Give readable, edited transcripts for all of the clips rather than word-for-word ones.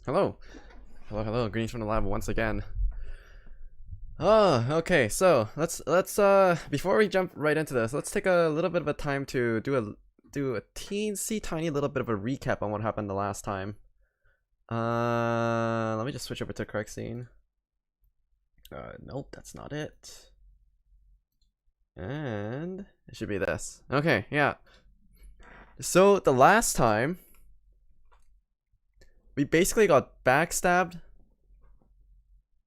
Hello. Hello, greetings from the lab once again. Okay, so let's before we jump right into this, let's take a little bit of a time to do a teensy tiny little bit of a recap on what happened the last time. Let me just switch over to the correct scene. Nope, that's not it. And it should be this. Okay, yeah. So the last time we basically got backstabbed.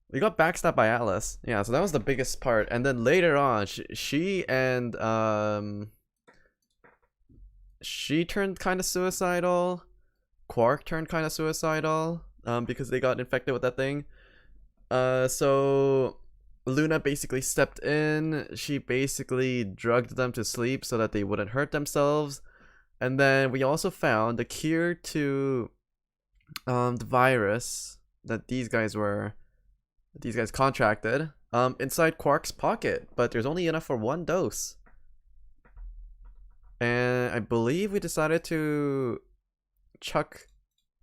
We got backstabbed by Atlas. Yeah, so that was the biggest part. And then later on, she turned kind of suicidal. Quark turned kind of suicidal because they got infected with that thing. So Luna basically stepped in. She basically drugged them to sleep so that they wouldn't hurt themselves. And then we also found the cure to the virus that these guys contracted inside Quark's pocket, but there's only enough for one dose. And I believe we decided to chuck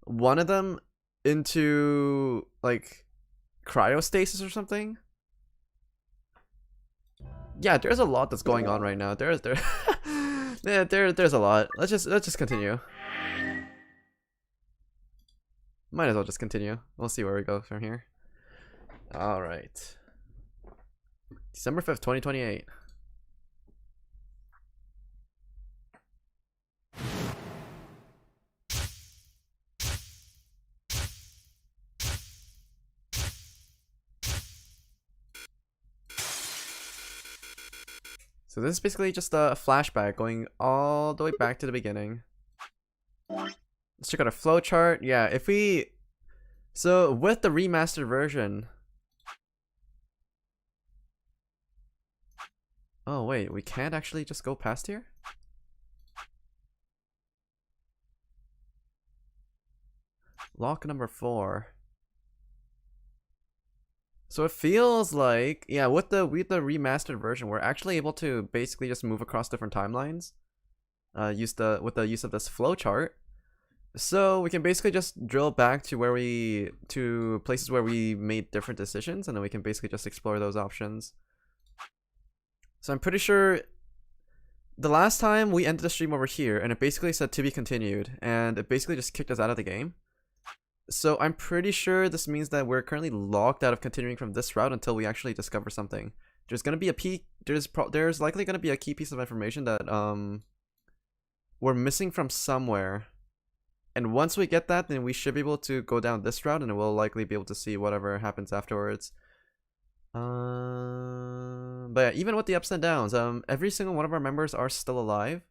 one of them into like cryostasis or something. Yeah, there's a lot that's going on right now. There's a lot. Let's just continue. Might as well just continue. We'll see where we go from here. Alright. December 5th, 2028. So this is basically just a flashback going all the way back to the beginning. Let's check out a flowchart. Yeah, so with the remastered version. Oh wait, we can't actually just go past here? Lock number 4. So it feels like, yeah, with the remastered version, we're actually able to basically just move across different timelines. With the use of this flowchart. So we can basically just drill back to places where we made different decisions, and then we can basically just explore those options. So I'm pretty sure the last time we ended the stream over here, and it basically said to be continued, and it basically just kicked us out of the game. So I'm pretty sure this means that we're currently locked out of continuing from this route until we actually discover something. There's gonna be there's likely gonna be a key piece of information that we're missing from somewhere. And once we get that, then we should be able to go down this route, and we'll likely be able to see whatever happens afterwards. But yeah, even with the ups and downs, every single one of our members are still alive.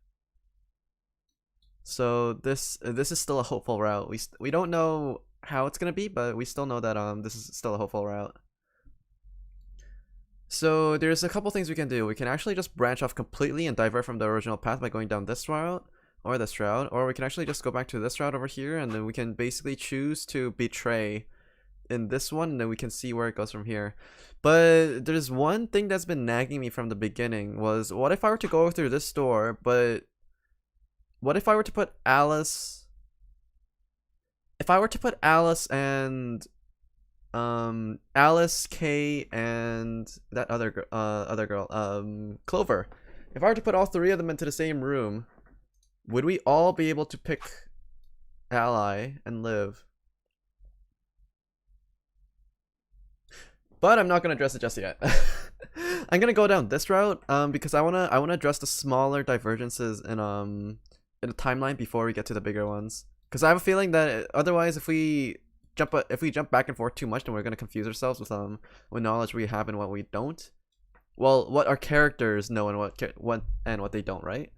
So this is still a hopeful route. We don't know how it's gonna be, but we still know that this is still a hopeful route. So there's a couple things we can do. We can actually just branch off completely and divert from the original path by going down this route or this route, or we can actually just go back to this route over here, and then we can basically choose to betray in this one, and then we can see where it goes from here. But there's one thing that's been nagging me from the beginning was, what if I were to go through this door, but what if I were to put Alice, and Alice, Kay, and that other girl, Clover. If I were to put all three of them into the same room, would we all be able to pick Ally and live? But I'm not gonna address it just yet. I'm gonna go down this route because I wanna address the smaller divergences in the timeline before we get to the bigger ones. Because I have a feeling that otherwise, if we jump back and forth too much, then we're gonna confuse ourselves with knowledge we have and what we don't. Well, what our characters know and what they don't, right?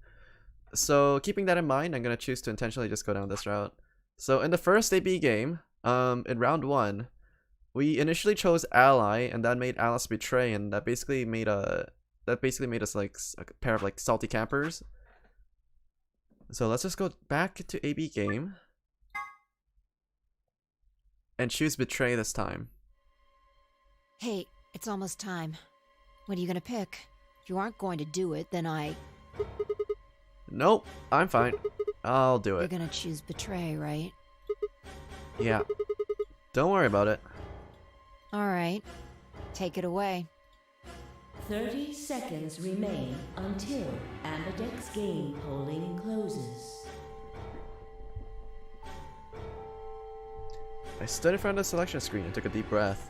So keeping that in mind, I'm gonna choose to intentionally just go down this route. So in the first AB game, in round 1, we initially chose Ally, and that made Alice betray, and that basically made us like a pair of like salty campers. So let's just go back to AB game and choose betray this time. Hey, it's almost time. What are you gonna pick? If you aren't going to do it, then Nope, I'm fine. I'll do it. You're gonna choose betray, right? Yeah. Don't worry about it. Alright. Take it away. 30 seconds remain until Ambidex game polling closes. I stood in front of the selection screen and took a deep breath.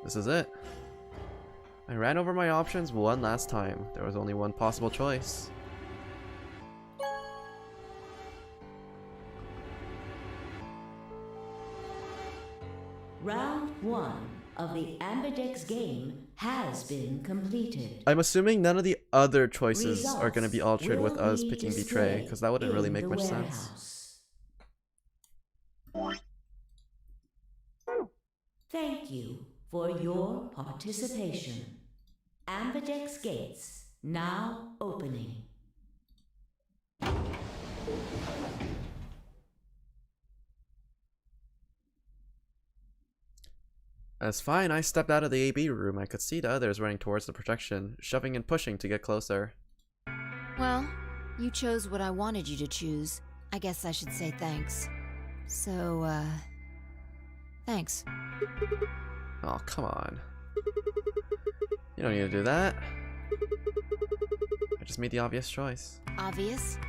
This is it. I ran over my options one last time. There was only one possible choice. Round 1 of the Ambidex game has been completed. I'm assuming none of the other choices are going to be altered with us picking betray, because that wouldn't really make much sense. Thank you for your participation. Ambidex gates now opening. As fine, I stepped out of the AB room. I could see the others running towards the protection, shoving and pushing to get closer. Well, you chose what I wanted you to choose. I guess I should say thanks. So, thanks. Oh, come on. You don't need to do that. I just made the obvious choice. Obvious?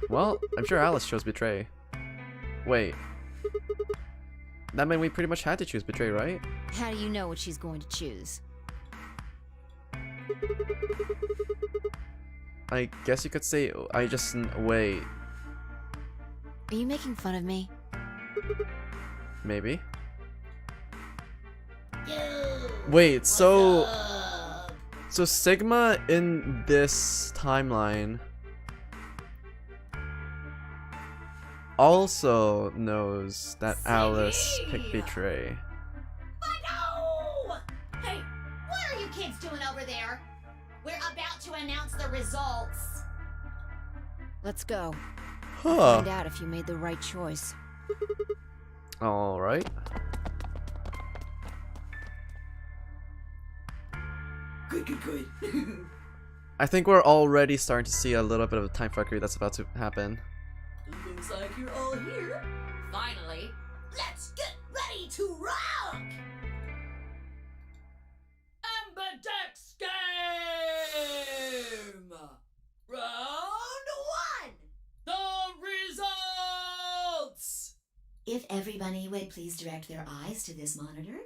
Well, I'm sure Alice chose betray. Wait. That meant we pretty much had to choose betray, right? How do you know what she's going to choose? I guess you could say wait. Are you making fun of me? Maybe. Wait, so Sigma in this timeline also knows that Alice picked betray. No! Hey, what are you kids doing over there? We're about to announce the results. Let's go. Huh. Find out if you made the right choice. Alright. Good. I think we're already starting to see a little bit of a time fuckery that's about to happen. Looks like you're all here. Finally, let's get ready to rock! Ambidex game! Round 1! The results! If everybody would please direct their eyes to this monitor.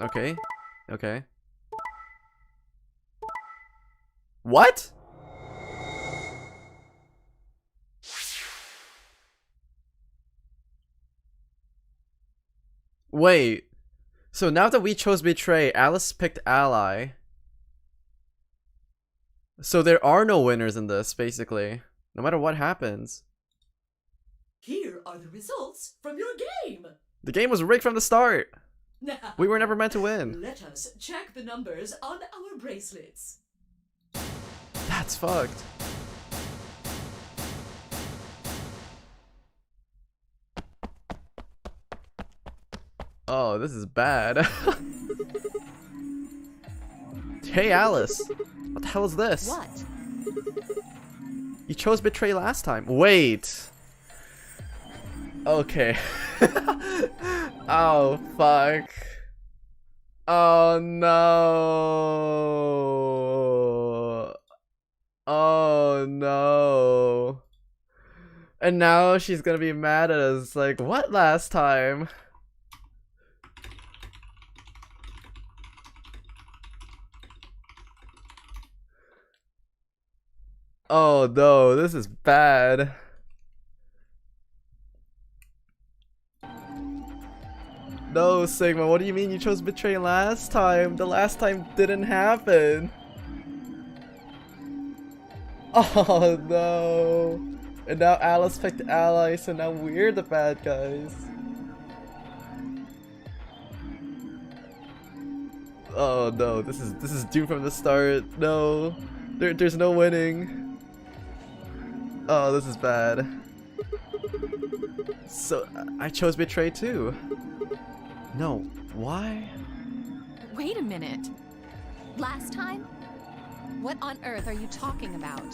Okay. What? Wait. So now that we chose Betray, Alice picked Ally. So there are no winners in this, basically. No matter what happens. Here are the results from your game. The game was rigged from the start. Now, We were never meant to win. let us check the numbers on our bracelets. That's fucked. Oh, this is bad. Hey, Alice. What the hell is this? What? You chose Betray last time. Wait. Okay. Oh, fuck. Oh, no. Oh, no. And now she's gonna be mad at us. Like, what last time? Oh no, this is bad. No, Sigma, what do you mean you chose Betray last time? The last time didn't happen. Oh no. And now Alice picked Ally, so now we're the bad guys. Oh no, this is doomed from the start. No. There's no winning. Oh, this is bad. So, I chose Betray too. No, why? Wait a minute. Last time? What on earth are you talking about?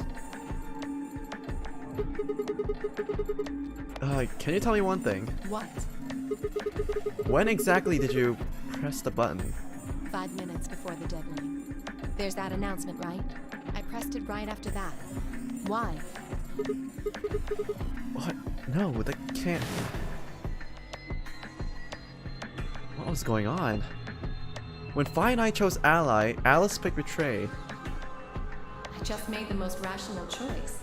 Can you tell me one thing? What? When exactly did you press the button? 5 minutes before the deadline. There's that announcement, right? I pressed it right after that. Why? What? No, that can't... What was going on? When Fi and I chose Ally, Alice picked Betray. I just made the most rational choice.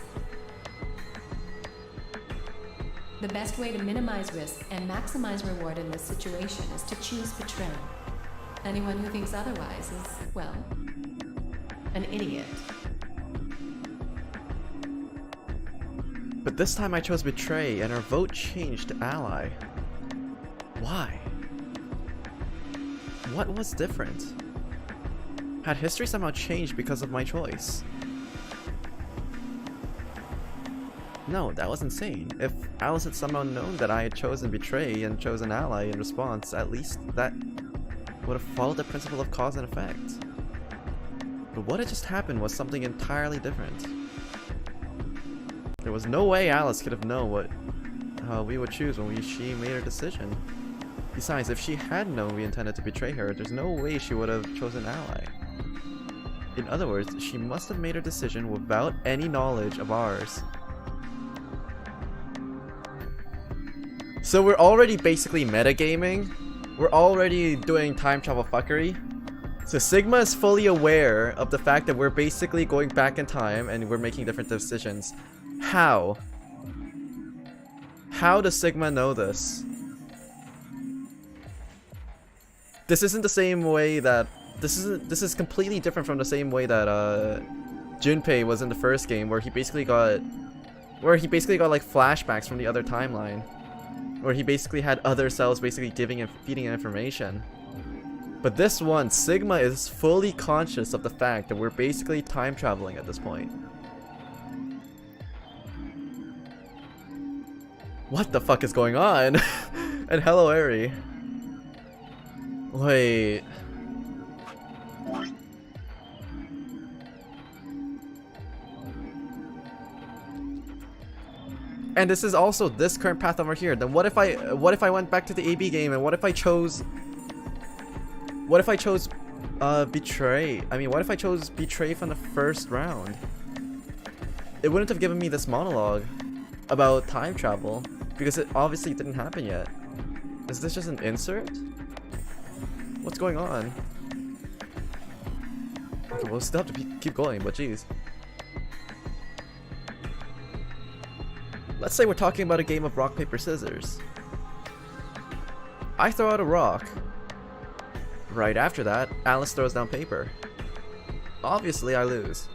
The best way to minimize risk and maximize reward in this situation is to choose Betray. Anyone who thinks otherwise is, well, an idiot. But this time I chose Betray and our vote changed to Ally. Why? What was different? Had history somehow changed because of my choice? No, that was insane. If Alice had somehow known that I had chosen Betray and chosen Ally in response, at least that would have followed the principle of cause and effect. But what had just happened was something entirely different. There was no way Alice could have known what we would choose when she made her decision. Besides, if she had known we intended to betray her, there's no way she would have chosen Ally. In other words, she must have made her decision without any knowledge of ours. So we're already basically metagaming. We're already doing time travel fuckery. So Sigma is fully aware of the fact that we're basically going back in time and we're making different decisions. How? How does Sigma know this? This isn't the same way that this is completely different from the same way that Junpei was in the first game, where he basically got like flashbacks from the other timeline, where he basically had other cells basically giving and feeding information. But this one, Sigma is fully conscious of the fact that we're basically time traveling at this point. What the fuck is going on? And hello, Eri. Wait. And this is also this current path over here. Then what if I went back to the AB game, and what if I chose Betray? I mean, what if I chose Betray from the first round? It wouldn't have given me this monologue about time travel, because it obviously didn't happen yet. Is this just an insert? What's going on? Okay, we'll still have to keep going, but jeez. Let's say we're talking about a game of rock, paper, scissors. I throw out a rock. Right after that, Alice throws down paper. Obviously, I lose.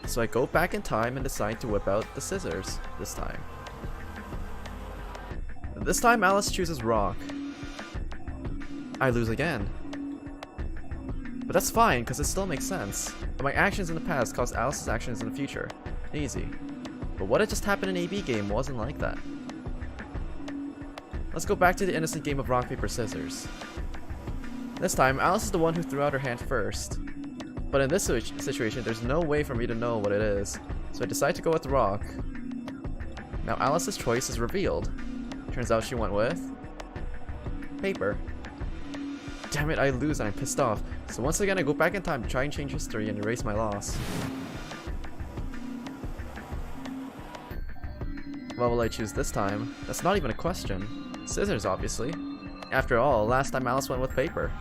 So I go back in time and decide to whip out the scissors this time. This time, Alice chooses rock. I lose again. But that's fine, because it still makes sense. My actions in the past cause Alice's actions in the future. Easy. But what had just happened in an AB game wasn't like that. Let's go back to the innocent game of rock, paper, scissors. This time, Alice is the one who threw out her hand first. But in this situation, there's no way for me to know what it is. So I decide to go with rock. Now Alice's choice is revealed. Turns out she went with paper. Damn it, I lose and I'm pissed off. So once again, I go back in time to try and change history and erase my loss. What will I choose this time? That's not even a question. Scissors, obviously. After all, last time Alice went with paper.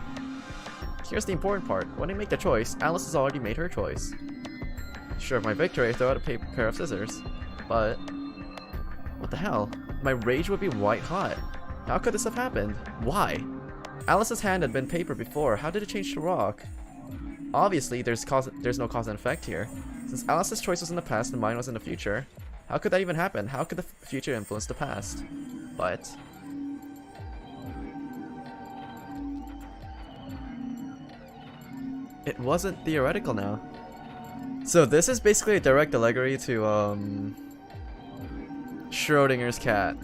Here's the important part. When I make the choice, Alice has already made her choice. Sure, my victory, I throw out a pair of scissors. But what the hell? My rage would be white hot. How could this have happened? Why? Alice's hand had been paper before. How did it change to rock? Obviously, there's no cause and effect here. Since Alice's choice was in the past and mine was in the future, how could that even happen? How could the future influence the past? But it wasn't theoretical now. So this is basically a direct allegory to Schrodinger's cat.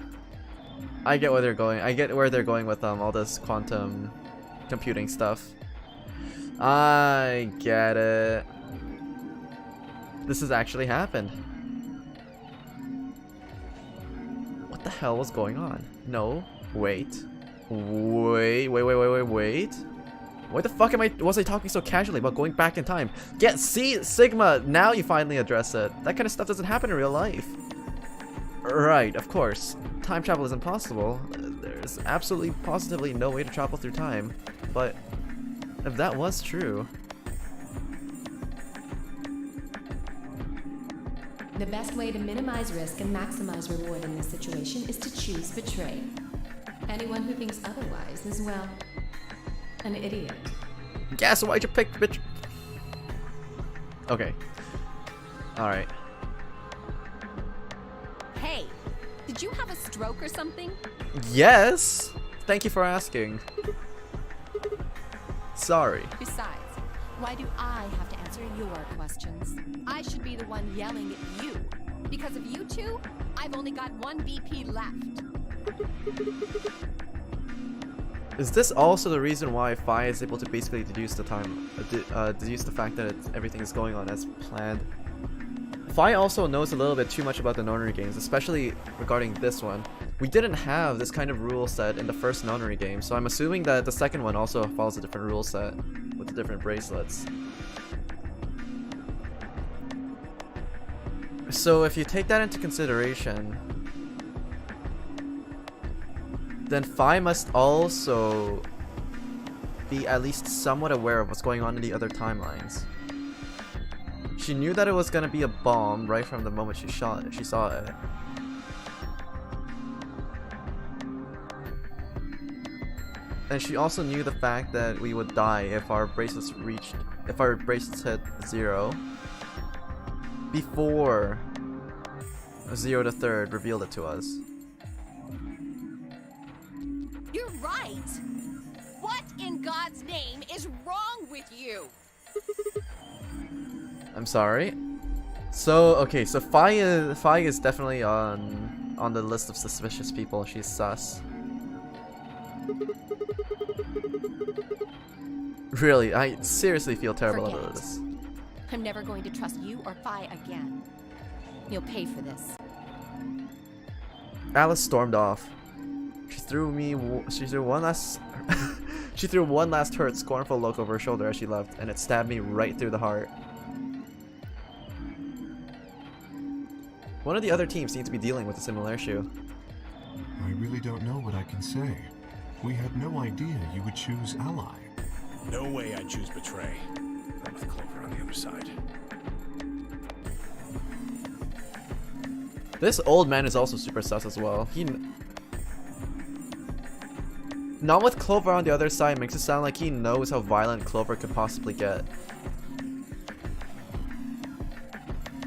I get where they're going. I get where they're going with all this quantum computing stuff. I get it. This has actually happened. What the hell was going on? No, wait. Wait. What the fuck was I talking so casually about going back in time? See, Sigma, now you finally address it. That kind of stuff doesn't happen in real life. Right, of course. Time travel is impossible. There's absolutely, positively no way to travel through time. But if that was true... The best way to minimize risk and maximize reward in this situation is to choose betray. Anyone who thinks otherwise is, well, an idiot. Yeah, so why'd you pick bitch? Okay. Alright. Hey, did you have a stroke or something? Yes! Thank you for asking. Sorry. Besides, why do I have to answer your questions? I should be the one yelling at you. Because of you two, I've only got one BP left. Is this also the reason why Phi is able to basically deduce the time, deduce the fact that everything is going on as planned? Phi also knows a little bit too much about the nonary games, especially regarding this one. We didn't have this kind of rule set in the first nonary game, so I'm assuming that the second one also follows a different rule set with the different bracelets. So if you take that into consideration, then Phi must also be at least somewhat aware of what's going on in the other timelines. She knew that it was gonna be a bomb right from the moment she saw it. And she also knew the fact that we would die if our bracelets hit 0 before 0 to 3rd revealed it to us. You're right! What in God's name is wrong with you? I'm sorry. So okay, so Phi is definitely on the list of suspicious people. She's sus. Really, I seriously feel terrible Forget about it. this. I'm never going to trust you or Phi again. You'll pay for this. Alice stormed off. She threw one last she threw one last hurt, scornful look over her shoulder as she left, and it stabbed me right through the heart. One of the other teams seemed to be dealing with a similar issue. I really don't know what I can say. We had no idea you would choose ally. No way I'd choose betray. I'm with Clover on the other side. This old man is also super sus as well. Not with Clover on the other side, makes it sound like he knows how violent Clover could possibly get.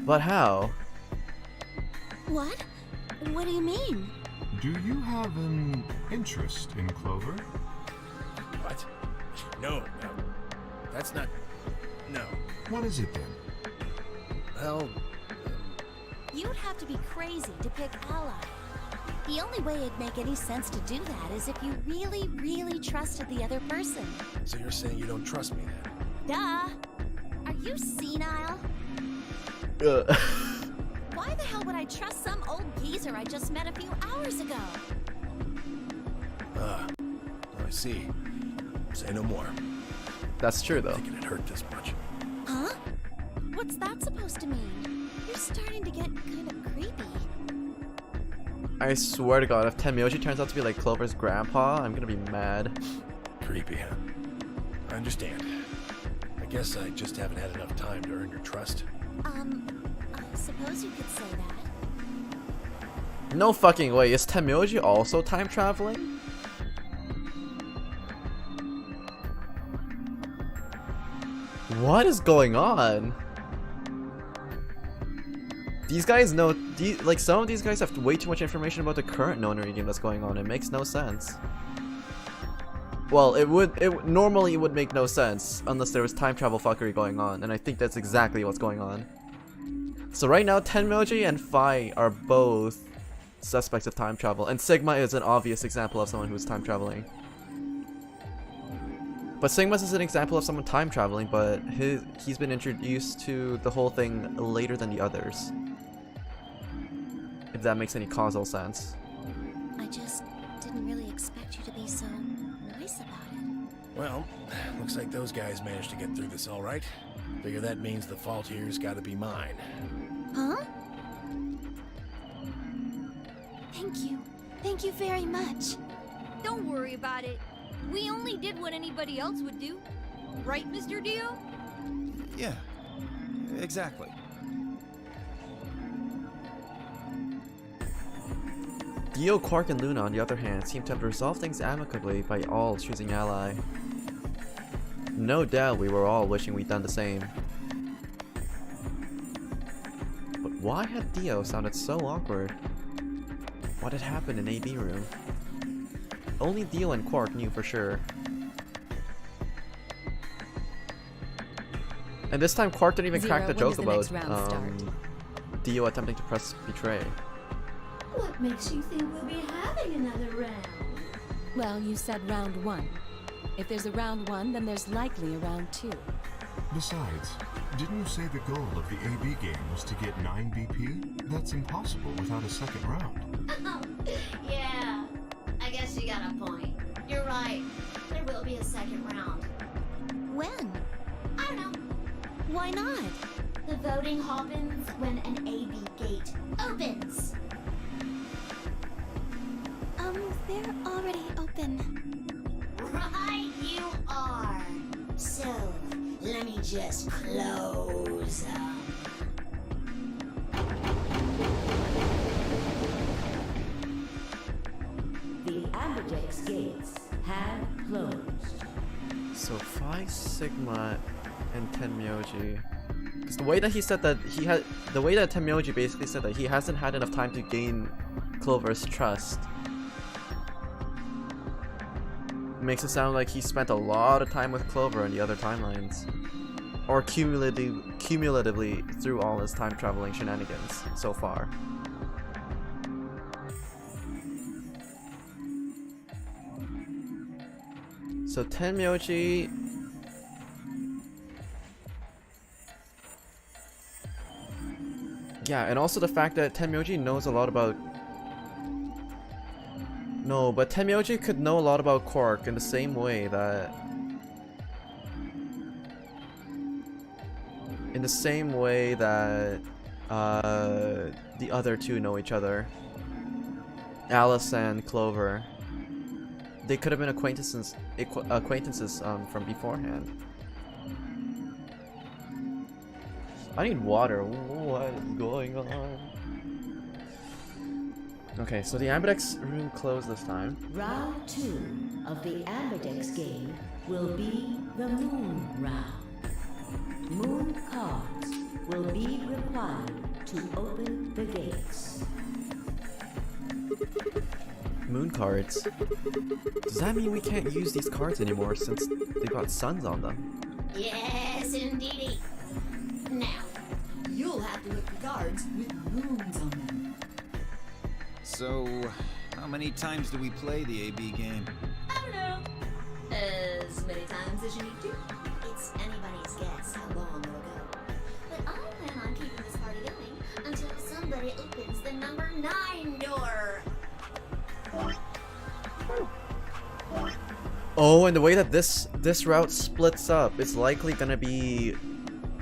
But how? What? What do you mean? Do you have an interest in Clover? What? No, no. That's not... No. What is it then? Well... You'd have to be crazy to pick Ally. The only way it'd make any sense to do that is if you really, really trusted the other person. So you're saying you don't trust me then? Duh! Are you senile? Why the hell would I trust some old geezer I just met a few hours ago? I see. Say no more. That's true though. Thinking it hurt this much. Huh? What's that supposed to mean? You're starting to get kind of creepy. I swear to God, if Tenmyoji turns out to be like Clover's grandpa, I'm gonna be mad. Creepy, huh? I understand. I guess I just haven't had enough time to earn your trust. I suppose you could say that. No fucking way, is Tenmyoji also time traveling? What is going on? These guys know, like some of these guys have way too much information about the current Nonary game that's going on. It makes no sense. Well, normally it would make no sense unless there was time travel fuckery going on, and I think that's exactly what's going on. So right now, Tenmyoji and Phi are both suspects of time travel, and Sigma is an obvious example of someone who's time traveling. But Sigma is an example of someone time traveling, but he's been introduced to the whole thing later than the others. If that makes any causal sense. I just didn't really expect you to be so nice about it. Well, looks like those guys managed to get through this all right. Figure that means the fault here's gotta be mine. Huh? Thank you. Thank you very much. Don't worry about it. We only did what anybody else would do. Right, Mr. Dio? Yeah, exactly. Dio, Quark, and Luna, on the other hand, seem to have resolved things amicably by all choosing Ally. No doubt we were all wishing we'd done the same. But why had Dio sounded so awkward? What had happened in AB room? Only Dio and Quark knew for sure. And this time Quark didn't even crack the joke about Dio attempting to press betray. What makes you think we'll be having another round? Well, you said round 1. If there's a round 1, then there's likely a round 2. Besides, didn't you say the goal of the AB game was to get 9 BP? That's impossible without a second round. Oh, yeah. I guess you got a point. You're right. There will be a second round. When? I don't know. Why not? The voting happens when an AB gate opens. They're already open. Right, you are. So, let me just close them. The Ambidex gates have closed. So Phi, Sigma, and Tenmyoji. Because the way that he said that the way that Tenmyoji basically said that he hasn't had enough time to gain Clover's trust makes it sound like he spent a lot of time with Clover in the other timelines, or cumulatively through all his time traveling shenanigans so far. So Tenmyoji yeah, and also the fact that Tenmyoji knows a lot about but Tenmyoji could know a lot about Quark in the same way that the other two know each other. Alice and Clover. They could have been acquaintances from beforehand. I need water. What is going on? Okay, so the Ambidex room closed this time. Round 2 of the Ambidex game will be the Moon Round. Moon cards will be required to open the gates. Moon cards? Does that mean we can't use these cards anymore since they got suns on them? Yes, indeedy. Now, You'll have to look the cards with moons on them. So, how many times do we play the AB game? I don't know. As many times as you need to. It's anybody's guess how long it'll go. But I plan on keeping this party going until somebody opens the number 9 door. Oh, and the way that this route splits up, it's likely gonna be...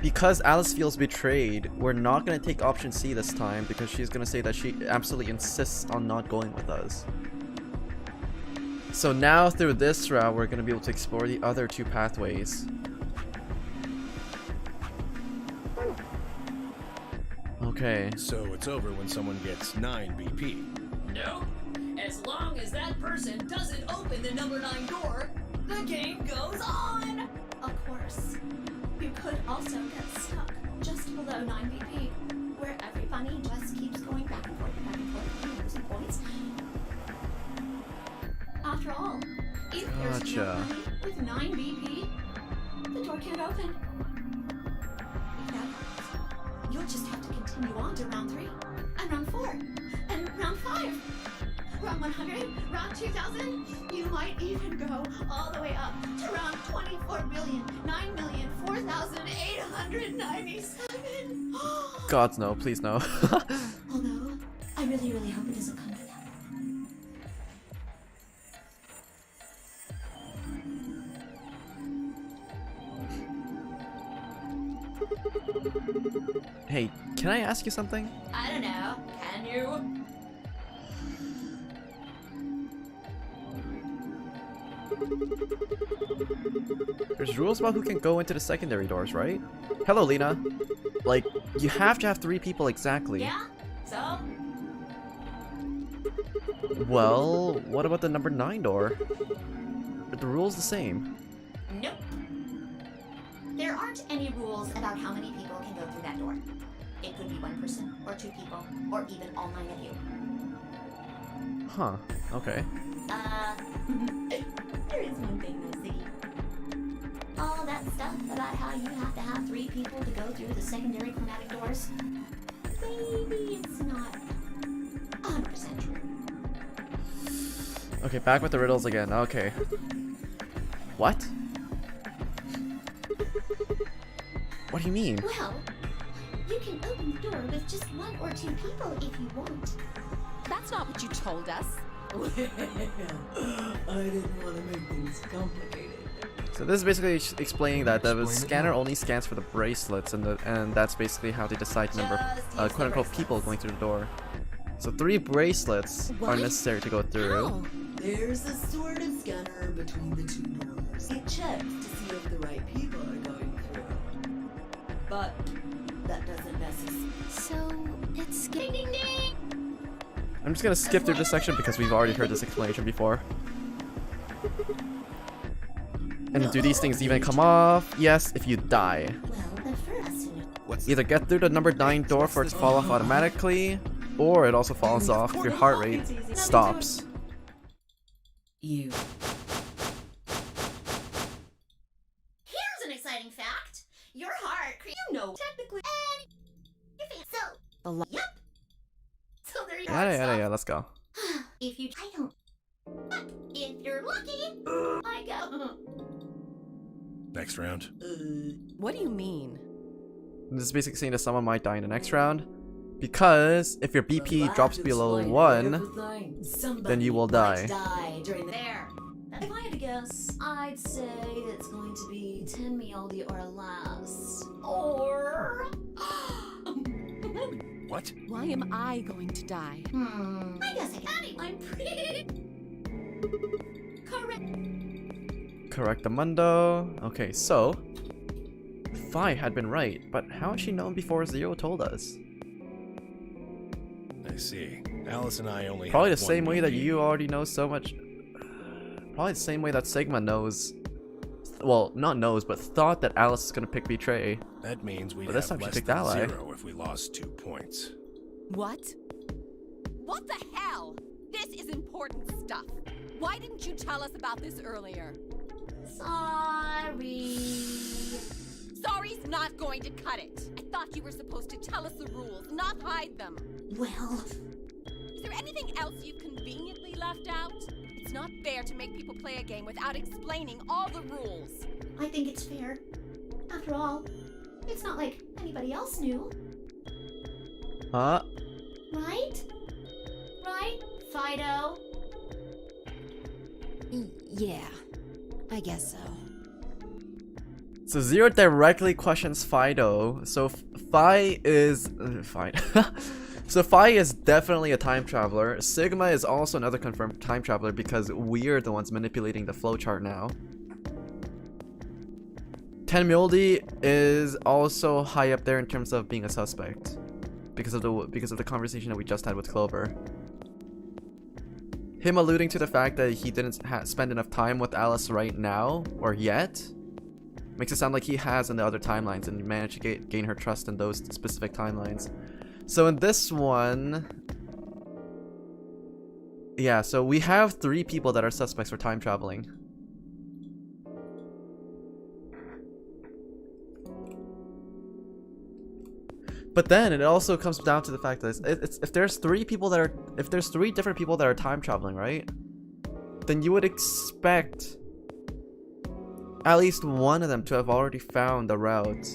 Because Alice feels betrayed, we're not gonna take option C this time because she's gonna say that she absolutely insists on not going with us. So now through this route, we're gonna be able to explore the other 2 pathways. Okay. So it's over when someone gets 9 BP. No. As long as that person doesn't open the number 9 door, the game goes on. of course, you could also get stuck just below 9 BP, where every bunny just keeps going back and forth, and losing points. After all, if there's no bunny with 9 BP, the door can't open. If that happens, you'll just have to continue on to round 3, and round 4, and round 5. Round 100, round 2000, you might even go all the way up to round 24,9,004,897. God, no, please no. Although, I really, really hope it doesn't come to that. Hey, can I ask you something? I don't know, can you? There's rules about who can go into the secondary doors, right? Hello, Lena. Like, you have to have 3 people exactly. Yeah? So? Well, what about the number 9 door? Are the rules the same? Nope. There aren't any rules about how many people can go through that door. It could be 1 person, or 2 people, or even all 9 of you. Huh, okay. There is one thing though, Ziggy. All that stuff about how you have to have 3 people to go through the secondary chromatic doors, maybe it's not 100% true. Okay, back with the riddles again. Okay. What? What do you mean? Well, you can open the door with just 1 or 2 people if you want. That's not what you told us. Well, I didn't want to make things complicated. So this is basically explaining that the scanner only scans for the bracelets, and that's basically how they decide the number of quote-unquote people going through the door. So 3 bracelets are necessary to go through. How? There's a sort of scanner between the 2 doors. It checks to see if the right people are going through. But that doesn't necessarily. So, it's ding ding ding! I'm just gonna skip through this section because we've already heard this explanation before. And do these things even come off? Yes, if you die. Well, the first. Either get through the number 9 door for it to fall off automatically, or it also falls off if your heart rate stops. You. Here's an exciting fact. Your heart, technically, so, yep. So there you go. Yeah, let's go. If you, I don't. But if you're lucky, I go. Next round. What do you mean? This is basically saying that someone might die in the next round. Because if your BP drops below 1, then you will die. There. If I had to guess, I'd say it's going to be 10 mealdy or less. Or... What? Why am I going to die? I guess I can. I'm pretty... Correct. Correctamundo. Okay, so... Phi had been right, but how had she known before 0 told us? I see. Alice and I only Probably have the one same way that BP. you already know so much. Probably the same way that Sigma knows. Well, not knows, but thought that Alice is gonna pick Betray. That means we'd But this have time she less picked than Ally. 0 if we lost 2 points. What? What the hell? This is important stuff. Why didn't you tell us about this earlier? Sorry. Sorry's not going to cut it. I thought you were supposed to tell us the rules, not hide them. Well, Is there anything else you've conveniently left out? It's not fair to make people play a game without explaining all the rules. I think it's fair. After all, it's not like anybody else knew. Huh? Right? Right, Fido? Yeah, I guess so. So Zero directly questions Fido. So Fi is fine. So Fi is definitely a time traveler. Sigma is also another confirmed time traveler because we're the ones manipulating the flowchart now. Tenmuldi is also high up there in terms of being a suspect because of the conversation that we just had with Clover. Him alluding to the fact that he didn't spend enough time with Alice right now or yet makes it sound like he has in the other timelines and managed to gain her trust in those specific timelines. So in this one, yeah, so we have 3 people that are suspects for time traveling. But then it also comes down to the fact that if there's 3 different people that are time traveling, right? Then you would expect at least one of them to have already found the route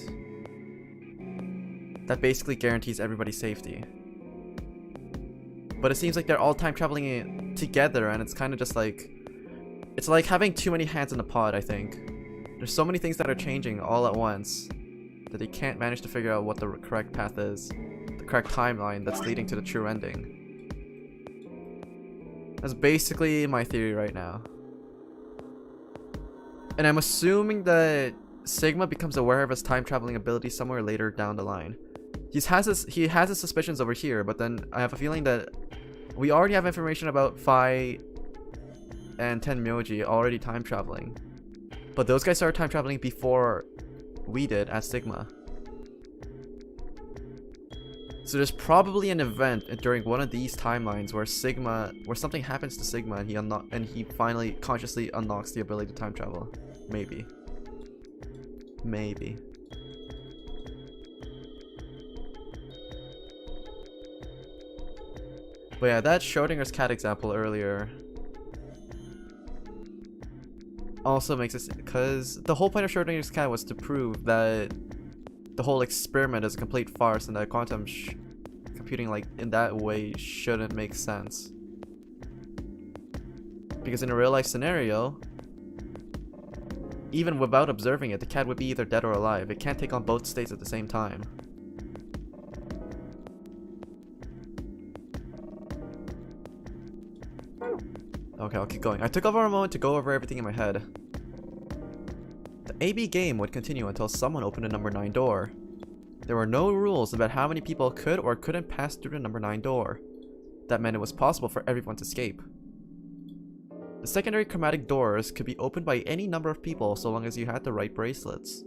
that basically guarantees everybody's safety. But it seems like they're all time traveling together, and it's kind of just like, it's like having too many hands in the pot, I think. There's so many things that are changing all at once that they can't manage to figure out what the correct path is, the correct timeline that's leading to the true ending. That's basically my theory right now. And I'm assuming that Sigma becomes aware of his time traveling ability somewhere later down the line. He has his suspicions over here, but then I have a feeling that we already have information about Fi and Tenmyoji already time traveling. But those guys started time traveling before we did as Sigma. So there's probably an event during one of these timelines where something happens to Sigma and he finally consciously unlocks the ability to time travel. Maybe. Maybe. But yeah, that Schrodinger's cat example earlier also makes it, because the whole point of Schrodinger's cat was to prove that the whole experiment is a complete farce and that quantum computing like in that way shouldn't make sense. Because in a real life scenario, even without observing it, the cat would be either dead or alive. It can't take on both states at the same time. Okay, I'll keep going. I took over a moment to go over everything in my head. The AB game would continue until someone opened a number 9 door. There were no rules about how many people could or couldn't pass through the number 9 door. That meant it was possible for everyone to escape. The secondary chromatic doors could be opened by any number of people so long as you had the right bracelets.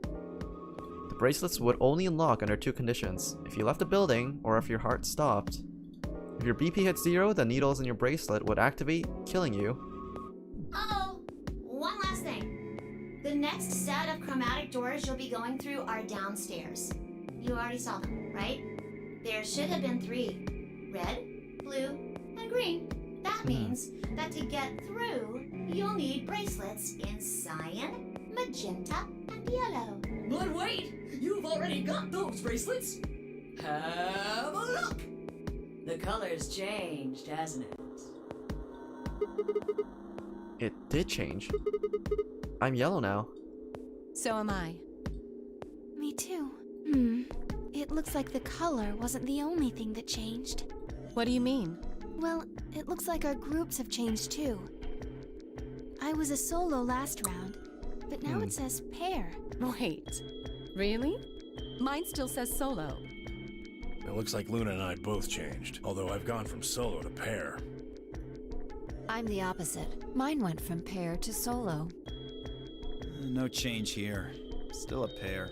The bracelets would only unlock under 2 conditions: if you left the building or if your heart stopped. If your BP hit 0, the needles in your bracelet would activate, killing you. Uh-oh! One last thing. The next set of chromatic doors you'll be going through are downstairs. You already saw them, right? There should have been 3. Red, blue, and green. That means that to get through, you'll need bracelets in cyan, magenta, and yellow. But wait! You've already got those bracelets! Have a look! The color's changed, hasn't it? It did change. I'm yellow now. So am I. Me too. It looks like the color wasn't the only thing that changed. What do you mean? Well, it looks like our groups have changed too. I was a solo last round, but now it says pair. Wait, really? Mine still says solo. It looks like Luna and I both changed, although I've gone from solo to pair. I'm the opposite. Mine went from pair to solo. No change here. Still a pair.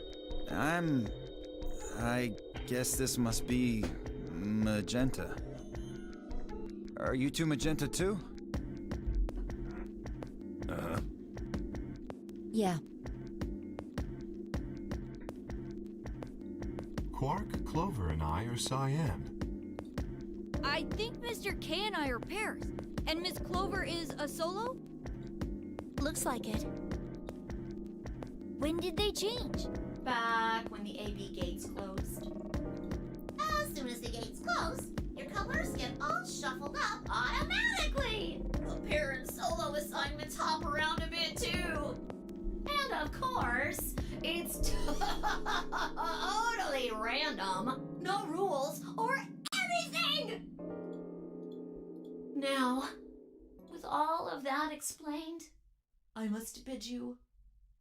I guess this must be magenta. Are you two magenta too? Uh-huh. Yeah. Quark, Clover, and I are cyan. I think Mr. K and I are pairs. And Miss Clover is a solo? Looks like it. When did they change? Back when the AB gates closed. As soon as the gates close, your colors get all shuffled up automatically. The pair and solo assignments hop around a bit too. And of course, it's totally random. No rules or anything. Now, with all of that explained, I must bid you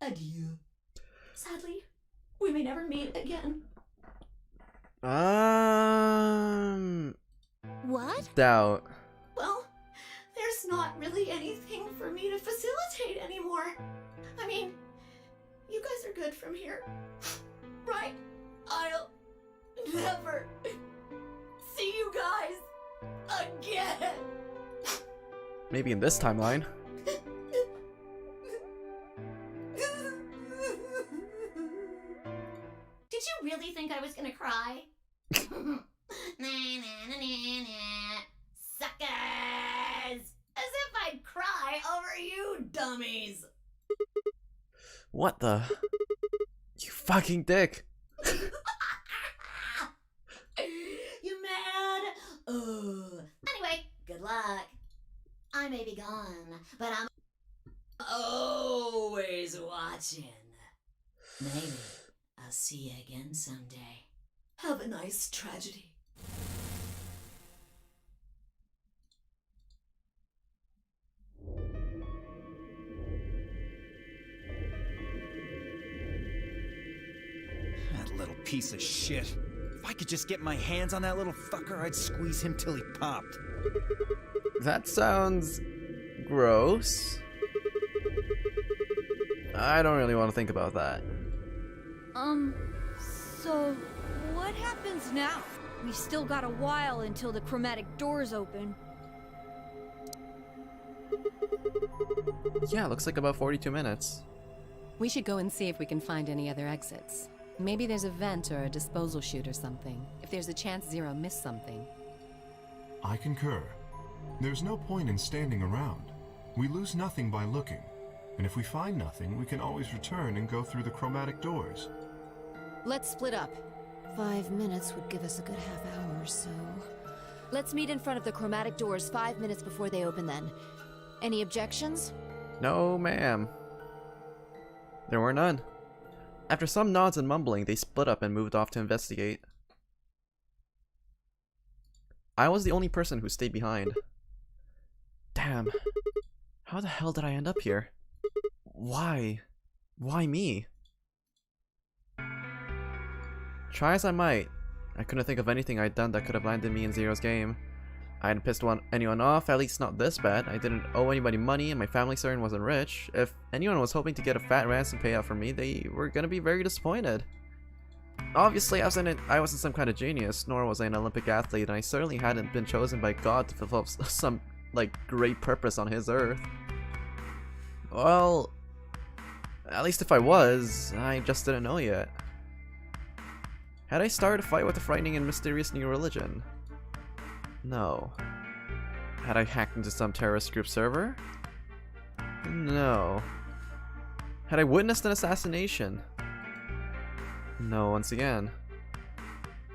adieu. Sadly, we may never meet again. What? Doubt. Well, there's not really anything for me to facilitate anymore. I mean, you guys are good from here, right? I'll never see you guys again. Maybe in this timeline. Did you really think I was gonna cry? Nah, nah, nah, nah, nah. Suckers! As if I'd cry over you dummies! What the? You fucking dick! You mad? Anyway, good luck. I may be gone, but I'm always watching. Maybe I'll see you again someday. Have a nice tragedy. That little piece of shit. If I could just get my hands on that little fucker, I'd squeeze him till he popped. That sounds gross. I don't really want to think about that. So what happens now? We still got a while until the chromatic doors open. Yeah, looks like about 42 minutes. We should go and see if we can find any other exits. Maybe there's a vent or a disposal chute or something. If there's a chance Zero missed something. I concur. There's no point in standing around. We lose nothing by looking. And if we find nothing, we can always return and go through the chromatic doors. Let's split up. 5 minutes would give us a good half hour or so. Let's meet in front of the chromatic doors 5 minutes before they open then. Any objections? No, ma'am. There were none. After some nods and mumbling, they split up and moved off to investigate. I was the only person who stayed behind. Damn. How the hell did I end up here? Why? Why me? Try as I might, I couldn't think of anything I'd done that could have landed me in Zero's game. I hadn't pissed anyone off, at least not this bad. I didn't owe anybody money and my family certainly wasn't rich. If anyone was hoping to get a fat ransom payout from me, they were gonna be very disappointed. Obviously, I wasn't some kind of genius, nor was I an Olympic athlete, and I certainly hadn't been chosen by God to fulfill some, like, great purpose on his earth. Well, at least if I was, I just didn't know yet. Had I started a fight with a frightening and mysterious new religion? No. Had I hacked into some terrorist group server? No. Had I witnessed an assassination? No, once again.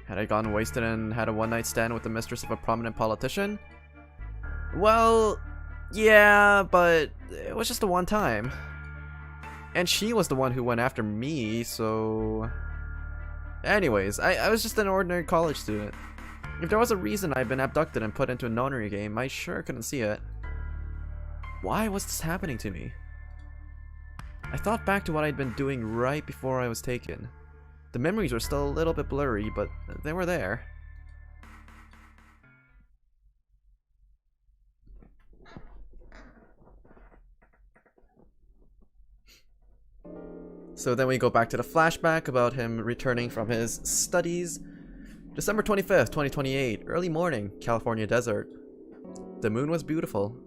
Had I gone wasted and had a one-night stand with the mistress of a prominent politician? Well, yeah, but it was just the one time. And she was the one who went after me, so... Anyways, I was just an ordinary college student. If there was a reason I'd been abducted and put into a nonary game, I sure couldn't see it. Why was this happening to me? I thought back to what I'd been doing right before I was taken. The memories were still a little bit blurry, but they were there. So then we go back to the flashback about him returning from his studies. December 25th, 2028, early morning, California desert. The moon was beautiful.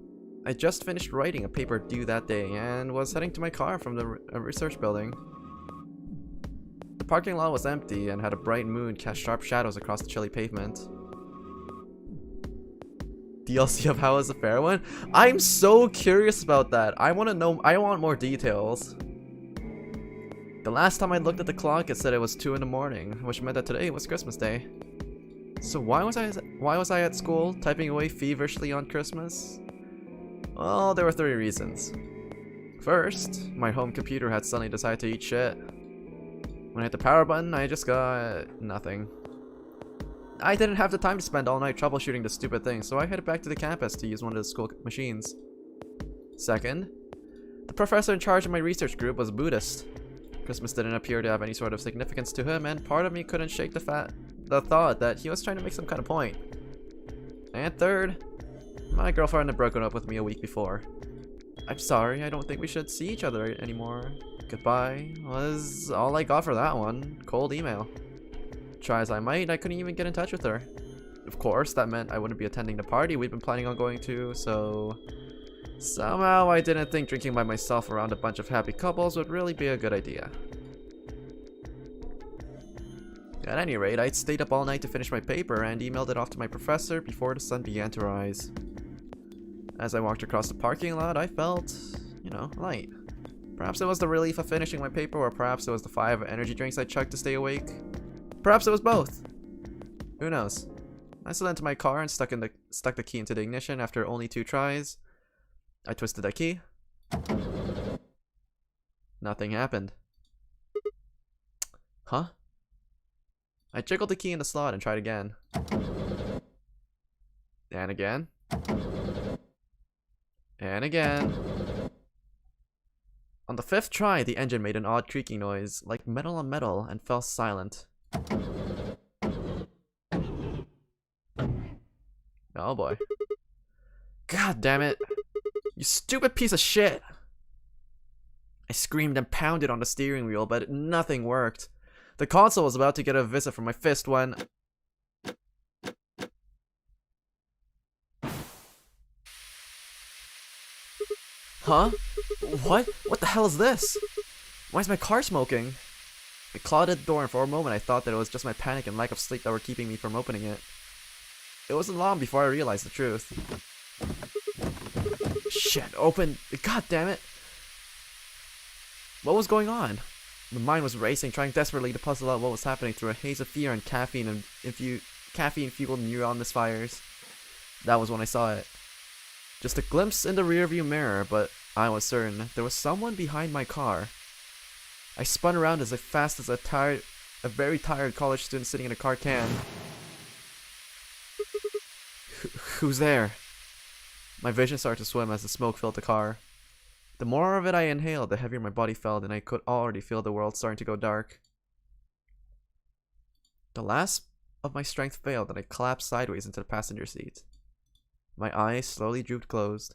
I just finished writing a paper due that day and was heading to my car from the research building. The parking lot was empty and had a bright moon cast sharp shadows across the chilly pavement. DLC of How Was the Fair one? I'm so curious about that. I want to know. I want more details. The last time I looked at the clock, it said it was 2 in the morning, which meant that today was Christmas Day. So why was I at school typing away feverishly on Christmas? Well, there were 3 reasons. First, my home computer had suddenly decided to eat shit. When I hit the power button, I just got nothing. I didn't have the time to spend all night troubleshooting the stupid thing, so I headed back to the campus to use one of the school machines. Second, the professor in charge of my research group was a Buddhist. Christmas didn't appear to have any sort of significance to him, and part of me couldn't shake the thought that he was trying to make some kind of point. And third, my girlfriend had broken up with me a week before. I'm sorry, I don't think we should see each other anymore. Goodbye was all I got for that one. Cold email. Try as I might, I couldn't even get in touch with her. Of course, that meant I wouldn't be attending the party we'd been planning on going to, so... Somehow I didn't think drinking by myself around a bunch of happy couples would really be a good idea. At any rate, I stayed up all night to finish my paper and emailed it off to my professor before the sun began to rise. As I walked across the parking lot, I felt, light. Perhaps it was the relief of finishing my paper, or perhaps it was the 5 energy drinks I chugged to stay awake. Perhaps it was both. Who knows? I slid into my car and stuck the key into the ignition after only 2 tries. I twisted that key. Nothing happened. Huh? I jiggled the key in the slot and tried again. And again. And again. On the 5th try, the engine made an odd creaking noise, like metal on metal, and fell silent. Oh boy. God damn it. You stupid piece of shit! I screamed and pounded on the steering wheel, but nothing worked. The console was about to get a visit from my fist when... Huh? What? What the hell is this? Why is my car smoking? I clawed at the door, and for a moment I thought that it was just my panic and lack of sleep that were keeping me from opening it. It wasn't long before I realized the truth. Shit, open! God damn it! What was going on? My mind was racing, trying desperately to puzzle out what was happening through a haze of fear and caffeine-fueled neuron misfires. That was when I saw it. Just a glimpse in the rearview mirror, but I was certain there was someone behind my car. I spun around as fast as a very tired college student sitting in a car can. Who's there? My vision started to swim as the smoke filled the car. The more of it I inhaled, the heavier my body felt, and I could already feel the world starting to go dark. The last of my strength failed, and I collapsed sideways into the passenger seat. My eyes slowly drooped closed.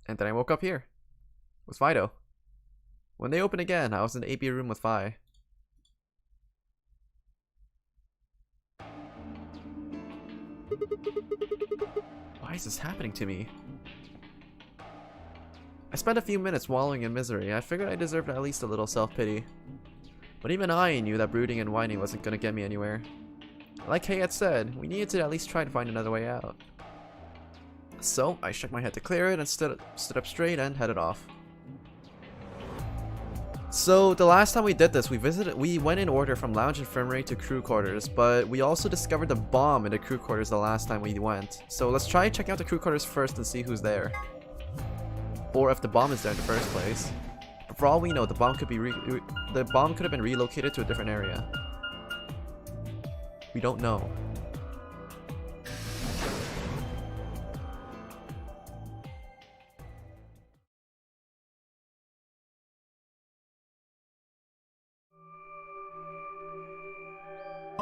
And then I woke up here, with Fido. When they opened again, I was in the AP room with Fi. Why is this happening to me? I spent a few minutes wallowing in misery. I figured I deserved at least a little self-pity. But even I knew that brooding and whining wasn't gonna get me anywhere. Like Hay had said, we needed to at least try to find another way out. So, I shook my head to clear it and stood up straight and headed off. So, the last time we did this, we went in order from Lounge Infirmary to crew quarters, but we also discovered the bomb in the crew quarters the last time we went. So let's try checking out the crew quarters first and see who's there. Or if the bomb is there in the first place. But for all we know, the bomb could have been relocated to a different area. We don't know.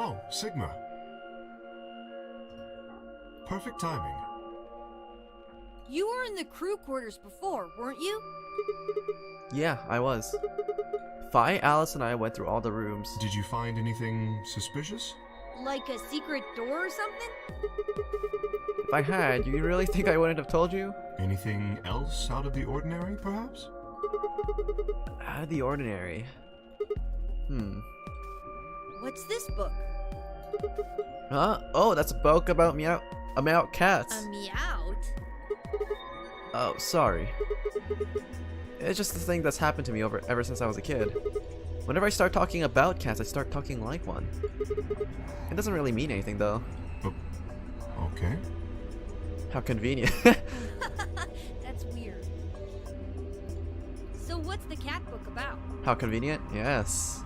Oh, Sigma. Perfect timing. You were in the crew quarters before, weren't you? Yeah, I was. Fi, Alice, and I went through all the rooms. Did you find anything suspicious? Like a secret door or something? If I had, you really think I wouldn't have told you? Anything else out of the ordinary, perhaps? Out of the ordinary. What's this book? Huh? Oh, that's a book about cats. A meowt? Oh, sorry. It's just the thing that's happened to me ever since I was a kid. Whenever I start talking about cats, I start talking like one. It doesn't really mean anything, though. Oh, okay. How convenient. That's weird. So what's the cat book about? How convenient? Yes.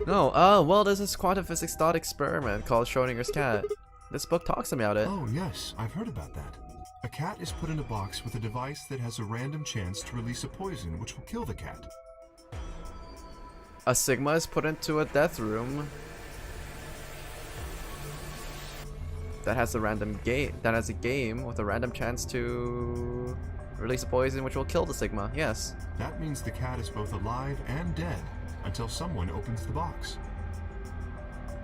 No, well, there's this quantum physics thought experiment called Schrodinger's cat. This book talks about it. Oh, yes, I've heard about that. A cat is put in a box with a device that has a random chance to release a poison which will kill the cat. A Sigma is put into a death room that has a game with a random chance to release a poison which will kill the Sigma. Yes. That means the cat is both alive and dead until someone opens the box.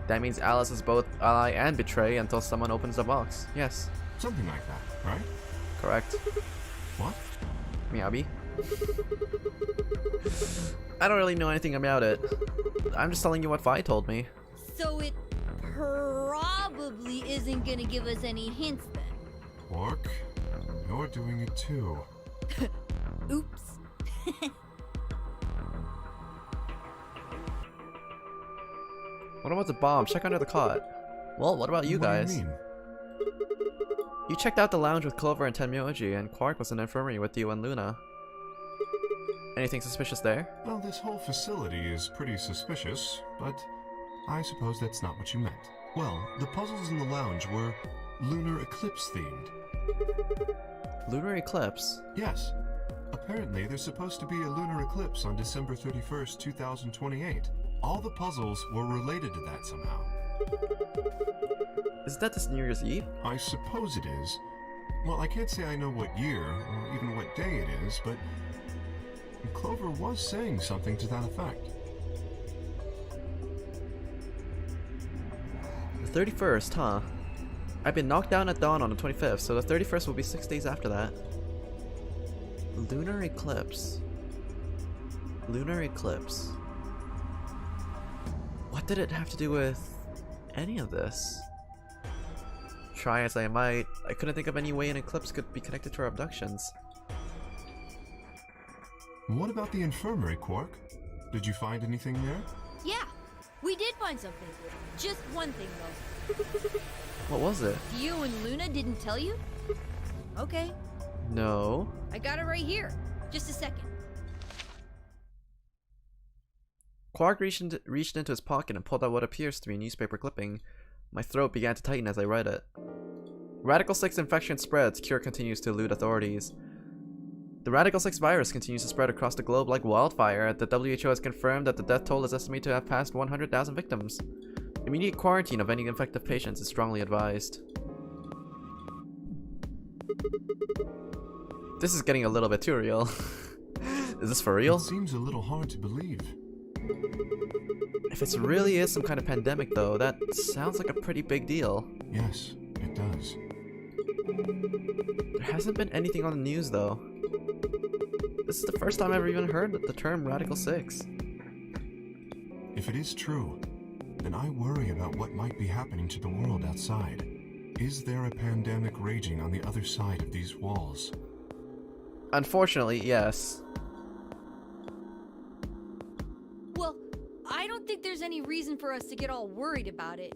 That means Alice is both ally and betray until someone opens the box. Yes. Something like that, right? Correct. What? Meowby. I don't really know anything about it. I'm just telling you what Vi told me. So it probably isn't gonna give us any hints then. Quark, you're doing it too. Oops. What about the bomb? Check under the cot. Well, what about you guys? What do you mean? You checked out the lounge with Clover and Tenmyoji, and Quark was in Infirmary with you and Luna. Anything suspicious there? Well, this whole facility is pretty suspicious, but I suppose that's not what you meant. Well, the puzzles in the lounge were lunar eclipse themed. Lunar eclipse? Yes. Apparently, there's supposed to be a lunar eclipse on December 31st, 2028. All the puzzles were related to that somehow. Isn't that this New Year's Eve? I suppose it is. Well, I can't say I know what year, or even what day it is, but Clover was saying something to that effect. The 31st, huh? I've been knocked down at dawn on the 25th, so the 31st will be 6 days after that. Lunar eclipse. Lunar eclipse. What did it have to do with any of this? Try as I might, I couldn't think of any way an eclipse could be connected to our abductions. What about the infirmary, Quark? Did you find anything there? Yeah, we did find something. Just one thing though. What was it? You and Luna didn't tell you? Okay. No. I got it right here. Just a second. Quark reached into his pocket and pulled out what appears to be a newspaper clipping. My throat began to tighten as I read it. Radical 6 infection spreads. Cure continues to elude authorities. The Radical 6 virus continues to spread across the globe like wildfire. The WHO has confirmed that the death toll is estimated to have passed 100,000 victims. Immediate quarantine of any infected patients is strongly advised. This is getting a little bit too real. Is this for real? It seems a little hard to believe. If it really is some kind of pandemic though, that sounds like a pretty big deal. Yes, it does. There hasn't been anything on the news though. This is the first time I've ever even heard the term Radical 6. If it is true, then I worry about what might be happening to the world outside. Is there a pandemic raging on the other side of these walls? Unfortunately, yes. Well, I don't think there's any reason for us to get all worried about it.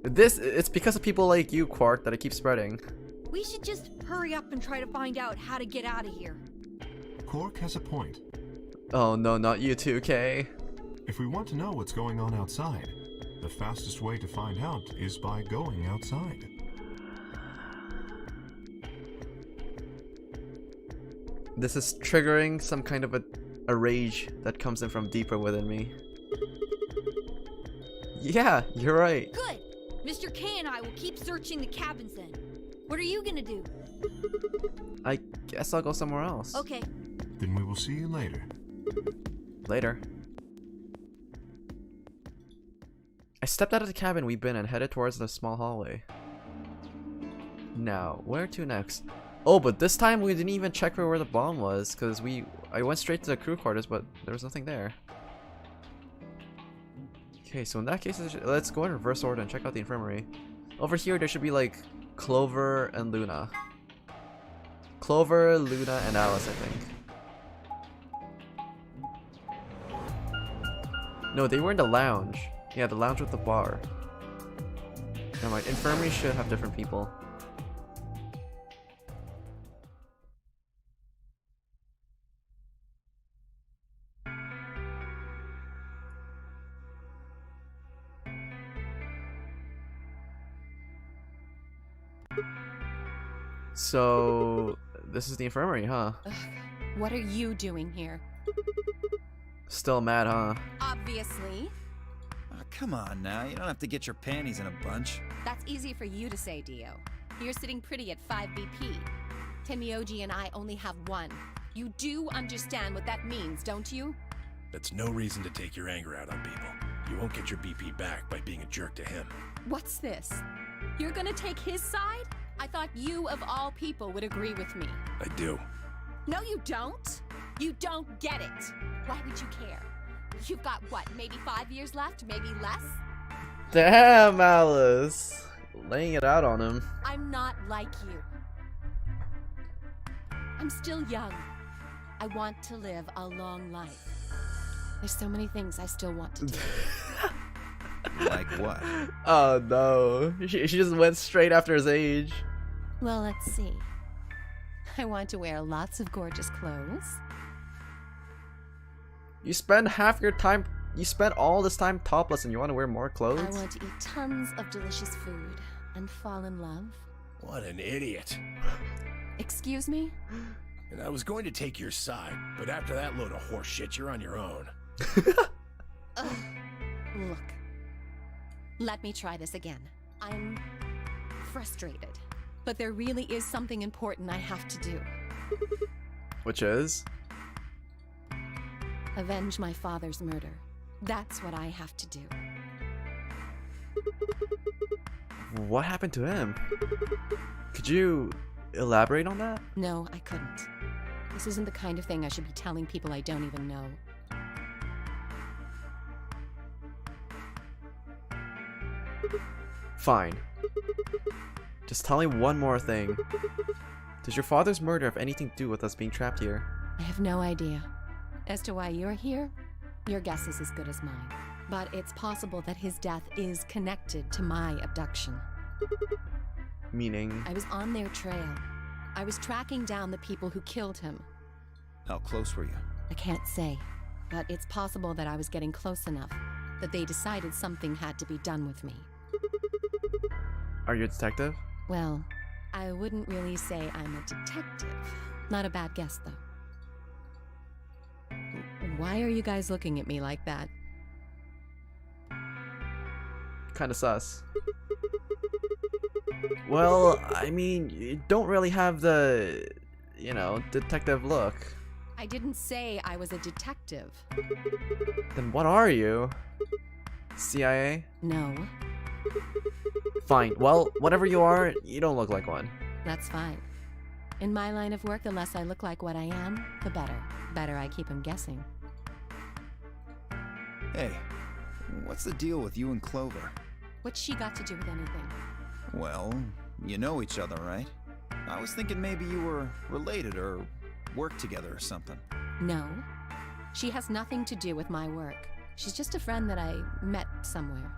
It's because of people like you, Quark, that it keeps spreading. We should just hurry up and try to find out how to get out of here. Quark has a point. Oh no, not you too, Kay. If we want to know what's going on outside, the fastest way to find out is by going outside. This is triggering some kind of a rage that comes in from deeper within me. Yeah, you're right. Good! Mr. K and I will keep searching the cabins then. What are you gonna do? I guess I'll go somewhere else. Okay. Then we will see you later. Later. I stepped out of the cabin we've been and headed towards the small hallway. Now, where to next? Oh, but this time we didn't even check for where the bomb was, because I went straight to the crew quarters, but there was nothing there. Okay, so in that case, let's go in reverse order and check out the infirmary. Over here, there should be like Clover and Luna. Clover, Luna, and Alice, I think. No, they were in the lounge. Yeah, the lounge with the bar. Never mind, infirmary should have different people. So, this is the infirmary, huh? Ugh, what are you doing here? Still mad, huh? Obviously. Oh, come on now, you don't have to get your panties in a bunch. That's easy for you to say, Dio. You're sitting pretty at 5 BP. Tenmyoji and I only have 1. You do understand what that means, don't you? That's no reason to take your anger out on people. You won't get your BP back by being a jerk to him. What's this? You're gonna take his side? I thought you, of all people, would agree with me. I do. No, you don't. You don't get it. Why would you care? You've got, what, maybe 5 years left? Maybe less? Damn, Alice. Laying it out on him. I'm not like you. I'm still young. I want to live a long life. There's so many things I still want to do. Like what? Oh no. She just went straight after his age. Well, let's see. I want to wear lots of gorgeous clothes. You spend half your time, you spent all this time topless and you want to wear more clothes? I want to eat tons of delicious food and fall in love. What an idiot. Excuse me? And I was going to take your side, but after that load of horse shit, you're on your own. Ugh. Look. Let me try this again. I'm frustrated. But there really is something important I have to do. Which is? Avenge my father's murder. That's what I have to do. What happened to him? Could you elaborate on that? No, I couldn't. This isn't the kind of thing I should be telling people I don't even know. Fine. Just tell me one more thing. Does your father's murder have anything to do with us being trapped here? I have no idea. As to why you're here, your guess is as good as mine. But it's possible that his death is connected to my abduction. Meaning? I was on their trail. I was tracking down the people who killed him. How close were you? I can't say, but it's possible that I was getting close enough that they decided something had to be done with me. Are you a detective? Well, I wouldn't really say I'm a detective. Not a bad guess, though. Why are you guys looking at me like that? Kinda sus. Well, I mean, you don't really have the, you know, detective look. I didn't say I was a detective. Then what are you? CIA? No. Fine. Well, whatever you are, you don't look like one. That's fine. In my line of work, the less I look like what I am, the better. Better I keep him guessing. Hey, what's the deal with you and Clover? What's she got to do with anything? Well, you know each other, right? I was thinking maybe you were related or worked together or something. No. She has nothing to do with my work. She's just a friend that I met somewhere.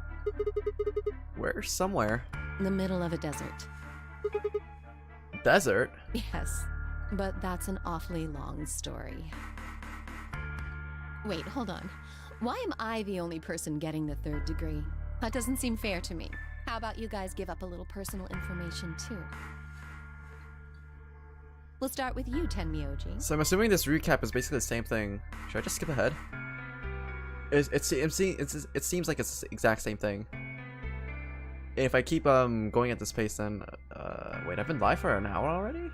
Where? Somewhere? In the middle of a desert. Desert? Yes, but that's an awfully long story. Wait, hold on. Why am I the only person getting the 3rd degree? That doesn't seem fair to me. How about you guys give up a little personal information too? We'll start with you, Tenmyoji. So I'm assuming this recap is basically the same thing. Should I just skip ahead? It seems like it's the exact same thing. if I keep going at this pace, then wait, I've been live for an hour already.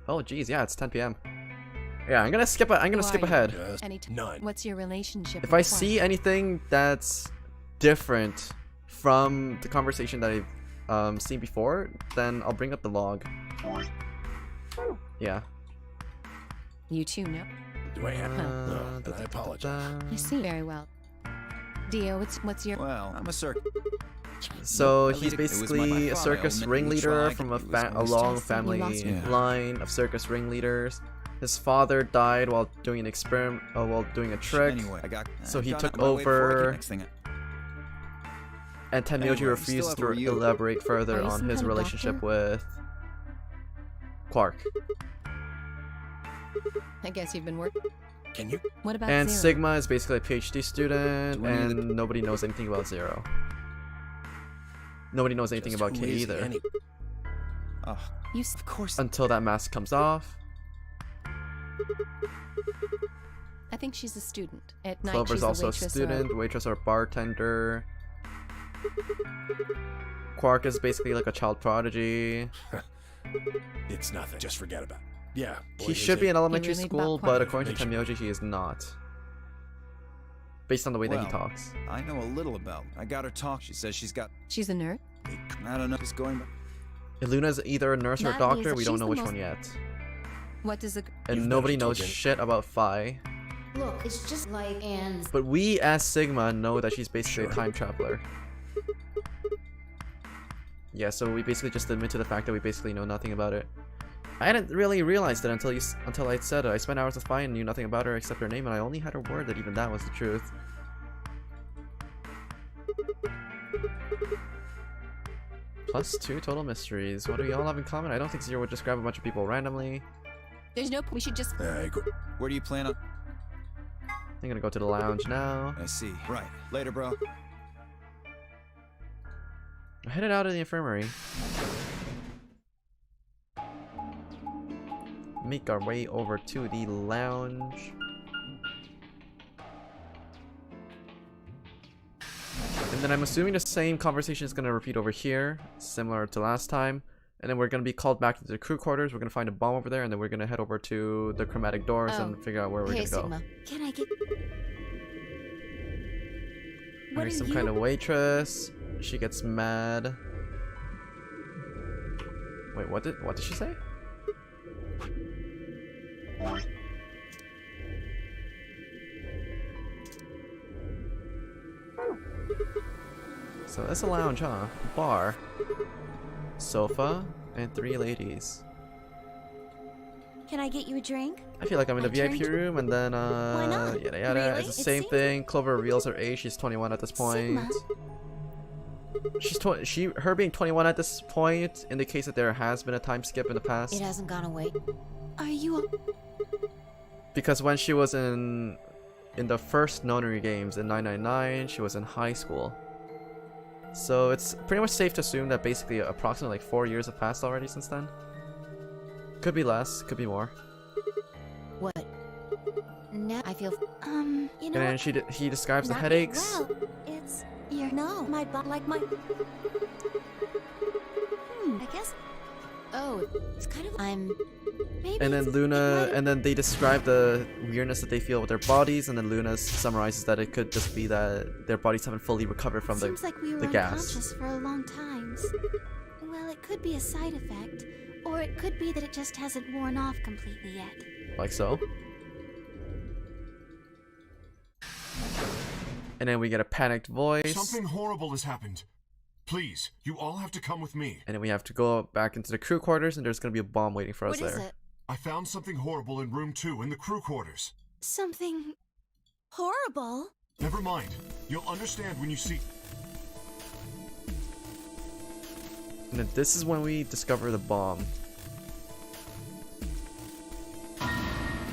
Oh geez, yeah, it's 10 p.m. Yeah, I'm gonna skip ahead. None. What's your relationship? If I see anything that's different from the conversation that I've seen before, then I'll bring up the log. Yeah. You too, no? Do I have? No, then I apologize. I see very well. Dio, what's your? Well, I'm a circus. So At he's least it was basically my a father, circus I'll admit, he ringleader tried, from he was a always long just- family Yeah. line of circus ringleaders. His father died while doing an experiment, while doing a trick. Anyway, So he got took out of my way before I over, could next thing and Tenmyoji Anyway, refused still to have a review. elaborate further Are you on some his kind of relationship doctor? with Quark. I guess you've been working. Can you? What about And Zero? Sigma is basically a PhD student, Do any of and nobody knows anything about Zero. Nobody knows anything Just about who K is either. any- Oh, You of course. Until that mask comes off. I think she's a student. At night, Clover's she's also a waitress student, waitress or bartender. Quark is basically like a child prodigy. It's nothing. Just forget about it. Yeah. boy, He is should be it. in elementary really school, about but Quark according to information. Tenmyoji, he is not. Based on the way that he Well, talks. I know a little about. I got her talk. She says she's got. She's a nerd. I don't know. Just going. Iluna's either a nurse or a That means doctor, that we don't she's know the which most- one yet. What does a? And You've nobody never knows told shit about Phi. Look, it's just like Anne's. But we, as Sigma, know that she's basically Sure. a time traveler. Yeah, so we basically just admit to the fact that we basically know nothing about it. I hadn't really realized it until I said it. I spent hours with Phi and knew nothing about her except her name, and I only had her word that even that was the truth. +2 total mysteries. What do we all have in common? I don't think Zero would just grab a bunch of people randomly. There's no. We should just. I agree. Where do you plan on? I'm gonna go to the lounge now. I see. Right. Later, bro. I headed out of the infirmary. Make our way over to the lounge. And then I'm assuming the same conversation is going to repeat over here, similar to last time. And then we're going to be called back to the crew quarters. We're going to find a bomb over there, and then we're going to head over to the chromatic doors and figure out where we're Hey, going to go. Sigma. Can I get... What There's are some you... kind of waitress. She gets mad. Wait, what did she say? So that's a lounge, huh? Bar, sofa, and 3 ladies. Can I get you a drink? I feel like I'm in the I VIP turned- room, and then Why not? yada yada. Really? It's the It same seems thing. Clover reveals her age. She's 21 at this point. Sigma. Her being 21 at this point indicates that there has been a time skip in the past. It hasn't gone away. Are you... Because when she was in the first Nonary games in 999, she was in high school. So it's pretty much safe to assume that basically approximately like 4 years have passed already since then. Could be less, could be more. What? Now I feel. you And know... then he describes the not headaches. Well, it's... Your... No, my butt, like my... I guess... Oh, it's kind of. I'm. Maybe And then it's- it Luna, might have- and then they describe the weirdness that they feel with their bodies, and then Luna summarizes that it could just be that their bodies haven't fully recovered from Seems like we were the gas. unconscious for a long time. Well, it could be a side effect, or it could be that it just hasn't worn off completely yet. Like so. And then we get a panicked voice. Something horrible has happened. Please, you all have to come with me. And then we have to go back into the crew quarters, and there's gonna be a bomb waiting for us What is there. it? I found something horrible in room 2 in the crew quarters. Something... horrible? Never mind. You'll understand when you see. And then this is when we discover the bomb.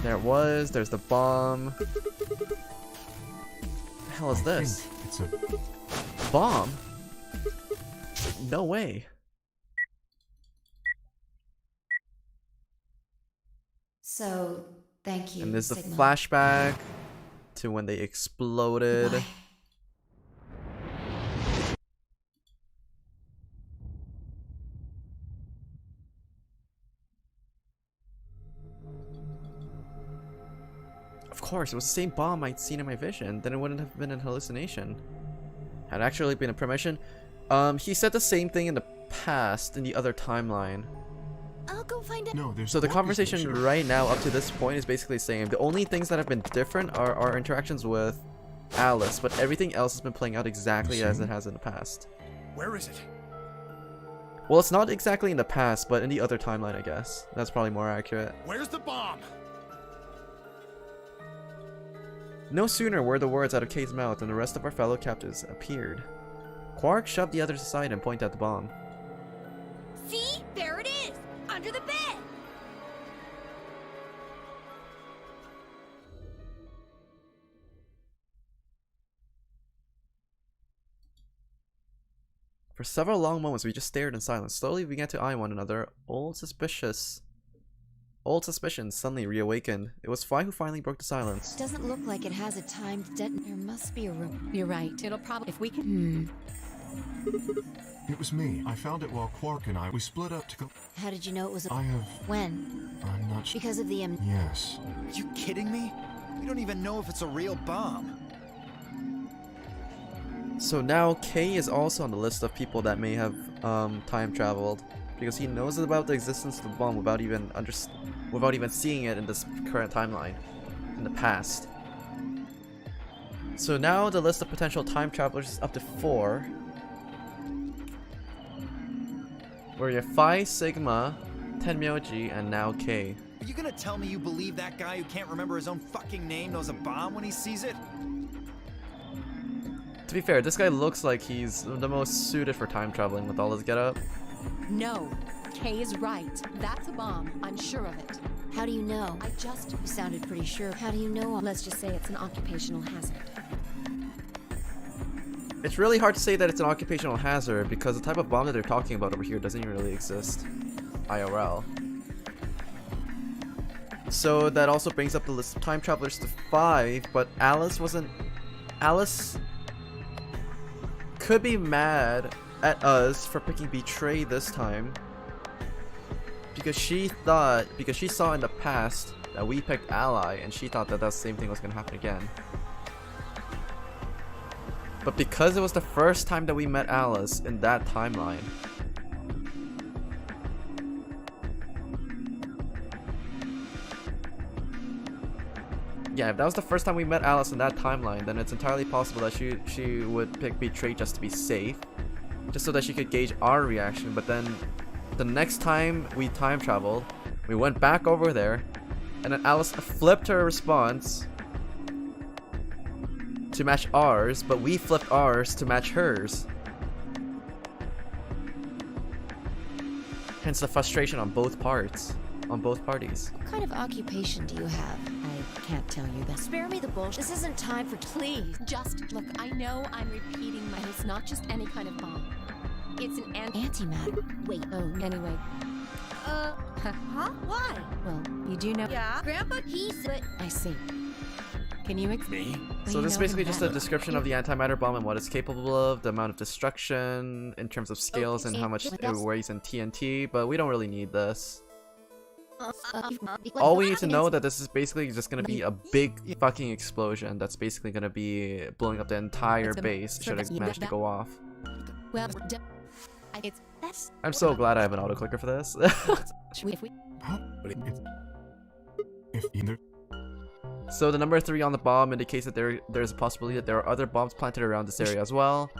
There it was. There's the bomb. What the hell is this? It's a. Bomb? No way. So, thank you. And there's a Sigma. flashback to when they exploded. Goodbye. course, it was the same bomb I'd seen in my vision. Then it wouldn't have been an hallucination. Had it actually been a premonition? He said the same thing in the past, in the other timeline. I'll go find it. No, there's So the always conversation no right now up to this point is basically the same. The only things that have been different are our interactions with Alice, but everything else has been playing out exactly as it has in the past. Where is it? Well, it's not exactly in the past, but in the other timeline, I guess. That's probably more accurate. Where's the bomb? No sooner were the words out of Kate's mouth than the rest of our fellow captives appeared. Quark shoved the others aside and pointed at the bomb. See? There it is! Under the bed! For several long moments, we just stared in silence. Slowly, we began to eye one another. Old suspicions suddenly reawakened. It was Fi who finally broke the silence. Doesn't look like it has a timed detonation. There must be a room. You're right. It'll probably if we can. It was me. I found it while Quark and we split up to go. How did you know it was a... I have... When? I'm not sure. Because of the Yes. Are you kidding me? We don't even know if it's a real bomb. So now Kay is also on the list of people that may have time traveled, because he knows about the existence of the bomb without even seeing it in this current timeline, in the past. So now the list of potential time travelers is up to 4. Where you have Phi, Sigma, Tenmyoji, and now K. Are you gonna tell me you believe that guy who can't remember his own fucking name knows a bomb when he sees it? To be fair, this guy looks like he's the most suited for time traveling with all his getup. No. Kay is right. That's a bomb. I'm sure of it. How do you know? I just... You sounded pretty sure. How do you know? Let's just say it's an occupational hazard. It's really hard to say that it's an occupational hazard because the type of bomb that they're talking about over here doesn't even really exist. IRL. So that also brings up the list of time travelers to 5, but Alice could be mad at us for picking Betray this time. Because she saw in the past that we picked Ally, and she thought that the same thing was going to happen again. But because it was the first time that we met Alice in that timeline, yeah, if that was the first time we met Alice in that timeline, then it's entirely possible that she would pick Betray just to be safe, just so that she could gauge our reaction. But then the next time we time traveled, we went back over there, and then Alice flipped her response to match ours, but we flipped ours to match hers. Hence the frustration on both parties. What kind of occupation do you have? I can't tell you that. Spare me the bullshit. This isn't time for... Please, just look. I know I'm repeating my... It's not just any kind of bomb. It's an antimatter. Wait. Oh, anyway. Huh? Why? Well, you do know... Yeah? Grandpa, but... I see. Can you explain? Me? So this is basically just a description of the antimatter bomb and what it's capable of, the amount of destruction in terms of scales and how much it weighs in TNT, but we don't really need this. All we need to know that this is basically just gonna be a big fucking explosion that's basically gonna be blowing up the entire base should it manage to go off. Well, I'm so glad I have an autoclicker for this. So the number 3 on the bomb indicates that there's a possibility that there are other bombs planted around this area as well.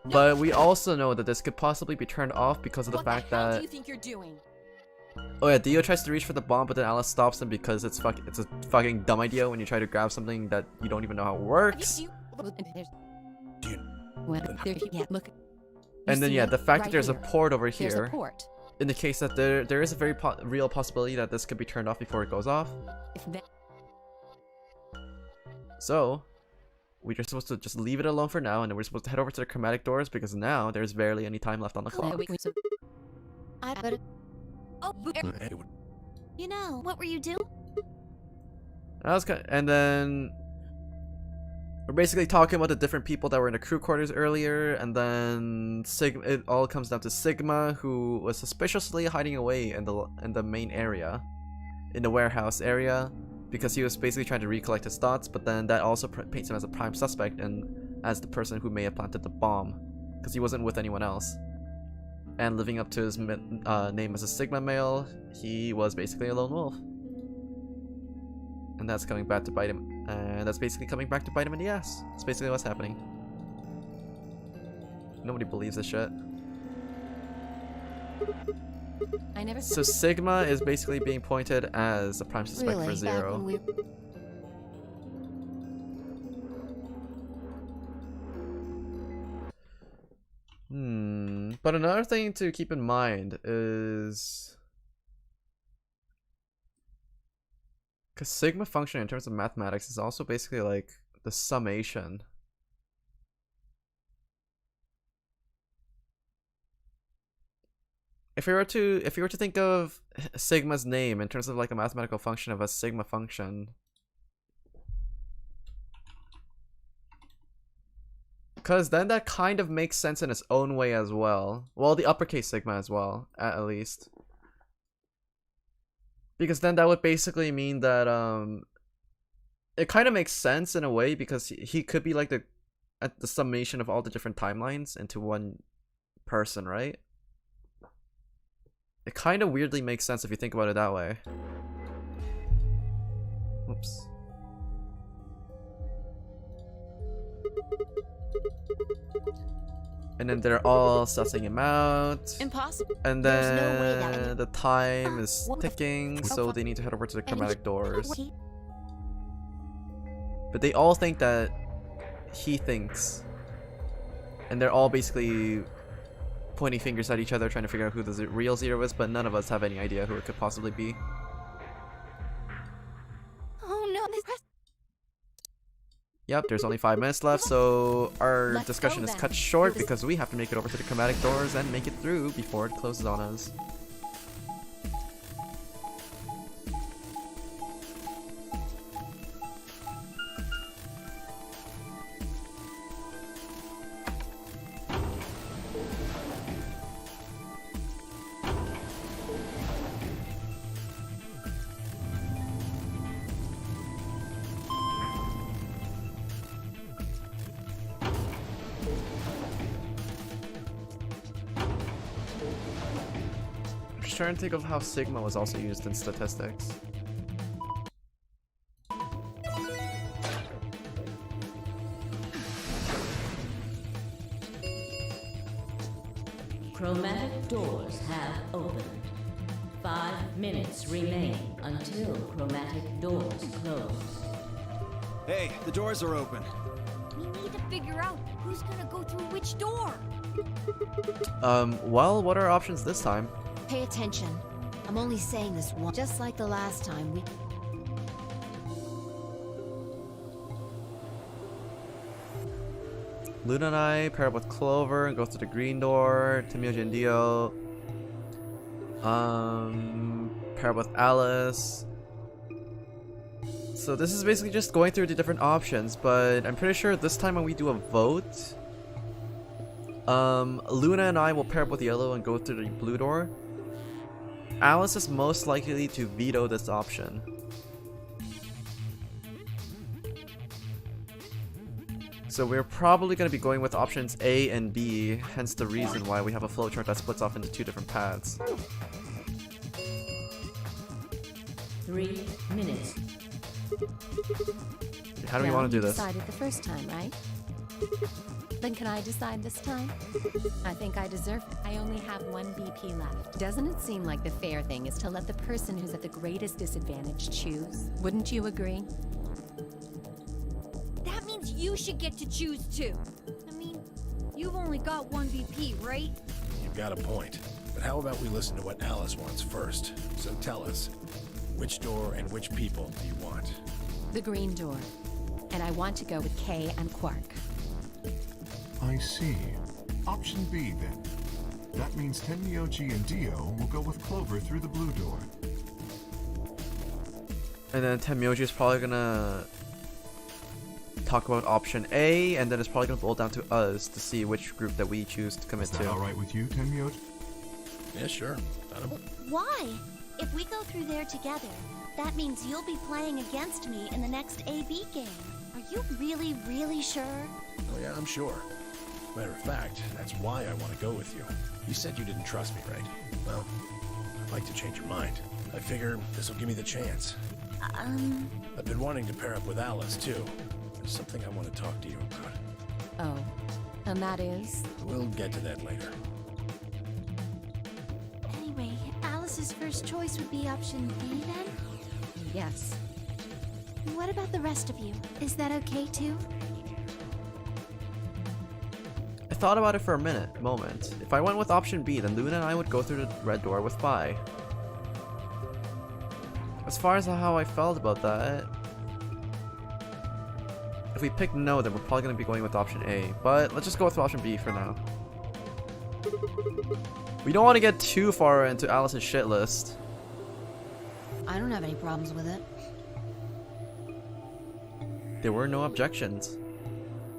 But we also know that this could possibly be turned off because of the fact that... What do you think you're doing? Oh yeah, Dio tries to reach for the bomb, but then Alice stops him because it's a fucking dumb idea when you try to grab something that you don't even know how it works. And then yeah, the fact that there's a port over here indicates that there is a very real possibility that this could be turned off before it goes off. So we're just supposed to just leave it alone for now, and then we're supposed to head over to the chromatic doors because now there's barely any time left on the clock. You know, what were you doing? And then we're basically talking about the different people that were in the crew quarters earlier, and then it all comes down to Sigma, who was suspiciously hiding away in the main area, in the warehouse area. because he was basically trying to recollect his thoughts, but then that also paints him as a prime suspect and as the person who may have planted the bomb, because he wasn't with anyone else. And living up to his name as a Sigma male, he was basically a lone wolf. And that's coming back to bite him. And that's basically coming back to bite him in the ass. That's basically what's happening. Nobody believes this shit. I never So Sigma is basically being pointed as a prime suspect Really? for Zero. But another thing to keep in mind is, because Sigma function in terms of mathematics is also basically like the summation. If you were to think of Sigma's name in terms of like a mathematical function of a Sigma function, because then that kind of makes sense in its own way as well. Well, the uppercase Sigma as well, at least. Because then that would basically mean that it kind of makes sense in a way, because he could be like the summation of all the different timelines into one person, right? It kind of weirdly makes sense if you think about it that way. Oops. And then they're all sussing him out. Impossible. And There's no way that then the time is ticking, so they need to head over to the chromatic doors. But they all think that he thinks. And they're all basically pointing fingers at each other, trying to figure out who the real Zero is, but none of us have any idea who it could possibly be. Oh no, Yep, there's only 5 minutes left, so our Let's discussion go is then. cut short because we have to make it over to the chromatic doors and make it through before it closes on us. Trying to think of how Sigma was also used in statistics. Chromatic doors have opened. 5 minutes remain until chromatic doors close. Hey, the doors are open. We need to figure out who's gonna go through which door. Well, what are our options this time? Pay attention. I'm only saying this once. Just like the last time we... Luna and I pair up with Clover and go through the green door. Temyoji and Dio. Pair up with Alice. So this is basically just going through the different options, but I'm pretty sure this time when we do a vote, Luna and I will pair up with Yellow and go through the blue door. Alice is most likely to veto this option. So we're probably going to be going with options A and B, hence the reason why we have a flowchart that splits off into 2 different paths. 3 minutes. How do we want to do this? You decided the first time, right? Then can I decide this time? I think I deserve it. I only have 1 BP left. Doesn't it seem like the fair thing is to let the person who's at the greatest disadvantage choose? Wouldn't you agree? That means you should get to choose too. I mean, you've only got 1 BP, right? You've got a point. But how about we listen to what Alice wants first? So tell us, which door and which people do you want? The green door. And I want to go with Kay and Quark. I see. Option B, then. That means Tenmyoji and Dio will go with Clover through the blue door. And then Temyoji is probably gonna talk about option A, and then it's probably gonna boil down to us to see which group that we choose to commit Is that to. alright with you, Tenmyoji? Yeah, sure. I don't... Why? If we go through there together, that means you'll be playing against me in the next AB game. Are you really, really sure? Oh yeah, I'm sure. Matter of fact, that's why I want to go with you. You said you didn't trust me, right? Well, I'd like to change your mind. I figure this will give me the chance. I've been wanting to pair up with Alice, too. There's something I want to talk to you about. Oh, and that is? We'll get to that later. Anyway, Alice's first choice would be option B then? Yes. What about the rest of you? Is that okay too? I thought about it for a moment. If I went with option B, then Luna and I would go through the red door with Phi. As far as how I felt about that, if we pick no, then we're probably going to be going with option A. But let's just go with option B for now. We don't want to get too far into Alice's shit list. I don't have any problems with it. There were no objections.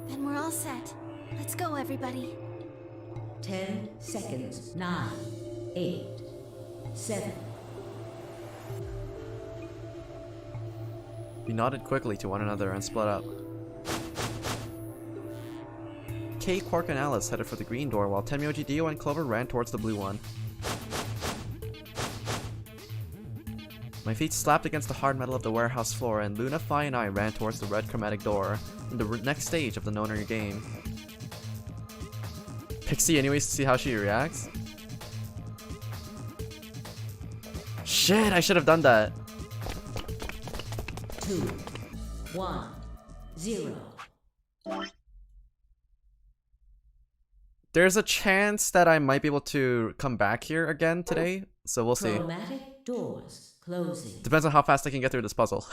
Then we're all set. Let's go, everybody. 10 seconds. 9, 8, 7. We nodded quickly to one another and split up. Kay, Quark, and Alice headed for the green door, while Tenmyoji, Dio, and Clover ran towards the blue one. My feet slapped against the hard metal of the warehouse floor, and Luna, Phi, and I ran towards the red chromatic door, in the next stage of the Noner game. Pixie anyways to see how she reacts? Shit, I should have done that. 2, 1, 0. There's a chance that I might be able to come back here again today, so we'll see. Chromatic doors closing. Depends on how fast I can get through this puzzle.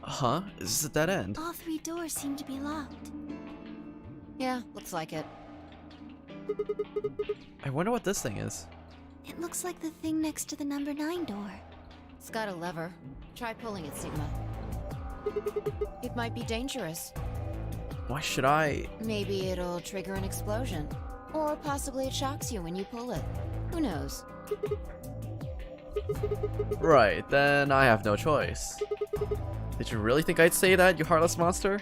Huh? Is this a dead end? All 3 doors seem to be locked. Yeah, looks like it. I wonder what this thing is. It looks like the thing next to the number 9 door. It's got a lever. Try pulling it, Sigma. It might be dangerous. Why should I? Maybe it'll trigger an explosion. Or possibly it shocks you when you pull it. Who knows? Right, then I have no choice. Did you really think I'd say that, you heartless monster?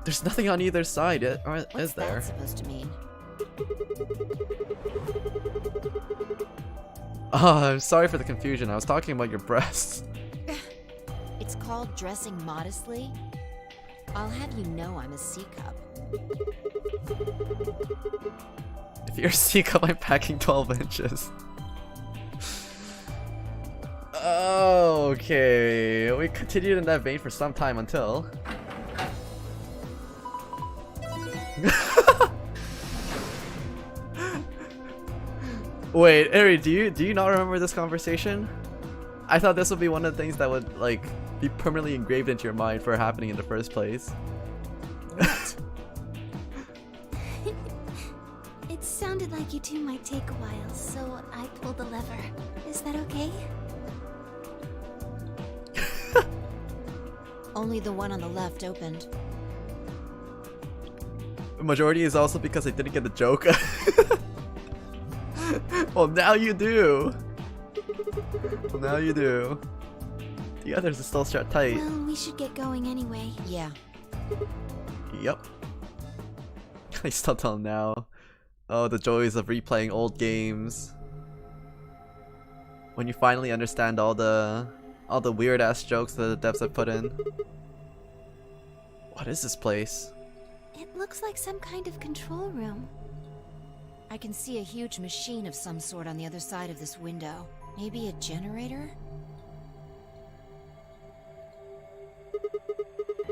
There's nothing on either side, or is there? What's that supposed to mean? Oh, I'm sorry for the confusion. I was talking about your breasts. It's called dressing modestly. I'll have you know I'm a C-cup. If you're a C-cup, I'm packing 12 inches. Okay, we continued in that vein for some time until... Wait, Eri, do you not remember this conversation? I thought this would be one of the things that would, like, be permanently engraved into your mind for happening in the first place. It sounded like you two might take a while, so I pulled the lever. Is that okay? Only the one on the left opened. The majority is also because I didn't get the joke. Well, now you do. Well, now you do. The others are still strapped tight. Well, we should get going anyway. Yeah. Yep. I still tell now. Oh, the joys of replaying old games. When you finally understand all the weird ass jokes that the devs have put in. What is this place? It looks like some kind of control room. I can see a huge machine of some sort on the other side of this window. Maybe a generator?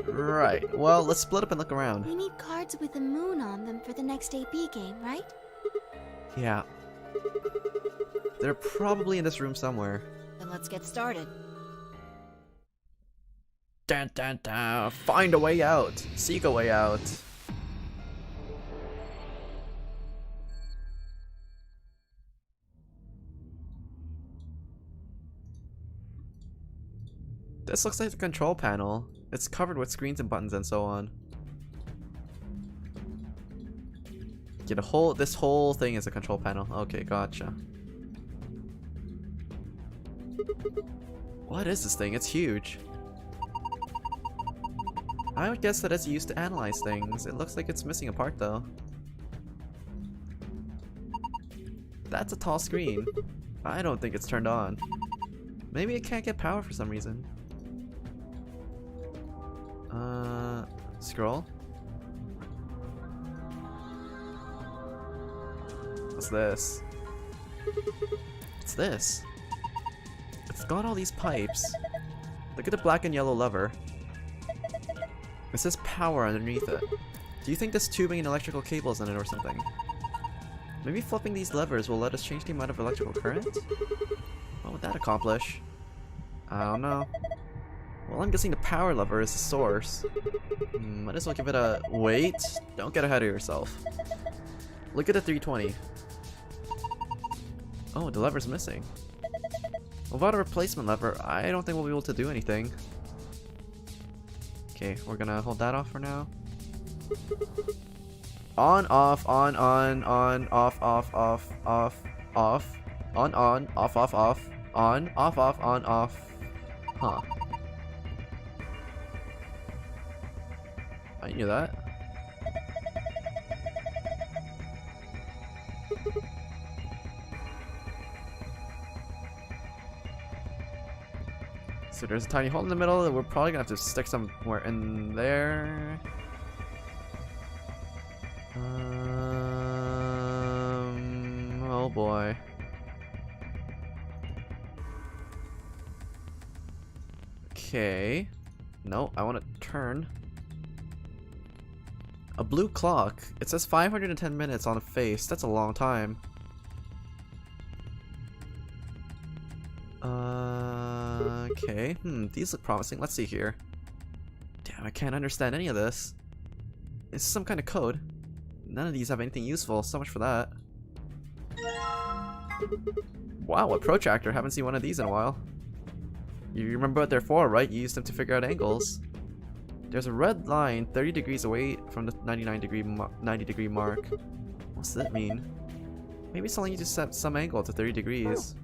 Right. Well, let's split up and look around. We need cards with a moon on them for the next AB game, right? Yeah. They're probably in this room somewhere. Then let's get started. Dun dun dun. Find a way out. Seek a way out. This looks like the control panel. It's covered with screens and buttons and so on. Get this whole thing is a control panel. Okay, gotcha. What is this thing? It's huge. I would guess that it's used to analyze things. It looks like it's missing a part though. That's a tall screen. I don't think it's turned on. Maybe it can't get power for some reason. Scroll. What's this? What's this? It's got all these pipes. Look at the black and yellow lever. It says power underneath it. Do you think there's tubing and electrical cables in it or something? Maybe flipping these levers will let us change the amount of electrical current? What would that accomplish? I don't know. Well, I'm guessing the power lever is the source. Might as well give it a... Wait! Don't get ahead of yourself. Look at the 320. Oh, the lever's missing. Without a replacement lever, I don't think we'll be able to do anything. Okay, we're gonna hold that off for now. On, off, on, off, off, off, off, off, on, off, off, off, on, off, on, off. Huh. I knew that. So there's a tiny hole in the middle that we're probably gonna have to stick somewhere in there. Oh boy. Okay. No, I want to turn. A blue clock. It says 510 minutes on a face. That's a long time. Okay. These look promising. Let's see here. Damn, I can't understand any of this. It's some kind of code. None of these have anything useful. So much for that. Wow, a protractor. Haven't seen one of these in a while. You remember what they're for, right? You use them to figure out angles. There's a red line 30 degrees away from the 90 degree mark. What's that mean? Maybe it's telling you to set some angle to 30 degrees.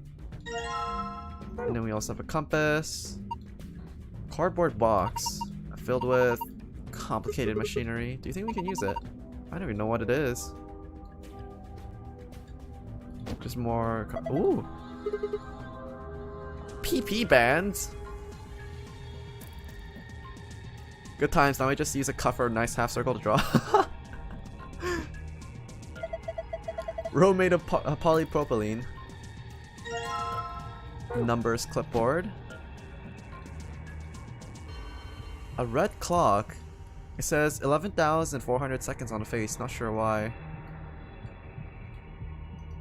And then we also have a compass. Cardboard box filled with complicated machinery. Do you think we can use it? I don't even know what it is. Just more. Ooh! PP bands! Good times, now I just use a cuff or a nice half circle to draw. Row made of polypropylene. Numbers clipboard. A red clock. It says 11,400 seconds on the face, not sure why.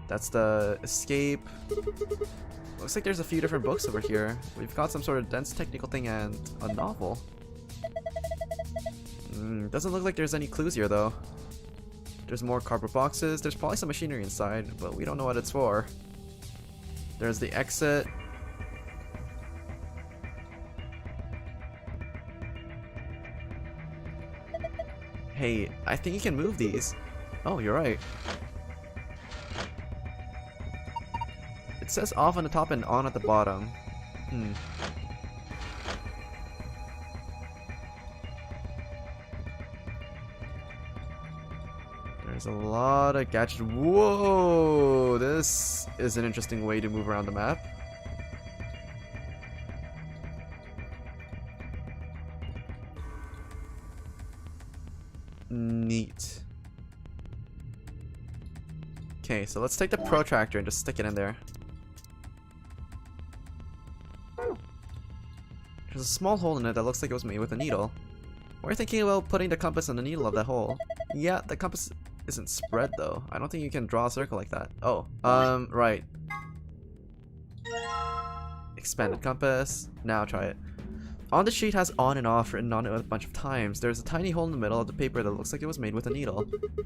That's the escape. Looks like there's a few different books over here. We've got some sort of dense technical thing and a novel. Doesn't look like there's any clues here though. There's more cardboard boxes. There's probably some machinery inside, but we don't know what it's for. There's the exit. Hey, I think you can move these. Oh, you're right. It says off on the top and on at the bottom. There's a lot of gadgets. Whoa! This is an interesting way to move around the map. Neat. Okay, so let's take the protractor and just stick it in there. There's a small hole in it that looks like it was made with a needle. We're thinking about putting the compass in the needle of that hole. Yeah, the compass isn't spread though. I don't think you can draw a circle like that. Oh, right. Expanded compass. Now try it. On the sheet has on and off written on it a bunch of times. There's a tiny hole in the middle of the paper that looks like it was made with a needle.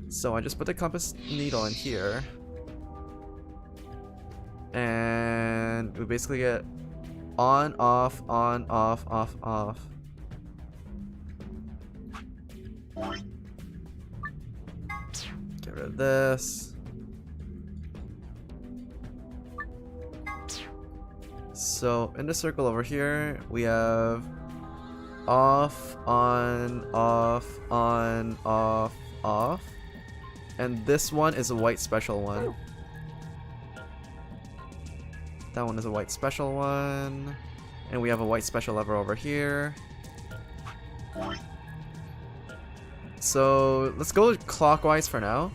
So I just put the compass needle in here. And we basically get On, off, on, off, off, off. Get rid of this. So in the circle over here, we have off, on, off, on, off, off. And this one is a white special one. That one is a white special one. And we have a white special lever over here. So let's go clockwise for now.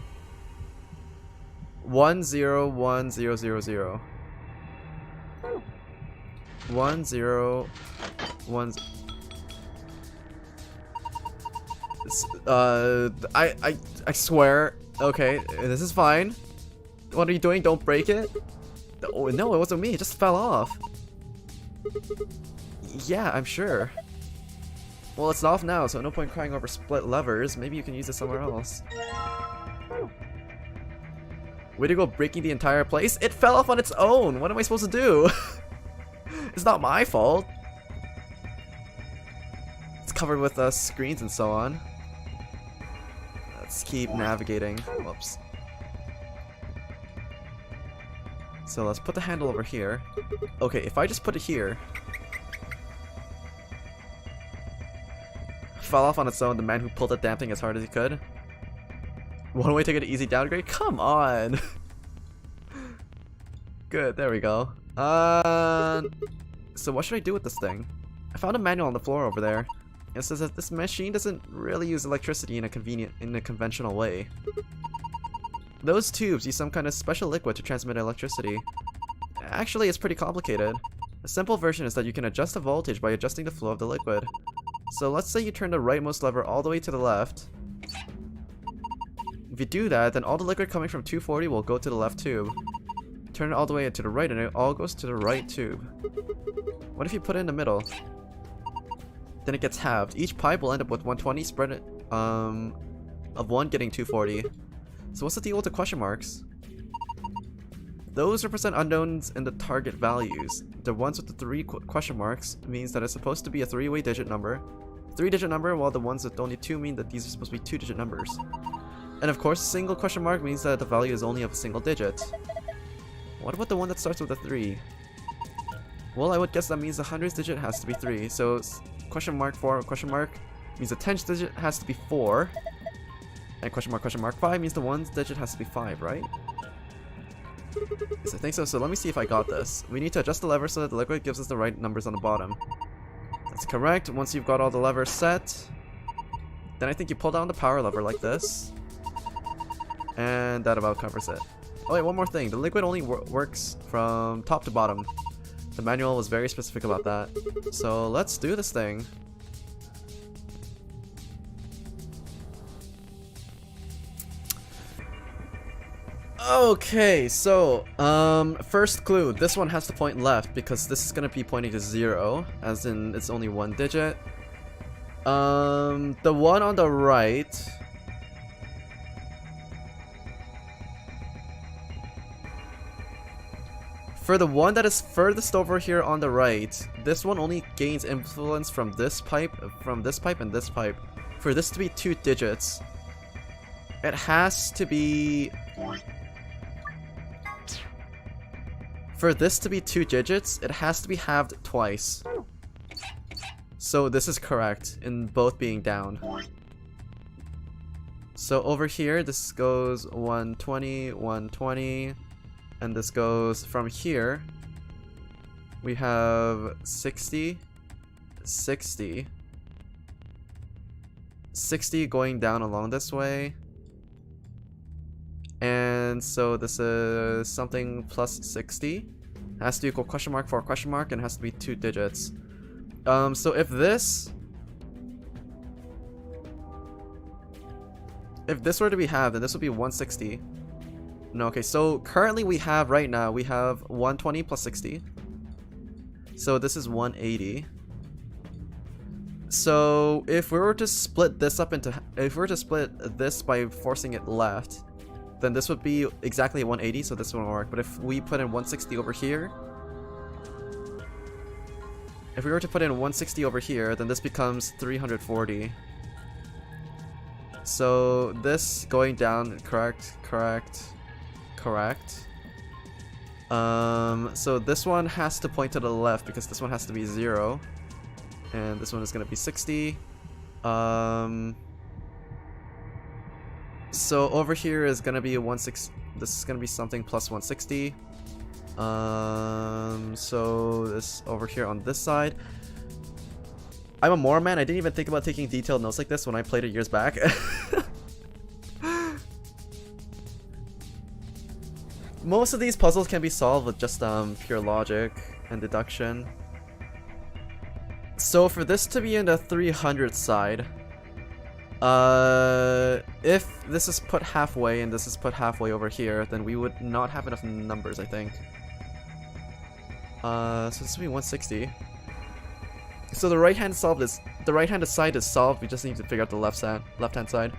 1 0 1 0 0 0. 1 0 1. I swear. Okay, this is fine. What are you doing? Don't break it. Oh no, it wasn't me. It just fell off. Yeah, I'm sure. Well, it's off now, so no point crying over split levers. Maybe you can use it somewhere else. Way to go, breaking the entire place. It fell off on its own. What am I supposed to do? It's not my fault. It's covered with screens and so on. Let's keep navigating. Whoops. So let's put the handle over here. Okay, if I just put it here. Fell off on its own, the man who pulled the damn thing as hard as he could. One way to get an easy downgrade? Come on! Good, there we go. So what should I do with this thing? I found a manual on the floor over there. It says that this machine doesn't really use electricity in a conventional way. Those tubes use some kind of special liquid to transmit electricity. Actually, it's pretty complicated. The simple version is that you can adjust the voltage by adjusting the flow of the liquid. So let's say you turn the rightmost lever all the way to the left. If you do that, then all the liquid coming from 240 will go to the left tube. Turn it all the way to the right and it all goes to the right tube. What if you put it in the middle? Then it gets halved. Each pipe will end up with 120 spread it, of one getting 240. So what's the deal with the question marks? Those represent unknowns in the target values. The ones with the 3 question marks means that it's supposed to be a 3-way digit number. 3-digit number, while the ones with only 2 mean that these are supposed to be 2-digit numbers. And of course, single question mark means that the value is only of a single digit. What about the one that starts with a 3? Well, I would guess that means the hundredths digit has to be 3. So question mark 4 question mark means the tenth digit has to be 4. And question mark 5 means the 1's digit has to be 5, right? Yes, I think so. So let me see if I got this. We need to adjust the lever so that the liquid gives us the right numbers on the bottom. That's correct. Once you've got all the levers set, then I think you pull down the power lever like this. And that about covers it. Oh wait, one more thing. The liquid only works from top to bottom. The manual was very specific about that. So let's do this thing. Okay, so first clue. This one has to point left because this is gonna be pointing to 0, as in it's only 1 digit. The one on the right. For the one that is furthest over here on the right, this one only gains influence from this pipe, and this pipe. For this to be 2 digits, it has to be... For this to be 2 digits, it has to be halved twice. So this is correct in both being down. So over here, this goes 120, 120. And this goes from here. We have 60, 60, 60 going down along this way. And so this is something plus 60. Has to equal question mark for question mark and has to be 2 digits. So if this were to be halved, then this would be 160. No, okay, so currently we have 120 plus 60. So this is 180. So if we were to split this up into, if we were to split this by forcing it left, then this would be exactly 180, so this won't work. But if we put in 160 over here, if we were to put in 160 over here, then this becomes 340. So this going down, correct. So this one has to point to the left because this one has to be 0. And this one is going to be 60. So over here is going to be 160. This is going to be something plus 160. So this over here on this side. I'm a moron man. I didn't even think about taking detailed notes like this when I played it years back. Most of these puzzles can be solved with just pure logic and deduction. So for this to be in the 300 side, if this is put halfway and this is put halfway over here, then we would not have enough numbers, I think. So this would be 160. So the right-hand side is solved. We just need to figure out the left-hand side.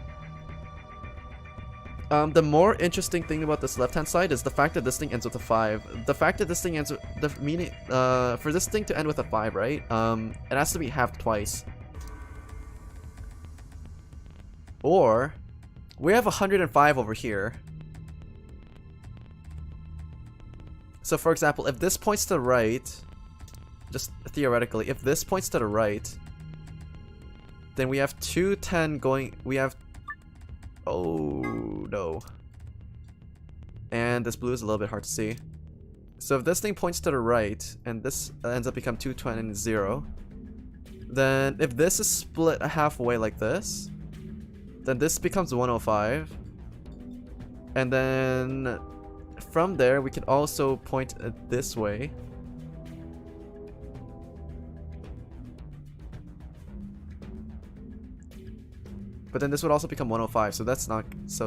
The more interesting thing about this left-hand side is the fact that this thing ends with a 5. The fact that this thing ends with the meaning for this thing to end with a 5, right? It has to be halved twice. Or we have 105 over here. So for example, if this points to the right, just theoretically, if this points to the right, then we have 210 going, we have, oh no. And this blue is a little bit hard to see. So if this thing points to the right, and this ends up become 220 and 0, then if this is split halfway like this, then this becomes 105. And then from there, we can also point it this way. But then this would also become 105, so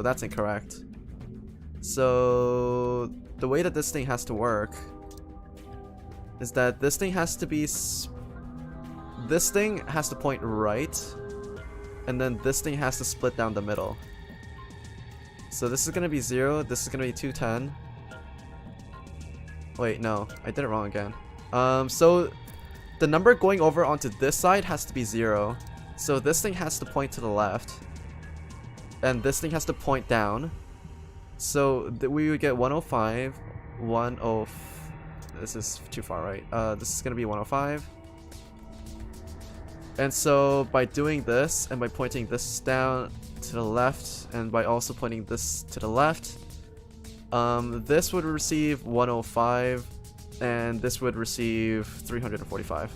that's incorrect. So the way that this thing has to work is that this thing has to be this thing has to point right, and then this thing has to split down the middle. So this is gonna be 0, this is gonna be 210. Wait, no, I did it wrong again. So the number going over onto this side has to be 0. So this thing has to point to the left, and this thing has to point down. So we would get 105, this is too far, right? This is gonna be 105. And so by doing this, and by pointing this down to the left, and by also pointing this to the left, this would receive 105, and this would receive 345.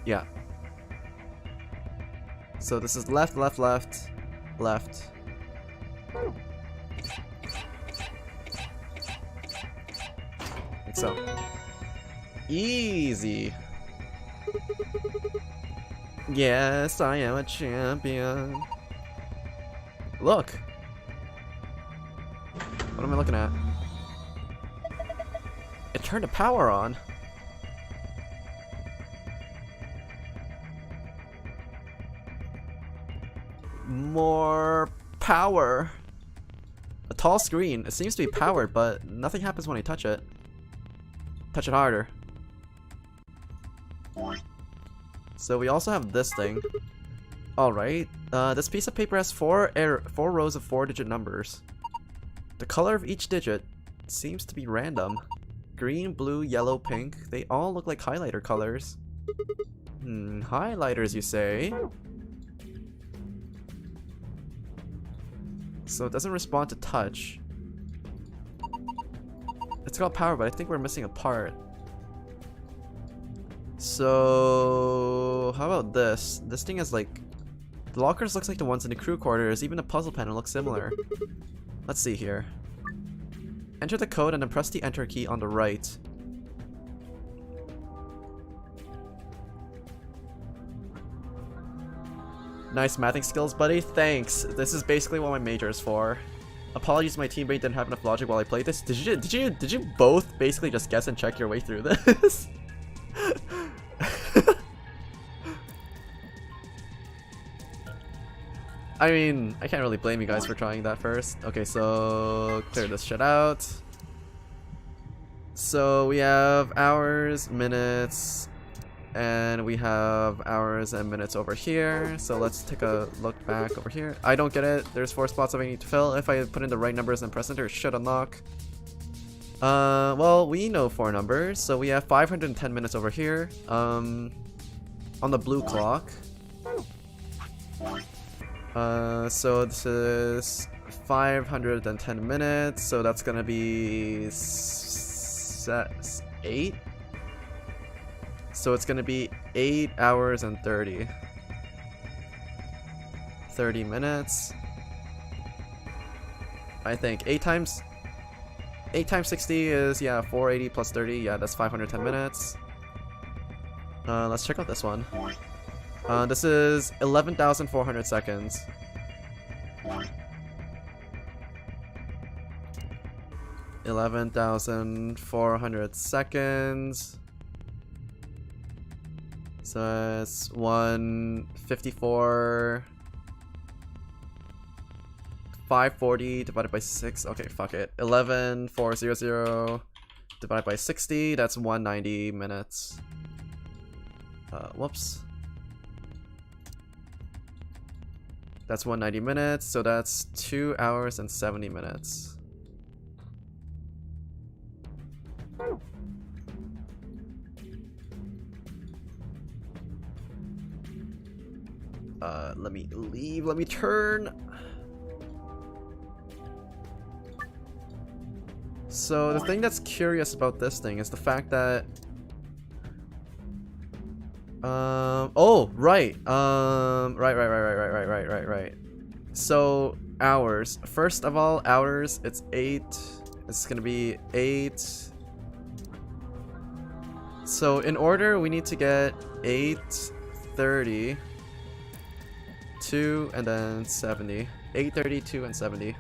Yeah. So this is left, left, left, left. Like so. Easy. Yes, I am a champion. Look. What am I looking at? It turned the power on. More power. A tall screen. It seems to be powered, but nothing happens when I touch it. Touch it harder. So we also have this thing. Alright, this piece of paper has four rows of 4-digit numbers. The color of each digit seems to be random. Green, blue, yellow, pink. They all look like highlighter colors. Highlighters, you say? So it doesn't respond to touch. It's got power, but I think we're missing a part. So how about this? This thing is like, the lockers looks like the ones in the crew quarters. Even the puzzle panel looks similar. Let's see here. Enter the code and then press the enter key on the right. Nice mathing skills, buddy. Thanks. This is basically what my major is for. Apologies, my teammate didn't have enough logic while I played this. Did you both basically just guess and check your way through this? I mean, I can't really blame you guys for trying that first. Okay, so clear this shit out. So we have hours, minutes, and we have hours and minutes over here. So let's take a look back over here. I don't get it. There's 4 spots that I need to fill. If I put in the right numbers and press enter, it should unlock. Well, we know 4 numbers, so we have 510 minutes over here. On the blue clock. So this is 510 minutes, so that's gonna be 8. So it's gonna be 8 hours and 30 minutes. I think 8 times 60 is, yeah, 480 plus 30. Yeah, that's 510 minutes. Let's check out this one. This is 11,400 seconds. 11,400 seconds. So it's 154. 540 divided by 6. Okay, fuck it. 11,400 divided by 60. That's 190 minutes. Whoops. That's 190 minutes, so that's 2 hours and 70 minutes. Let me leave, let me turn. So the thing that's curious about this thing is the fact that oh, right. Right. So hours. First of all, hours, it's 8. It's gonna be 8. So in order, we need to get 8, 30, 2, and then 70. 8, 32, and 70.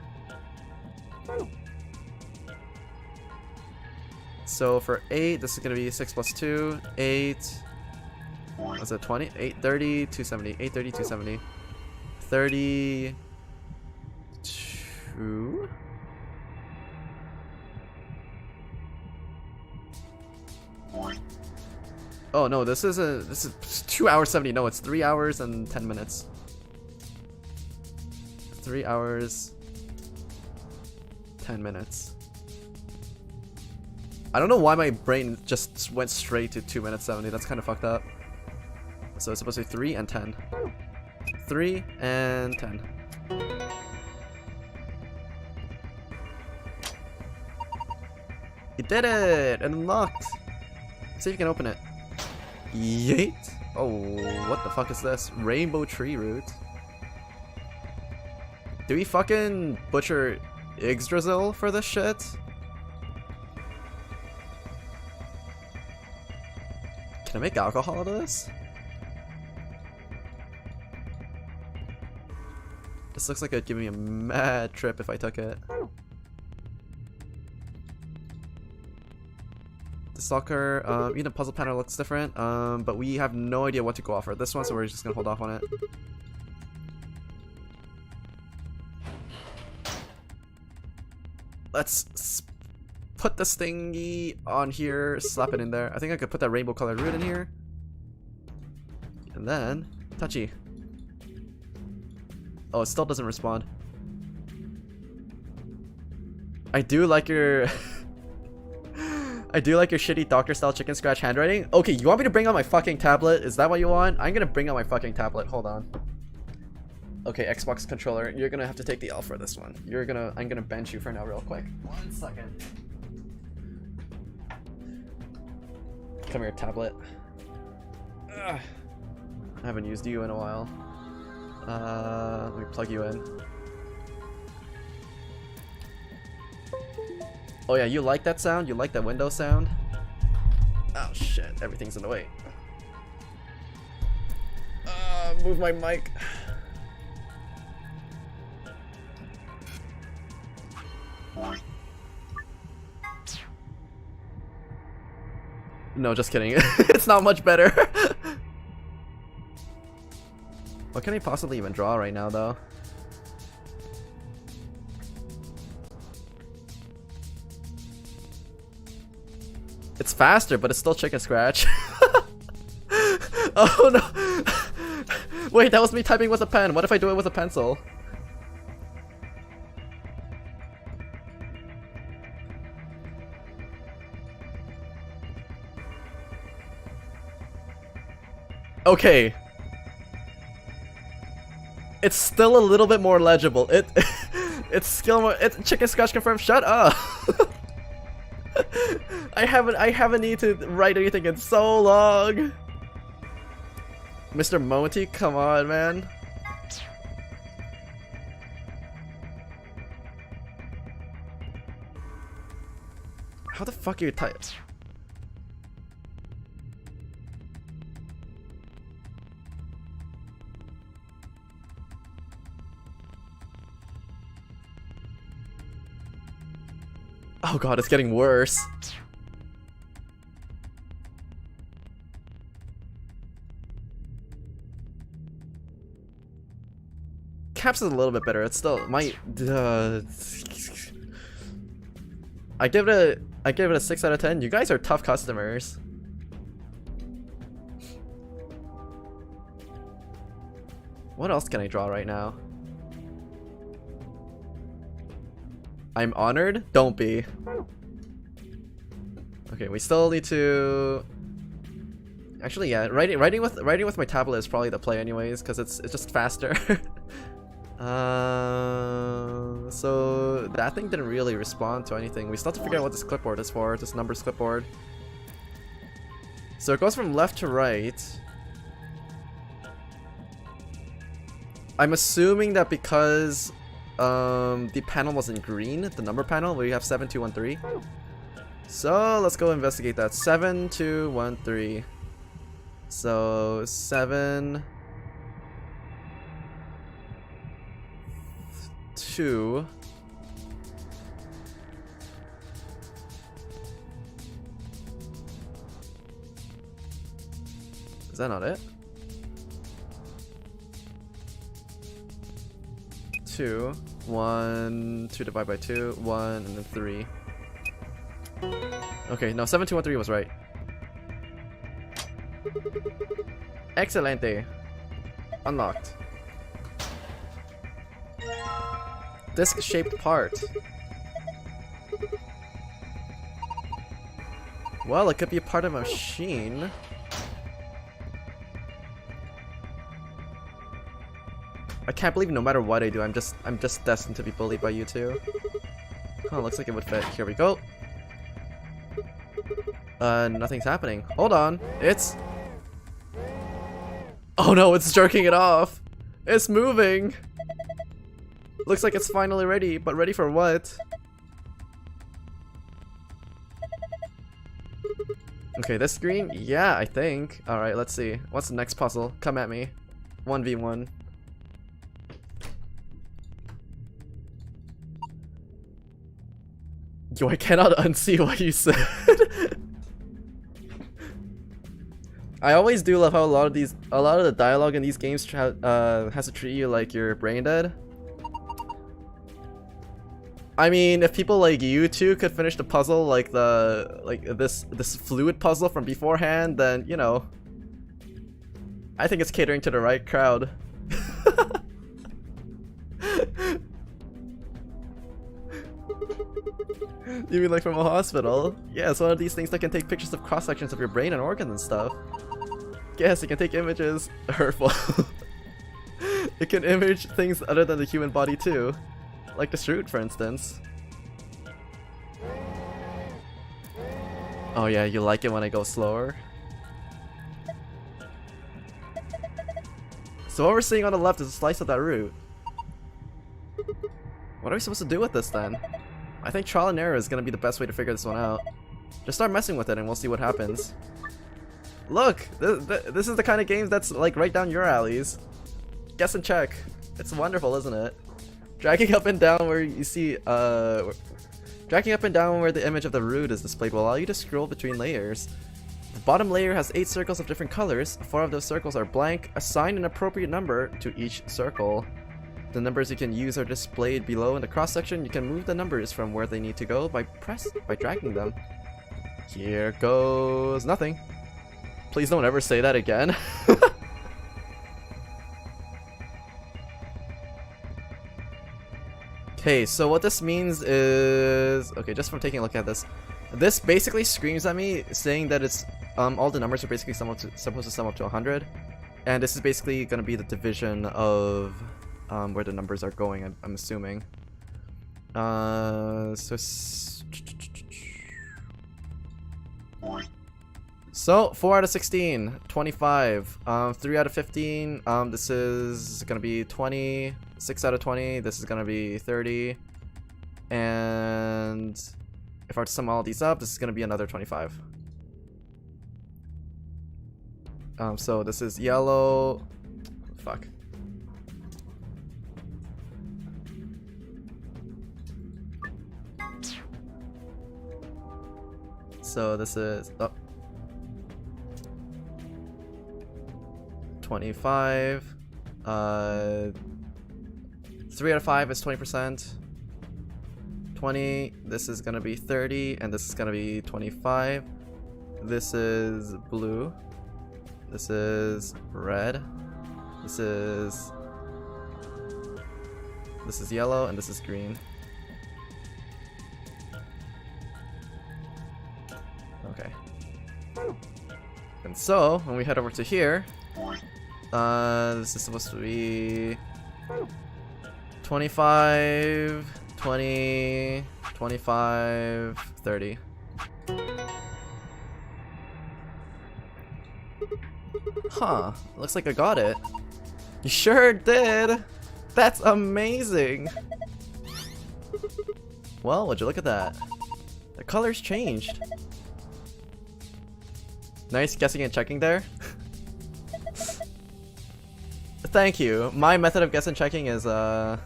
So for 8, this is gonna be 6 plus 2, 8. Was it 20? 8, 30, 270. 8, 30, 270. 32. Oh no, this is 2 hours 70. No, it's 3 hours and 10 minutes. 3 hours 10 minutes. I don't know why my brain just went straight to 2 minutes 70. That's kind of fucked up. So it's supposed to be 3 and 10. 3 and 10. You did it! And unlocked! See if you can open it. Yeet! Oh, what the fuck is this? Rainbow tree root. Do we fucking butcher Yggdrasil for this shit? Can I make alcohol out of this? This looks like it'd give me a mad trip if I took it. The stalker, even the puzzle panel looks different, but we have no idea what to go off for this one, so we're just gonna hold off on it. Let's put this thingy on here, slap it in there. I think I could put that rainbow colored root in here. And then, touchy. Oh, it still doesn't respond. I do like your... I do like your shitty doctor-style chicken scratch handwriting. Okay, you want me to bring out my fucking tablet? Is that what you want? I'm gonna bring out my fucking tablet. Hold on. Okay, Xbox controller, you're gonna have to take the L for this one. I'm gonna bench you for now real quick. 1 second. Come here, tablet. Ugh. I haven't used you in a while. Let me plug you in. Oh yeah, you like that sound? You like that Windows sound? Oh shit, everything's in the way. Move my mic. No, just kidding. It's not much better. What can I possibly even draw right now, though? It's faster, but it's still chicken scratch. Oh no! Wait, that was me typing with a pen. What if I do it with a pencil? Okay. It's still a little bit more legible. It's still more. It's chicken scratch confirmed. Shut up. I haven't need to write anything in so long. Mr. Monty, come on, man. How the fuck are you type? Oh god, it's getting worse. Caps is a little bit better. It's still my. I give it a 6 out of 10. You guys are tough customers. What else can I draw right now? I'm honored? Don't be. Okay, we still need to. Actually, yeah, writing with my tablet is probably the play anyways, because it's just faster. So that thing didn't really respond to anything. We still have to figure out what this clipboard is for. This numbers clipboard. So it goes from left to right. I'm assuming that because the panel was in green, the number panel, we have 7213. So let's go investigate that. 7213. So 7 2 Is that not it? 2 1 2 divided by 2 1 and then 3. Okay, no, 7213 was right. Excelente. Unlocked. Disc-shaped part. Well, it could be a part of a machine. I can't believe no matter what I do, I'm just destined to be bullied by you two. Oh, looks like it would fit. Here we go. Nothing's happening. Hold on. It's... Oh no, it's jerking it off. It's moving. Looks like it's finally ready, but ready for what? Okay, this screen? Yeah, I think. Alright, let's see. What's the next puzzle? Come at me. 1v1. Yo, I cannot unsee what you said. I always do love how a lot of the dialogue in these games has to treat you like you're brain dead. I mean, if people like you two could finish the puzzle like this fluid puzzle from beforehand, then you know, I think it's catering to the right crowd. You mean like from a hospital? Yeah, it's one of these things that can take pictures of cross sections of your brain and organs and stuff. Yes, it can take images. Hurtful. It can image things other than the human body too. Like the Shroot, for instance. Oh yeah, you like it when I go slower? So what we're seeing on the left is a slice of that root. What are we supposed to do with this then? I think trial and error is gonna be the best way to figure this one out. Just start messing with it and we'll see what happens. Look! This is the kind of games that's like right down your alleys. Guess and check. It's wonderful, isn't it? Dragging up and down where you see, dragging up and down where the image of the root is displayed will allow you to scroll between layers. The bottom layer has 8 circles of different colors. 4 of those circles are blank. Assign an appropriate number to each circle. The numbers you can use are displayed below in the cross section. You can move the numbers from where they need to go by dragging them. Here goes nothing. Please don't ever say that again. Okay, so what this means is... Okay, just from taking a look at this. This basically screams at me saying that it's... all the numbers are basically supposed to sum up to 100. And this is basically going to be the division of where the numbers are going, I'm assuming. So 4 out of 16, 25. 3 out of 15, this is gonna be 20. 6 out of 20, this is gonna be 30. And if I were to sum all these up, this is gonna be another 25. So this is yellow. Fuck. So this is 25. 3 out of 5 is 20%. 20. This is gonna be 30, and this is gonna be 25. This is blue. This is red. This is yellow, and this is green. Okay. And so, when we head over to here, this is supposed to be 25, 20, 25, 30. Huh, looks like I got it. You sure did! That's amazing! Well, would you look at that? The colors changed. Nice guessing and checking there. Thank you. My method of guess and checking is oh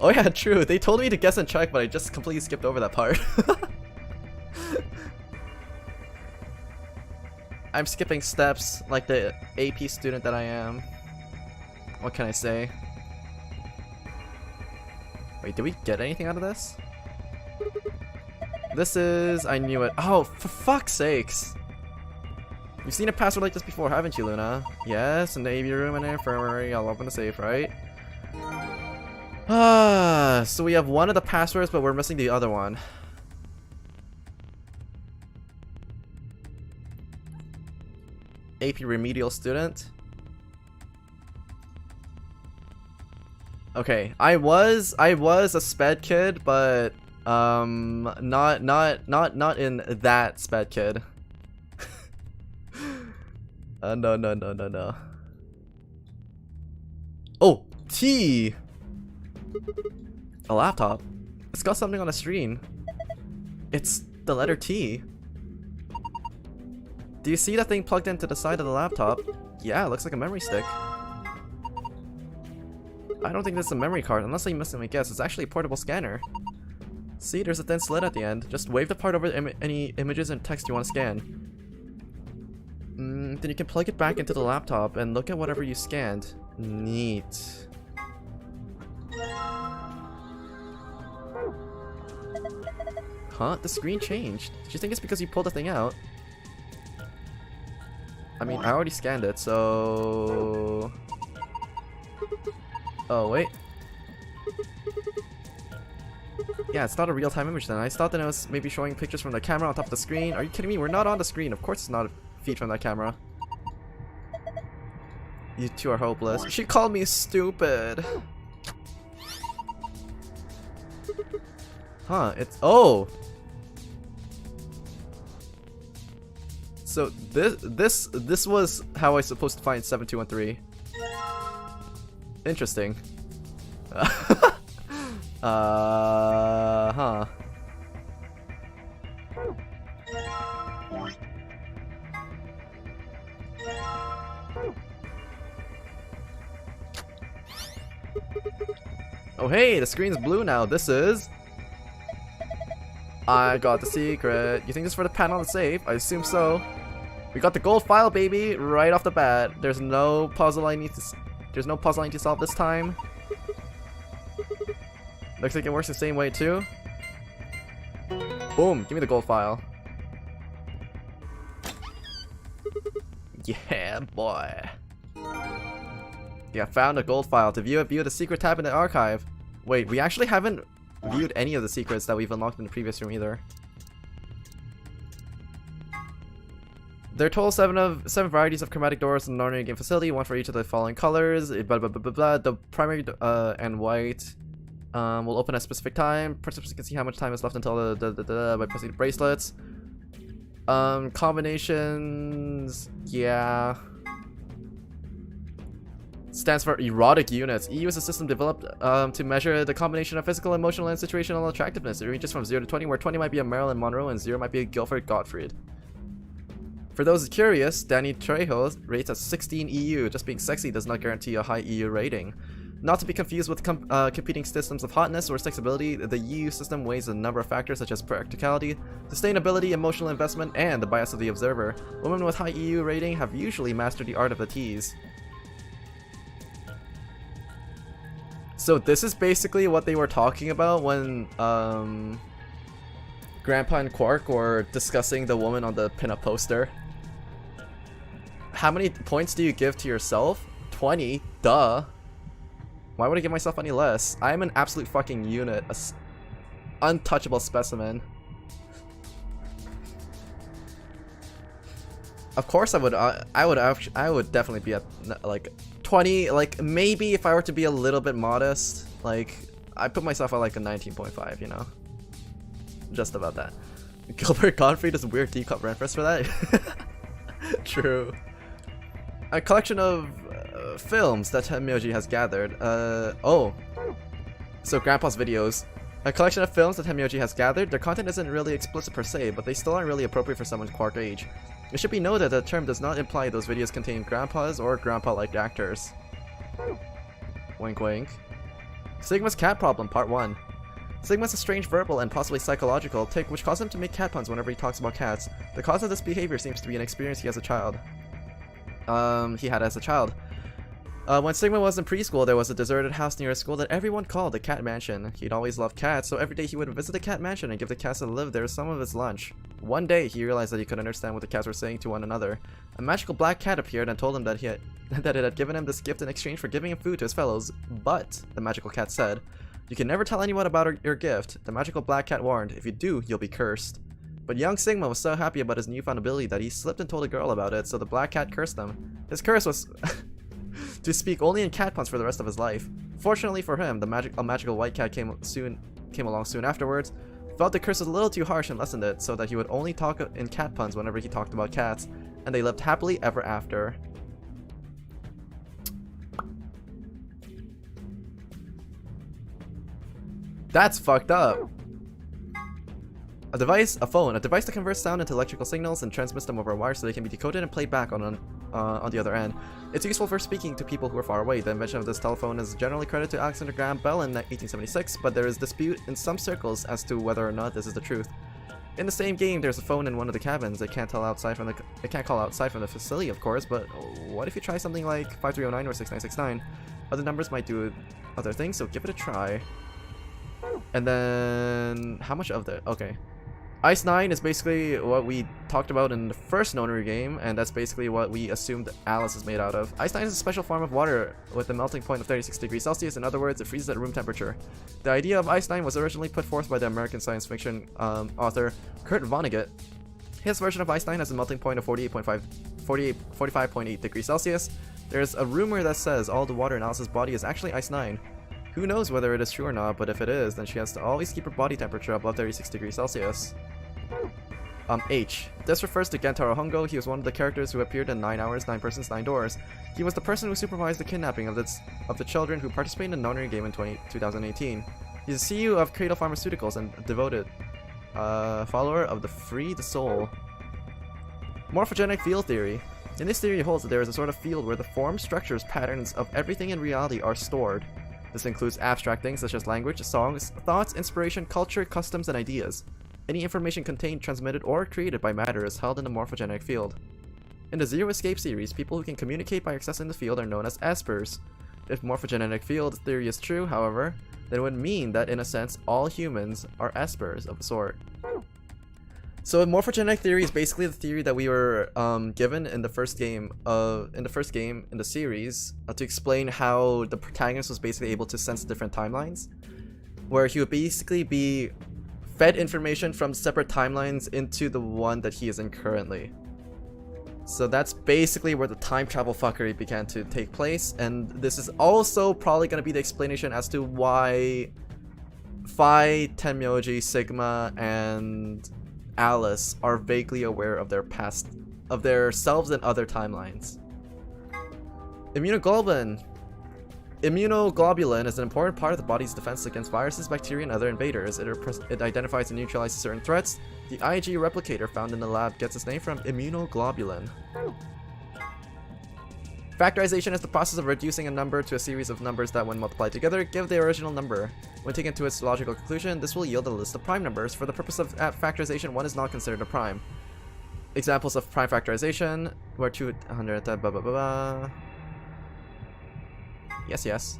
yeah, true. They told me to guess and check, but I just completely skipped over that part. I'm skipping steps like the AP student that I am. What can I say? Wait, did we get anything out of this? This is... I knew it. Oh, for fuck's sakes. You've seen a password like this before, haven't you, Luna? Yes, in the AV room and the infirmary. I'll open the safe, right? So we have one of the passwords, but we're missing the other one. AP remedial student. Okay, I was a sped kid, but not in that sped kid. No. Oh, T. A laptop. It's got something on the screen. It's the letter T. Do you see that thing plugged into the side of the laptop? Yeah, it looks like a memory stick. I don't think this is a memory card, unless I'm missing my guess. It's actually a portable scanner. See, there's a thin slit at the end. Just wave the part over any images and text you want to scan. Then you can plug it back into the laptop and look at whatever you scanned. Neat. Huh? The screen changed. Do you think it's because you pulled the thing out? I mean, I already scanned it, so... Oh, wait. Yeah, it's not a real-time image then. I thought that it was maybe showing pictures from the camera on top of the screen. Are you kidding me? We're not on the screen. Of course it's not a feed from that camera. You two are hopeless. She called me stupid. Huh, it's... Oh! So this was how I was supposed to find 7213. Interesting. Huh. Oh hey, the screen's blue now. This is... I got the secret. You think this is for the panel on the safe? I assume so. We got the gold file, baby, right off the bat. There's no puzzle I need to solve this time. Looks like it works the same way too. Boom, give me the gold file. Yeah, boy. Yeah, found a gold file. To view it, view the secret tab in the archive. Wait, we actually haven't viewed any of the secrets that we've unlocked in the previous room either. There are total seven varieties of chromatic doors in the ordinary game facility, one for each of the following colors. Blah blah blah blah blah. The primary and white will open at a specific time. Participants can see how much time is left until by pressing the bracelets. Combinations, yeah. Stands for erotic units. EU is a system developed to measure the combination of physical, emotional, and situational attractiveness. It ranges from 0 to 20, where 20 might be a Marilyn Monroe and 0 might be a Guilford Gottfried. For those curious, Danny Trejo rates at 16 EU. Just being sexy does not guarantee a high EU rating. Not to be confused with competing systems of hotness or sexability, the EU system weighs a number of factors such as practicality, sustainability, emotional investment, and the bias of the observer. Women with high EU rating have usually mastered the art of the tease. So this is basically what they were talking about when Grandpa and Quark were discussing the woman on the pinup poster. How many points do you give to yourself? 20, duh. Why would I give myself any less? I am an absolute fucking unit, untouchable specimen. Of course I would definitely be at like 20, like maybe if I were to be a little bit modest, like I put myself at like a 19.5, you know? Just about that. Gilbert Gottfried is a weird teacup reference for that. True. A collection of films that Hemyoji has gathered. Oh. So Grandpa's videos. A collection of films that Hemyoji has gathered. Their content isn't really explicit per se, but they still aren't really appropriate for someone's Quark age. It should be noted that the term does not imply those videos contain grandpas or grandpa-like actors. Wink wink. Sigma's cat problem, part 1. Sigma's a strange verbal and possibly psychological tic which causes him to make cat puns whenever he talks about cats. The cause of this behavior seems to be an experience he had as a child. When Sigma was in preschool, there was a deserted house near his school that everyone called the Cat Mansion. He'd always loved cats, so every day he would visit the Cat Mansion and give the cats that lived there some of his lunch. One day, he realized that he couldn't understand what the cats were saying to one another. A magical black cat appeared and told him that it had given him this gift in exchange for giving him food to his fellows, but, the magical cat said, "You can never tell anyone about your gift." The magical black cat warned, "If you do, you'll be cursed." But young Sigma was so happy about his newfound ability that he slipped and told a girl about it, so the black cat cursed him. His curse was to speak only in cat puns for the rest of his life. Fortunately for him, a magical white cat came along soon afterwards, felt the curse was a little too harsh and lessened it, so that he would only talk in cat puns whenever he talked about cats, and they lived happily ever after. That's fucked up. A device that converts sound into electrical signals and transmits them over a wire so they can be decoded and played back on the other end. It's useful for speaking to people who are far away. The invention of this telephone is generally credited to Alexander Graham Bell in 1876, but there is dispute in some circles as to whether or not this is the truth. In the same game, there's a phone in one of the cabins. It can't call outside from the facility, of course, but what if you try something like 5309 or 6969? Other numbers might do other things, so give it a try. And then, how much of that? Okay. Ice 9 is basically what we talked about in the first Nonary game, and that's basically what we assumed Alice is made out of. Ice 9 is a special form of water with a melting point of 36 degrees Celsius. In other words, it freezes at room temperature. The idea of Ice 9 was originally put forth by the American science fiction author Kurt Vonnegut. His version of Ice 9 has a melting point of 45.8 degrees Celsius. There's a rumor that says all the water in Alice's body is actually Ice 9. Who knows whether it is true or not, but if it is, then she has to always keep her body temperature above 36 degrees Celsius. H. This refers to Gentaro Hongo. He was one of the characters who appeared in 9 Hours, 9 Persons, 9 Doors. He was the person who supervised the kidnapping of the children who participated in the Nonary game in 2018. He's a CEO of Cradle Pharmaceuticals and a devoted follower of the Free the Soul. Morphogenic field theory. In this theory, it holds that there is a sort of field where the forms, structures, patterns of everything in reality are stored. This includes abstract things such as language, songs, thoughts, inspiration, culture, customs, and ideas. Any information contained, transmitted, or created by matter is held in the morphogenic field. In the Zero Escape series, people who can communicate by accessing the field are known as espers. If morphogenic field theory is true, however, then it would mean that in a sense all humans are espers of a sort. So morphogenic theory is basically the theory that we were given in the first game in the series to explain how the protagonist was basically able to sense different timelines, where he would basically be fed information from separate timelines into the one that he is in currently. So that's basically where the time travel fuckery began to take place, and this is also probably going to be the explanation as to why Phi, Tenmyoji, Sigma, and Alice are vaguely aware of their past, of their selves in other timelines. Immunoglobulin. Immunoglobulin is an important part of the body's defense against viruses, bacteria, and other invaders. It identifies and neutralizes certain threats. The IG replicator found in the lab gets its name from immunoglobulin. Factorization is the process of reducing a number to a series of numbers that, when multiplied together, give the original number. When taken to its logical conclusion, this will yield a list of prime numbers. For the purpose of factorization, 1 is not considered a prime. Examples of prime factorization were 200, blah blah blah blah. Yes.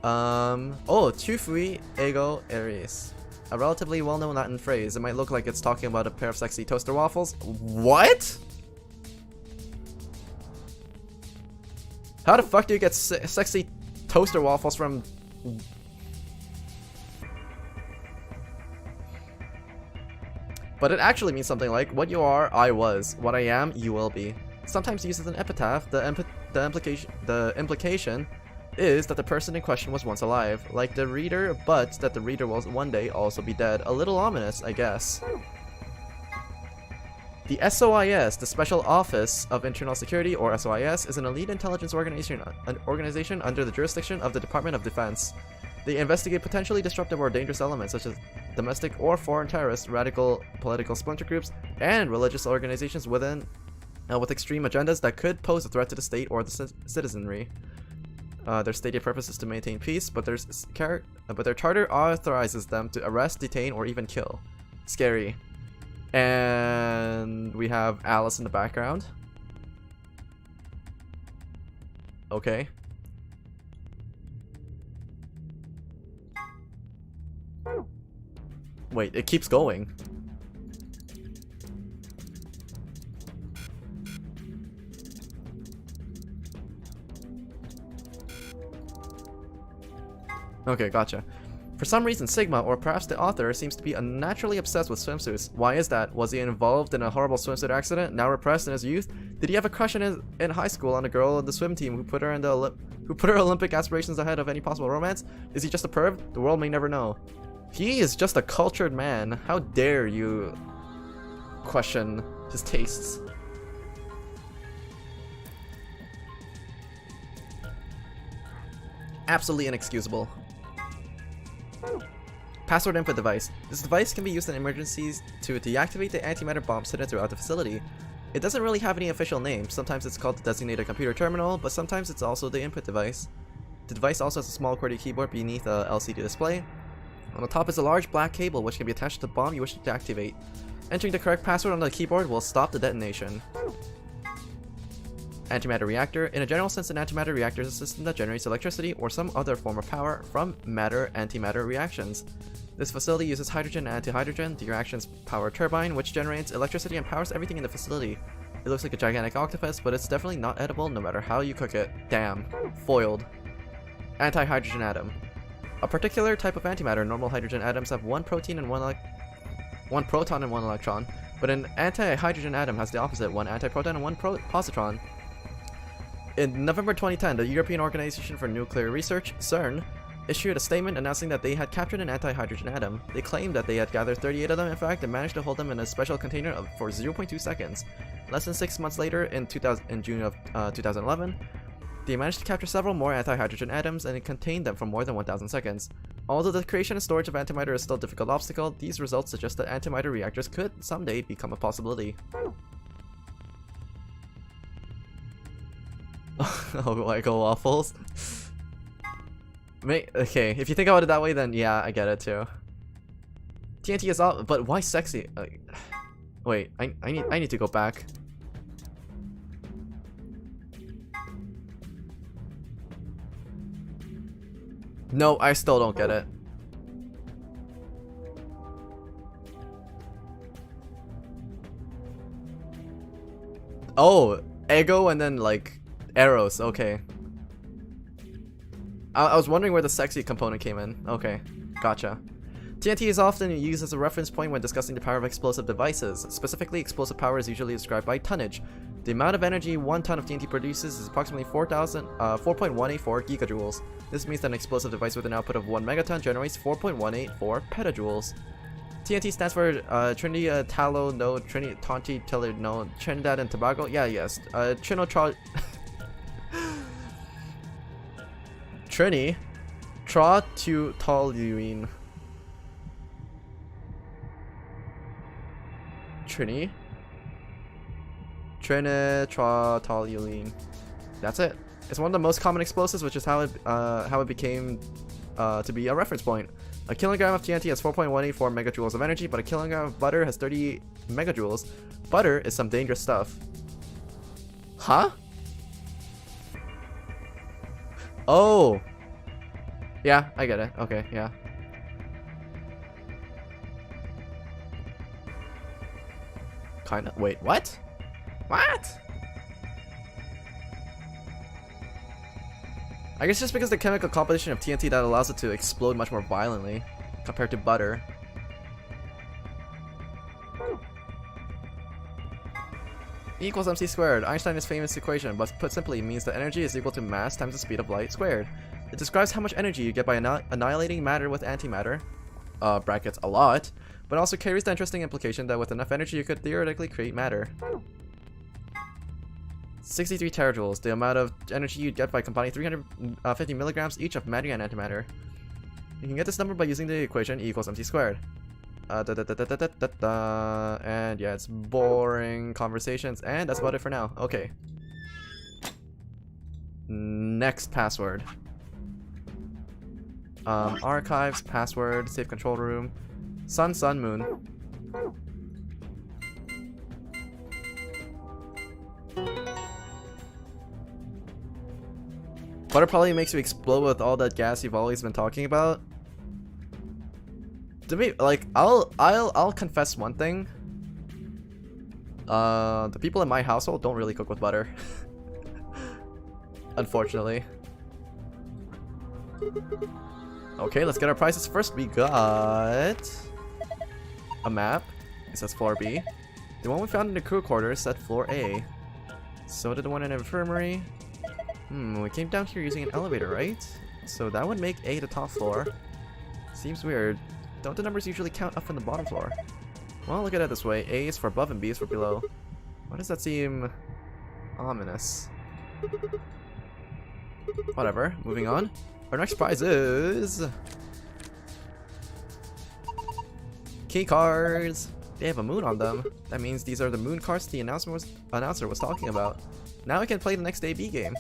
Tufui ego eris. A relatively well-known Latin phrase. It might look like it's talking about a pair of sexy toaster waffles. What? How the fuck do you get sexy toaster waffles from... But it actually means something like, what you are, I was. What I am, you will be. Sometimes used as an epitaph, the implication is that the person in question was once alive, like the reader, but that the reader will one day also be dead. A little ominous, I guess. The SOIS, the Special Office of Internal Security, or SOIS, is an elite intelligence organization under the jurisdiction of the Department of Defense. They investigate potentially disruptive or dangerous elements such as domestic or foreign terrorists, radical political splinter groups, and religious organizations with extreme agendas that could pose a threat to the state or the citizenry. Their stated purpose is to maintain peace, but their charter authorizes them to arrest, detain, or even kill. Scary. And we have Alice in the background. Okay. Wait, it keeps going. Okay, gotcha. For some reason, Sigma, or perhaps the author, seems to be unnaturally obsessed with swimsuits. Why is that? Was he involved in a horrible swimsuit accident, now repressed in his youth? Did he have a crush in high school on a girl on the swim team who put her Olympic aspirations ahead of any possible romance? Is he just a perv? The world may never know. He is just a cultured man. How dare you question his tastes? Absolutely inexcusable. Password input device. This device can be used in emergencies to deactivate the antimatter bombs hidden throughout the facility. It doesn't really have any official name. Sometimes it's called the designated computer terminal, but sometimes it's also the input device. The device also has a small QWERTY keyboard beneath a LCD display. On the top is a large black cable which can be attached to the bomb you wish to deactivate. Entering the correct password on the keyboard will stop the detonation. Antimatter Reactor. In a general sense, an antimatter reactor is a system that generates electricity or some other form of power from matter-antimatter reactions. This facility uses hydrogen and antihydrogen, the reaction's power turbine, which generates electricity and powers everything in the facility. It looks like a gigantic octopus, but it's definitely not edible no matter how you cook it. Damn. Foiled. Antihydrogen atom. A particular type of antimatter, normal hydrogen atoms have one proton and one electron, but an antihydrogen atom has the opposite, one antiproton and one positron. In November 2010, the European Organization for Nuclear Research, CERN, issued a statement announcing that they had captured an antihydrogen atom. They claimed that they had gathered 38 of them, in fact, and managed to hold them in a special container for 0.2 seconds. Less than 6 months later, in June of 2011, they managed to capture several more antihydrogen atoms and contained them for more than 1,000 seconds. Although the creation and storage of antimatter is still a difficult obstacle, these results suggest that antimatter reactors could someday become a possibility. Oh, Lego waffles. Okay, if you think about it that way, then yeah, I get it too. TNT is all, but why sexy? Wait, I need to go back. No, I still don't get it. Oh, ego and then like arrows. Okay. I was wondering where the sexy component came in. Okay, gotcha. TNT is often used as a reference point when discussing the power of explosive devices. Specifically, explosive power is usually described by tonnage. The amount of energy 1 ton of TNT produces is approximately 4.184 gigajoules. This means that an explosive device with an output of 1 megaton generates 4.184 petajoules. TNT stands for Trinity Talo no Tonti Tiller no Trinidad and Tobago. Yeah, yes. Trini Trotoluene. Trinitrotoluene. That's it. It's one of the most common explosives, which is how it became to be a reference point. A kilogram of TNT has 4.184 megajoules of energy, but a kilogram of butter has 30 megajoules. Butter is some dangerous stuff. Huh? Oh. Yeah, I get it. Okay, yeah. Kinda. Wait, what? What? I guess just because the chemical composition of TNT that allows it to explode much more violently compared to butter. E equals mc squared. Einstein's famous equation, but put simply, means that energy is equal to mass times the speed of light squared. It describes how much energy you get by annihilating matter with antimatter, brackets a lot, but also carries the interesting implication that with enough energy you could theoretically create matter. 63 terajoules, the amount of energy you'd get by combining 350 milligrams each of matter and antimatter. You can get this number by using the equation E equals mc squared. And yeah, it's boring conversations, and that's about it for now. Okay. Next password. Archives, password, safe control room, sun, moon. Butter probably makes you explode with all that gas you've always been talking about. To me, like, I'll confess one thing. The people in my household don't really cook with butter. Unfortunately. Okay, let's get our prices first. We got a map. It says floor B. The one we found in the crew quarters said floor A. So did the one in Infirmary. We came down here using an elevator, right? So that would make A the top floor. Seems weird. Don't the numbers usually count up from the bottom floor? Well, look at it this way. A is for above and B is for below. Why does that seem ominous? Whatever. Moving on. Our next prize is key cards. They have a moon on them. That means these are the moon cards the announcer was talking about. Now we can play the next AB game.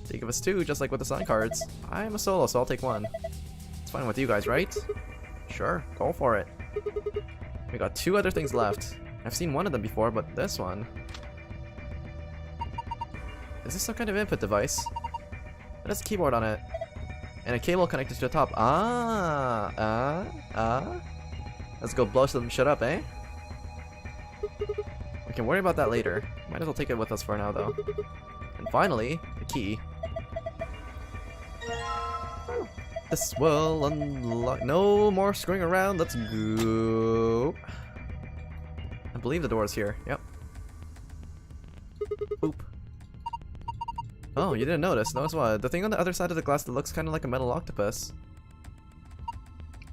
They give us 2, just like with the sign cards. I'm a solo, so I'll take 1. It's fine with you guys, right? Sure, go for it. We got 2 other things left. I've seen one of them before, but this one... Is this some kind of input device? It has a keyboard on it. And a cable connected to the top. Let's go blow some shit up, eh? We can worry about that later. Might as well take it with us for now, though. And finally, the key. This will unlock. No more screwing around. Let's go. I believe the door is here. Yep. Boop. Oh, you didn't notice. Notice what? The thing on the other side of the glass that looks kind of like a metal octopus.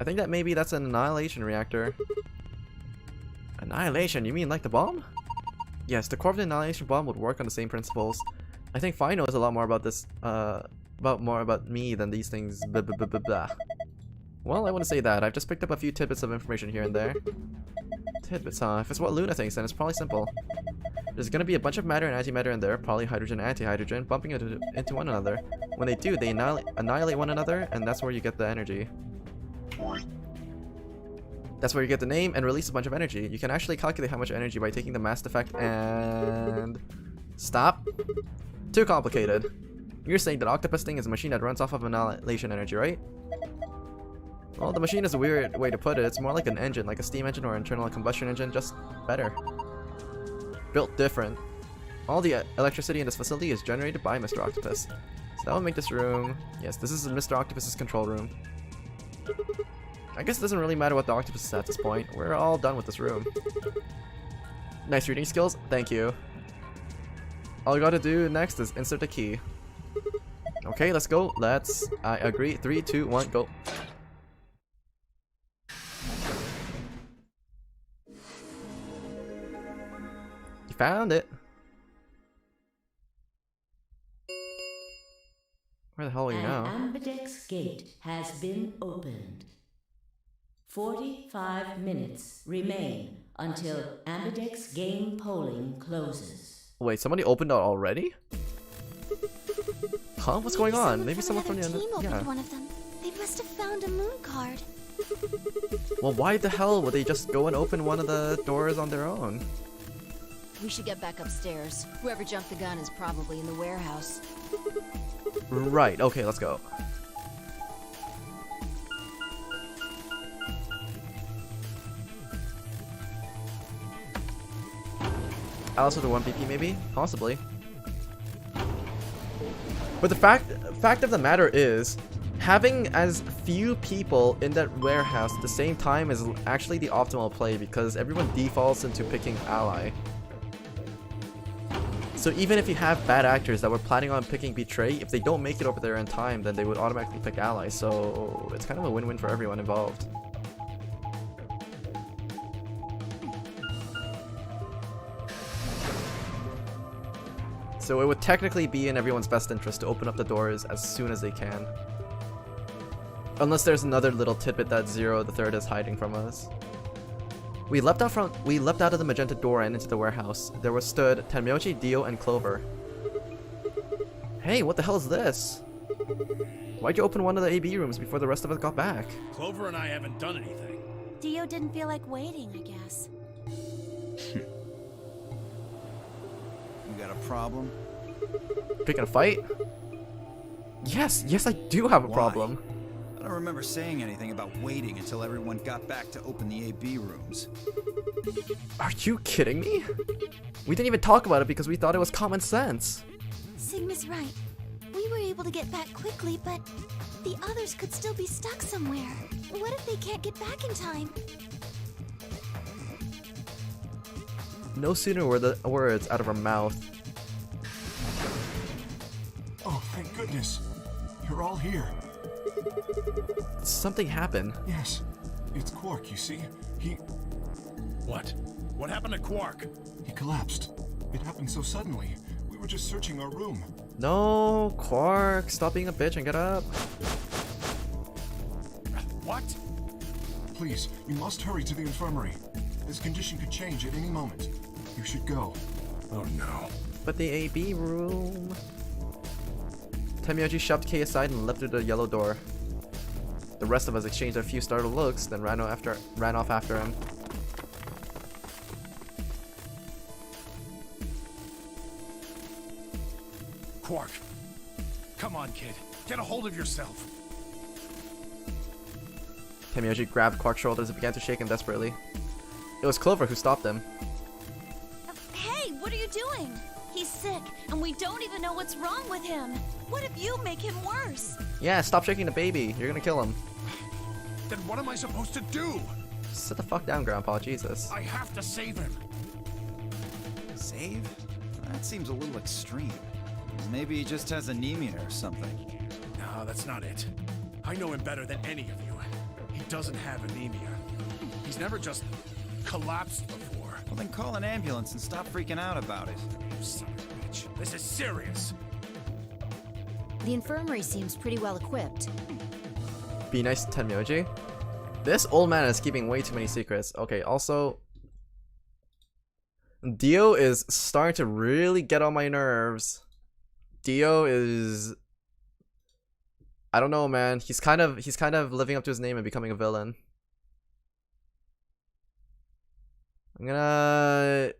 I think that maybe that's an annihilation reactor. Annihilation? You mean like the bomb? Yes, the core of the annihilation bomb would work on the same principles. I think Fi knows a lot more about this, more about me than these things. Blah. Well, I wouldn't say that. I've just picked up a few tidbits of information here and there. Tidbits, huh? If it's what Luna thinks, then it's probably simple. There's gonna be a bunch of matter and antimatter in there, probably hydrogen and antihydrogen, bumping into one another. When they do, they annihilate one another, and that's where you get the energy. That's where you get the name and release a bunch of energy. You can actually calculate how much energy by taking the mass effect and... Stop. Too complicated. You're saying that Octopus thing is a machine that runs off of annihilation energy, right? Well, the machine is a weird way to put it. It's more like an engine, like a steam engine or internal combustion engine, just better. Built different. All the electricity in this facility is generated by Mr. Octopus. So that will make this room... Yes, this is Mr. Octopus's control room. I guess it doesn't really matter what the octopus is at this point. We're all done with this room. Nice reading skills. Thank you. All you gotta do next is insert a key. Okay, let's go. I agree. 3, 2, 1, go. You found it. Where the hell are you now? An Ambidex gate has been opened. 45 minutes remain until Ambidex game polling closes. Wait, somebody opened it already? Huh? What's going on? Maybe someone from the team opened yeah. one of them. They must have found a moon card. Well, why the hell would they just go and open one of the doors on their own? We should get back upstairs. Whoever jumped the gun is probably in the warehouse. Right, okay, let's go. Alice with a 1 BP maybe? Possibly. But the fact of the matter is, having as few people in that warehouse at the same time is actually the optimal play because everyone defaults into picking ally. So even if you have bad actors that were planning on picking Betray, if they don't make it over there in time, then they would automatically pick ally. So it's kind of a win-win for everyone involved. So it would technically be in everyone's best interest to open up the doors as soon as they can. Unless there's another little tidbit that Zero the Third is hiding from us. We leapt out of the magenta door and into the warehouse. There stood Tenmyoji, Dio, and Clover. Hey, what the hell is this? Why'd you open one of the AB rooms before the rest of us got back? Clover and I haven't done anything. Dio didn't feel like waiting, I guess. You got a problem? Picking a fight? Yes, I do have a problem. I don't remember saying anything about waiting until everyone got back to open the AB rooms. Are you kidding me? We didn't even talk about it because we thought it was common sense. Sigma's right. We were able to get back quickly, but the others could still be stuck somewhere. What if they can't get back in time? No sooner were the words out of her mouth. Oh, thank goodness. You're all here. Something happened. Yes. It's Quark, you see. He What? What happened to Quark? collapsed. It happened so suddenly. We were just searching our room. No, Quark, stop being a bitch and get up. What? Please, you must hurry to the infirmary. His condition could change at any moment. You should go. Oh no. But the AB room... Tenmyoji shoved Kei aside and left through the yellow door. The rest of us exchanged a few startled looks, then ran off after him. Quark. Come on, kid. Get a hold of yourself. Tenmyoji grabbed Quark's shoulders and began to shake him desperately. It was Clover who stopped him. Hey, what are you doing? He's sick, and we don't even know what's wrong with him. What if you make him worse? Yeah, stop shaking the baby. You're gonna kill him. Then what am I supposed to do? Sit the fuck down, Grandpa. Jesus. I have to save him. Save? That seems a little extreme. Maybe he just has anemia or something. No, that's not it. I know him better than any of you. He doesn't have anemia. He's never just collapsed before. Well, then call an ambulance and stop freaking out about it. You son of a bitch. This is serious. The infirmary seems pretty well equipped. Be nice to Tenmyoji. This old man is keeping way too many secrets. Okay, also... Dio is starting to really get on my nerves. Dio is... I don't know, man. He's kind of living up to his name and becoming a villain. I'm gonna...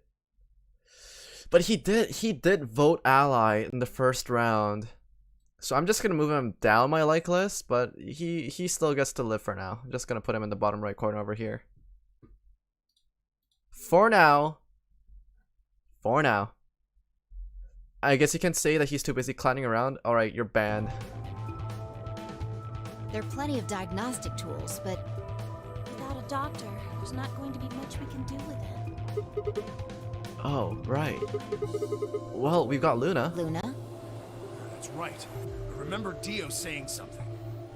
But he did vote ally in the first round. So I'm just gonna move him down my like list, but he still gets to live for now. I'm just gonna put him in the bottom right corner over here. For now. I guess you can say that he's too busy clowning around. Alright, you're banned. There are plenty of diagnostic tools, but Without a doctor, there's not going to be much we can do with him. Oh, right. Well, we've got Luna. Luna? That's right. I remember Dio saying something.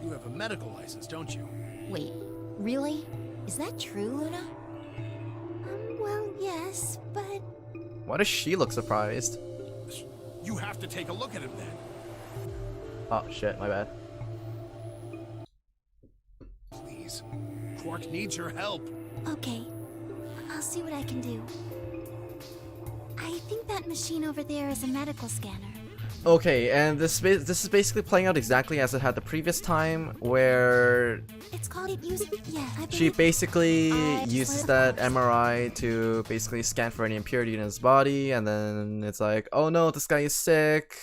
You have a medical license, don't you? Wait, really? Is that true, Luna? Well, yes, but... Why does she look surprised? You have to take a look at him then. Oh shit, my bad. Please. Quark needs your help. Okay, I'll see what I can do. I think that machine over there is a medical scanner. Okay, and this is basically playing out exactly as it had the previous time, where It's called it use. Yeah, I she believe. basically just uses let it that MRI to basically scan for any impurity in his body, and then it's like, oh no, this guy is sick,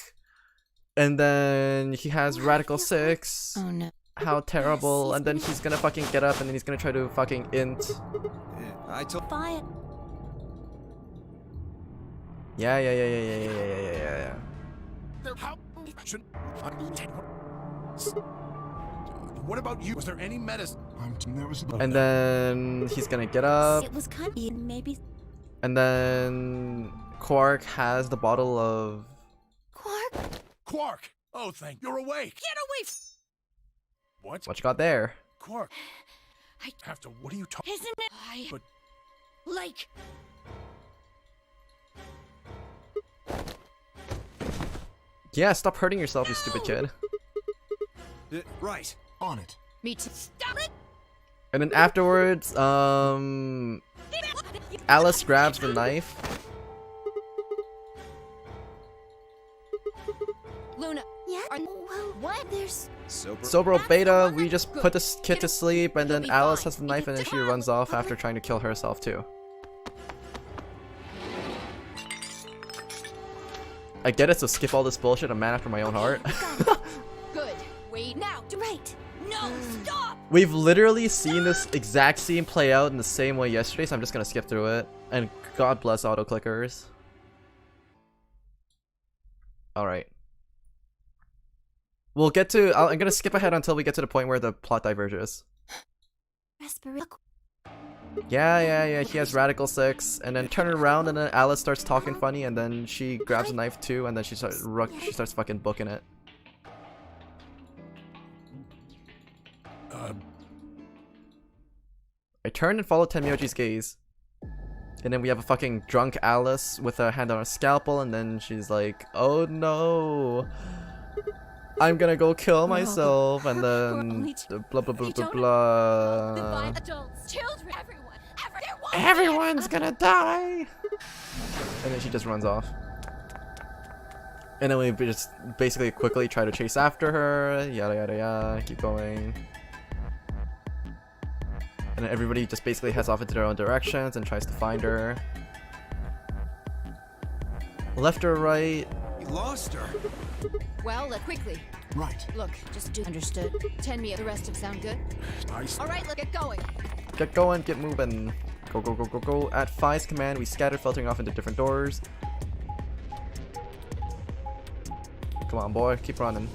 and then he has Radical 6. Oh no. How terrible! he's And then gonna- he's gonna fucking get up, and then he's gonna try to fucking int. I told. Fire. Yeah. What about you? Was there any medicine? There was And then he's gonna get up, It was kind of maybe and then Quark has the bottle of. Quark. Quark! Oh, thank you're awake. Get away! What? What you got there? Quark. I Have to. What are you talking? Isn't it? But- Like... Yeah, stop hurting yourself, you stupid kid. Right. on it. Me too. Stop it! And then afterwards, Alice grabs the knife. Luna, Yeah. Well, what? There's. Sobro Beta, we just put this kid to sleep, and then Alice has the knife, and then she runs off after trying to kill herself too. I get it, so skip all this bullshit. A man after my own heart. good. Wait now. Right. No, stop! We've literally seen this exact scene play out in the same way yesterday, so I'm just gonna skip through it. And God bless auto clickers. Alright. We'll get to. I'm gonna skip ahead until we get to the point where the plot diverges. Yeah. He has Radical 6, and then turn it around, and then Alice starts talking funny, and then she grabs a knife too, and then she starts fucking booking it. I turn and follow Tenmyoji's gaze. And then we have a fucking drunk Alice with a hand on her scalpel, and then she's like, oh no, I'm gonna go kill myself, and then blah blah blah blah blah. Adults, children, everyone. Everyone's gonna die! And then she just runs off. And then we just basically quickly try to chase after her, yada yada yada, keep going. And then everybody just basically heads off into their own directions and tries to find her. Left or right? We lost her. Well, quickly. Right. Look, just do. Understood. 10 me. The rest of sound good? Nice. All right, let's get going. Get going, get moving. Go, go, go, go, go. At Phi's command, we scatter, filtering off into different doors. Come on, boy, keep running.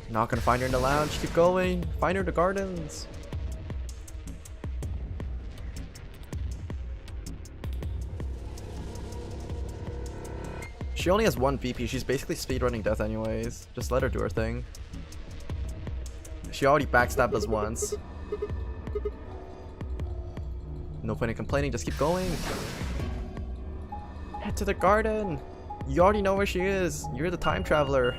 Not gonna find her in the lounge. Keep going. Find her in the gardens. She only has 1 BP. She's basically speedrunning death anyways. Just let her do her thing. She already backstabbed us once. No point in complaining. Just keep going. Head to the garden. You already know where she is. You're the time traveler.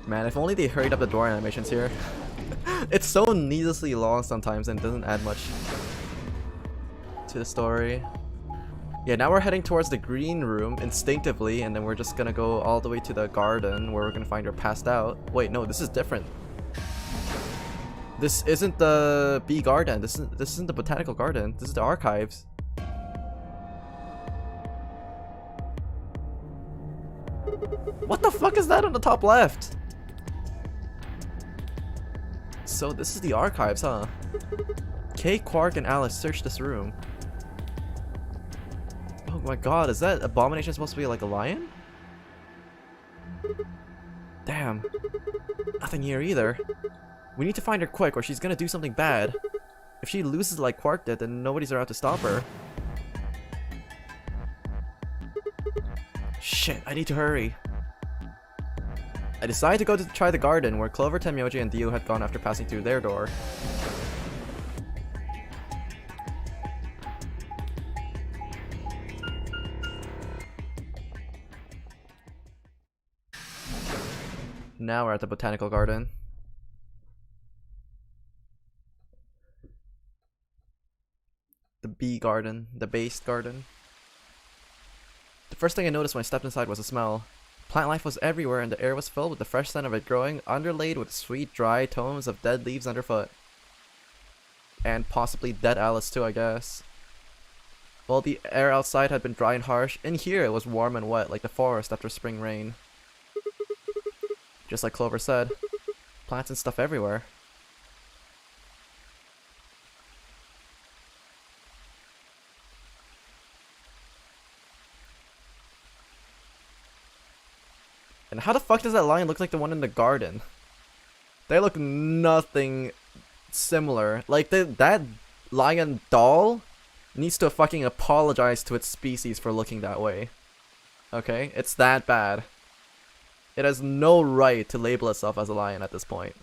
Man, if only they hurried up the door animations here. It's so needlessly long sometimes and doesn't add much to the story. Yeah, now we're heading towards the green room instinctively, and then we're just gonna go all the way to the garden where we're gonna find her passed out. Wait, no, this is different. This isn't the bee garden. This isn't the botanical garden. This is the archives. What the fuck is that on the top left? So this is the archives, huh? Kay, Quark, and Alice search this room. Oh my god, is that Abomination supposed to be like a lion? Damn. Nothing here either. We need to find her quick or she's gonna do something bad. If she loses like Quark did, then nobody's around to stop her. Shit, I need to hurry. I decided to go to try the garden where Clover, Tenmyoji, and Dio had gone after passing through their door. Now we're at the botanical garden. The bee garden, the based garden. The first thing I noticed when I stepped inside was the smell. Plant life was everywhere and the air was filled with the fresh scent of it growing, underlaid with sweet, dry tones of dead leaves underfoot. And possibly dead Alice too, I guess. While the air outside had been dry and harsh, in here it was warm and wet like the forest after spring rain. Just like Clover said, plants and stuff everywhere. And how the fuck does that lion look like the one in the garden? They look nothing similar. Like, that lion doll needs to fucking apologize to its species for looking that way. Okay? It's that bad. It has no right to label itself as a lion at this point.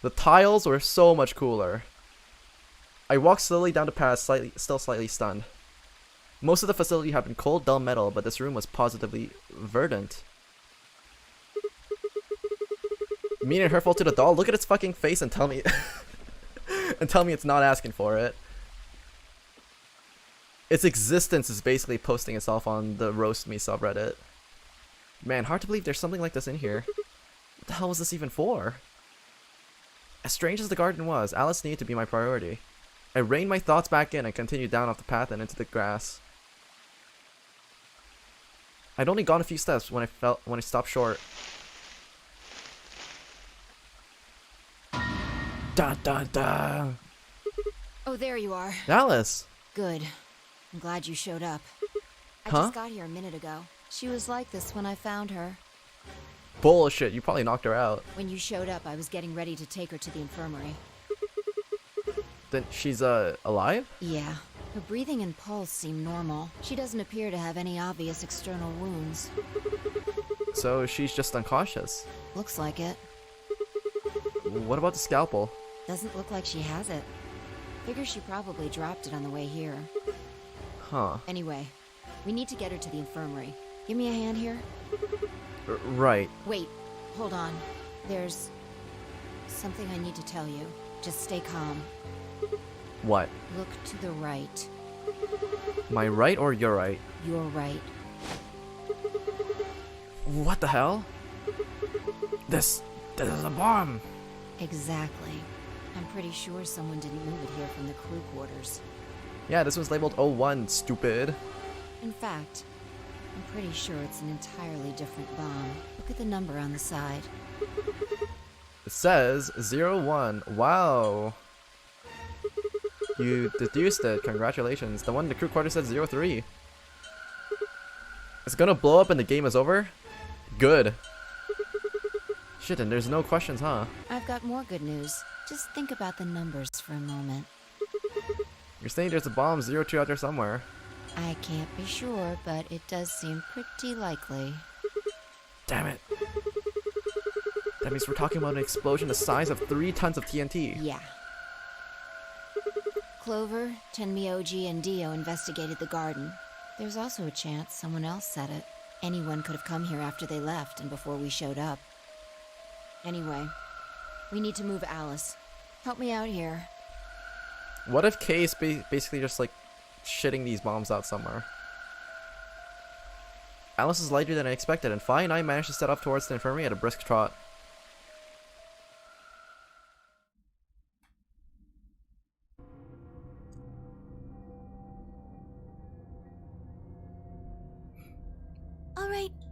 The tiles were so much cooler. I walked slowly down the path, still slightly stunned. Most of the facility had been cold, dull metal, but this room was positively verdant. Mean and hurtful to the doll? Look at its fucking face and tell me and tell me it's not asking for it. Its existence is basically posting itself on the Roast Me subreddit. Man, hard to believe there's something like this in here. What the hell was this even for? As strange as the garden was, Alice needed to be my priority. I reined my thoughts back in and continued down off the path and into the grass. I'd only gone a few steps when I stopped short. Da da da. Oh, there you are. Alice. Good. I'm glad you showed up. I Huh? just got here a minute ago. She was like this when I found her. Bullshit, you probably knocked her out. When you showed up, I was getting ready to take her to the infirmary. Then she's alive? Yeah. Her breathing and pulse seem normal. She doesn't appear to have any obvious external wounds. So she's just unconscious. Looks like it. What about the scalpel? Doesn't look like she has it. Figure she probably dropped it on the way here. Huh. Anyway, we need to get her to the infirmary. Give me a hand here. Right. Wait, hold on. There's something I need to tell you. Just stay calm. What? Look to the right. My right or your right? Your right. What the hell? This is a bomb. Exactly. I'm pretty sure someone didn't move it here from the crew quarters. Yeah, this one's labeled 01, stupid. In fact, I'm pretty sure it's an entirely different bomb. Look at the number on the side. It says 01. Wow. You deduced it. Congratulations. The one in the crew quarters says 03. It's gonna blow up and the game is over? Good. Shit, and there's no questions, huh? I've got more good news. Just think about the numbers for a moment. You're saying there's a bomb 02 out there somewhere. I can't be sure, but it does seem pretty likely. Damn it. That means we're talking about an explosion the size of 3 tons of TNT. Yeah. Clover, Tenmyoji, and Dio investigated the garden. There's also a chance someone else said it. Anyone could have come here after they left and before we showed up. Anyway, we need to move Alice. Help me out here. What if Kay is basically just like shitting these bombs out somewhere? Alice is lighter than I expected, and Fi and I managed to set off towards the infirmary at a brisk trot.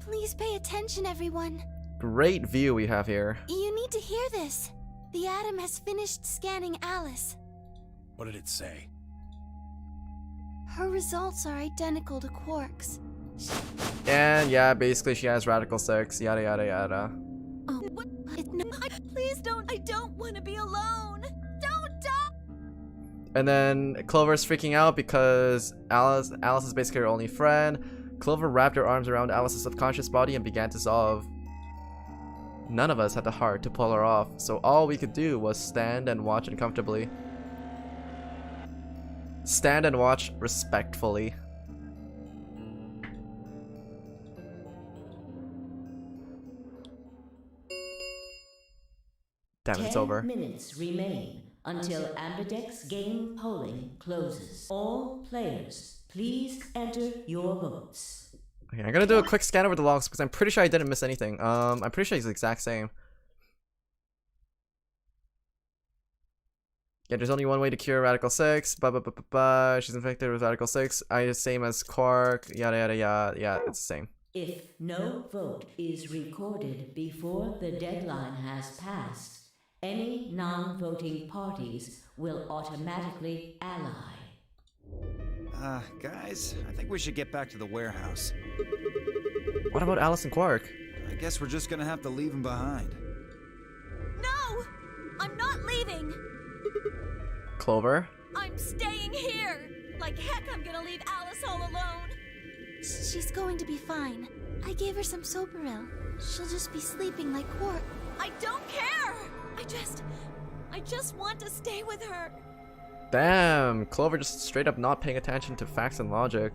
Please pay attention, everyone. Great view we have here. You need to hear this. The Atom has finished scanning Alice. What did it say? Her results are identical to Quark's. And yeah, basically she has Radical 6, yada yada yada. Oh, what? No, please don't. I don't want to be alone. Don't die. And then Clover's freaking out because Alice is basically her only friend. Clover wrapped her arms around Alice's subconscious body and began to sob. None of us had the heart to pull her off, so all we could do was stand and watch uncomfortably. Stand and watch respectfully. Damn it, it's over. 10 minutes remain until Ambidex game polling closes. All players, please enter your votes. Okay, I'm gonna do a quick scan over the logs because I'm pretty sure I didn't miss anything. I'm pretty sure it's the exact same. Yeah, there's only one way to cure Radical 6. She's infected with Radical 6. Same as Quark. Yada yada yada. Yeah, it's the same. If no vote is recorded before the deadline has passed, any non-voting parties will automatically ally. Guys, I think we should get back to the warehouse. What about Alice and Quark? I guess we're just gonna have to leave them behind. No! I'm not leaving! Clover? I'm staying here! Like heck, I'm gonna leave Alice all alone! She's going to be fine. I gave her some Soberil. She'll just be sleeping like Quark. I don't care! I just want to stay with her. Damn, Clover just straight up not paying attention to facts and logic.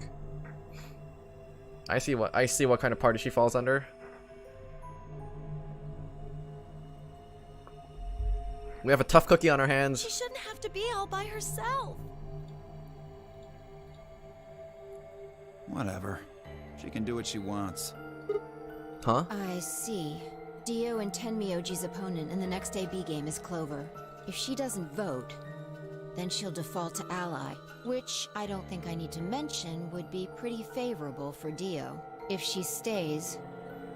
I see what kind of party she falls under. We have a tough cookie on our hands. She shouldn't have to be all by herself. Whatever. She can do what she wants. Huh? I see. Dio and Tenmyoji's opponent in the next AB game is Clover. If she doesn't vote, then she'll default to ally, which I don't think I need to mention would be pretty favorable for Dio. If she stays,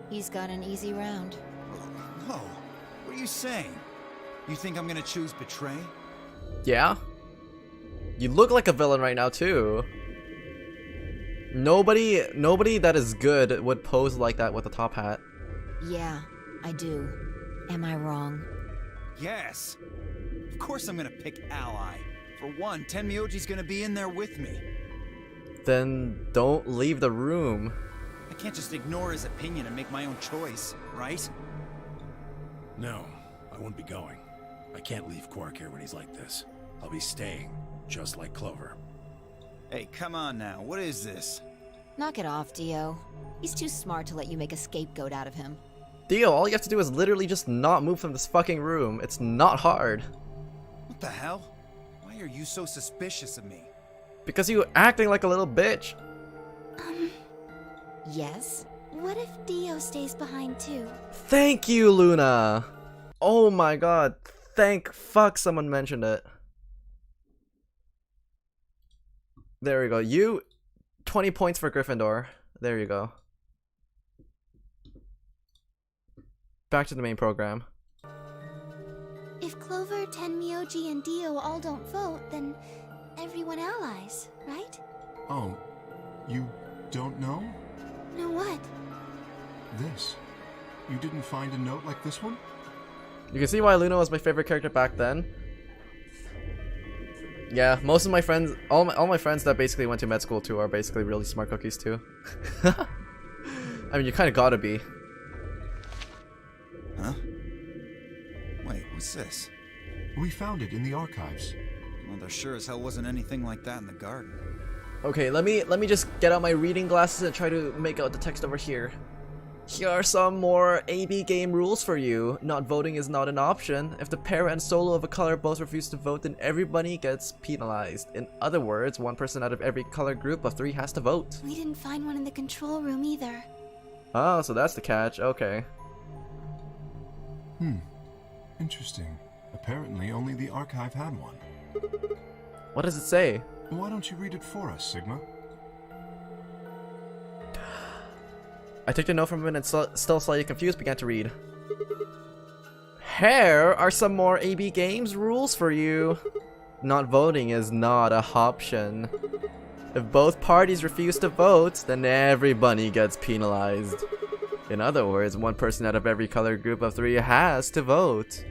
he's got an easy round. Whoa, what are you saying? You think I'm gonna choose betray? Yeah? You look like a villain right now too. Nobody that is good would pose like that with a top hat. Yeah, I do. Am I wrong? Yes. Of course I'm gonna pick ally. For one, Tenmyoji's gonna be in there with me. Then don't leave the room. I can't just ignore his opinion and make my own choice, right? No, I won't be going. I can't leave Quark here when he's like this. I'll be staying, just like Clover. Hey, come on now, what is this? Knock it off, Dio. He's too smart to let you make a scapegoat out of him. Dio, all you have to do is literally just not move from this fucking room. It's not hard. What the hell? Why are you so suspicious of me? Because you acting like a little bitch. Yes? What if Dio stays behind too? Thank you, Luna. Oh my god. Thank fuck someone mentioned it. There we go. You 20 points for Gryffindor. There you go. Back to the main program. If Clover, Tenmyoji, and Dio all don't vote, then everyone allies, right? Oh, you don't know? Know what? This. You didn't find a note like this one? You can see why Luna was my favorite character back then. Yeah, most of my friends, all my friends that basically went to med school too are basically really smart cookies too. I mean, you kind of gotta be. Huh? Wait, what's this? We found it in the archives. Well, there sure as hell wasn't anything like that in the garden. Okay, let me just get out my reading glasses and try to make out the text over here. Here are some more AB game rules for you. Not voting is not an option. If the pair and solo of a color both refuse to vote, then everybody gets penalized. In other words, one person out of every color group of 3 has to vote. We didn't find one in the control room either. Oh, so that's the catch. Okay. Interesting. Apparently only the archive had one. What does it say? Why don't you read it for us, Sigma? I took the note from him and still slightly confused, began to read. Here are some more AB Games rules for you. Not voting is not a option. If both parties refuse to vote, then everybody gets penalized. In other words, one person out of every color group of 3 has to vote.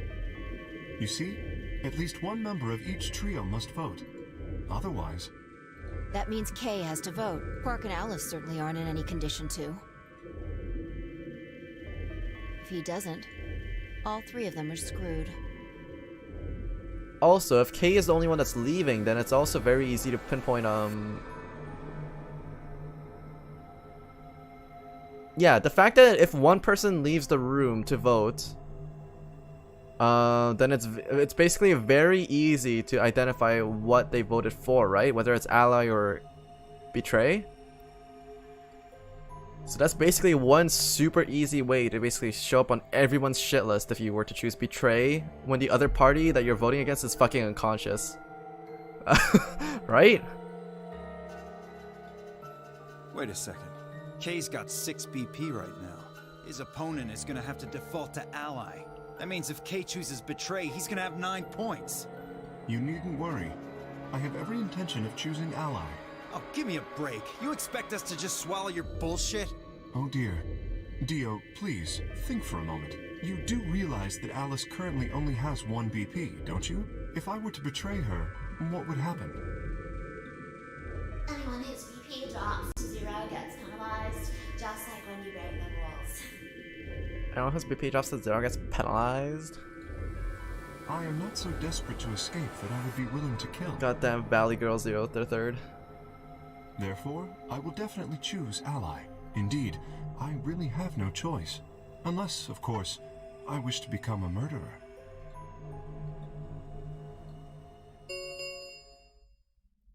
You see? At least one member of each trio must vote. Otherwise... That means Kay has to vote. Quark and Alice certainly aren't in any condition to. If he doesn't, all 3 of them are screwed. Also, if Kay is the only one that's leaving, then it's also very easy to pinpoint, yeah, the fact that if one person leaves the room to vote, then it's basically very easy to identify what they voted for, right? Whether it's ally or betray. So that's basically one super easy way to basically show up on everyone's shit list if you were to choose betray when the other party that you're voting against is fucking unconscious. Right? Wait a second. Kay's got 6 BP right now. His opponent is gonna have to default to ally. That means if Kay chooses betray, he's gonna have 9 points. You needn't worry. I have every intention of choosing ally. Oh, give me a break. You expect us to just swallow your bullshit? Oh dear. Dio, please, think for a moment. You do realize that Alice currently only has 1 BP, don't you? If I were to betray her, what would happen? Anyone whose BP drops to 0 gets penalized, just like when you break the rules. Anyone whose BP drops to 0 gets penalized? I am not so desperate to escape that I would be willing to kill. Goddamn Valley Girl 0, they're 3rd. Therefore, I will definitely choose ally. Indeed, I really have no choice. Unless, of course, I wish to become a murderer.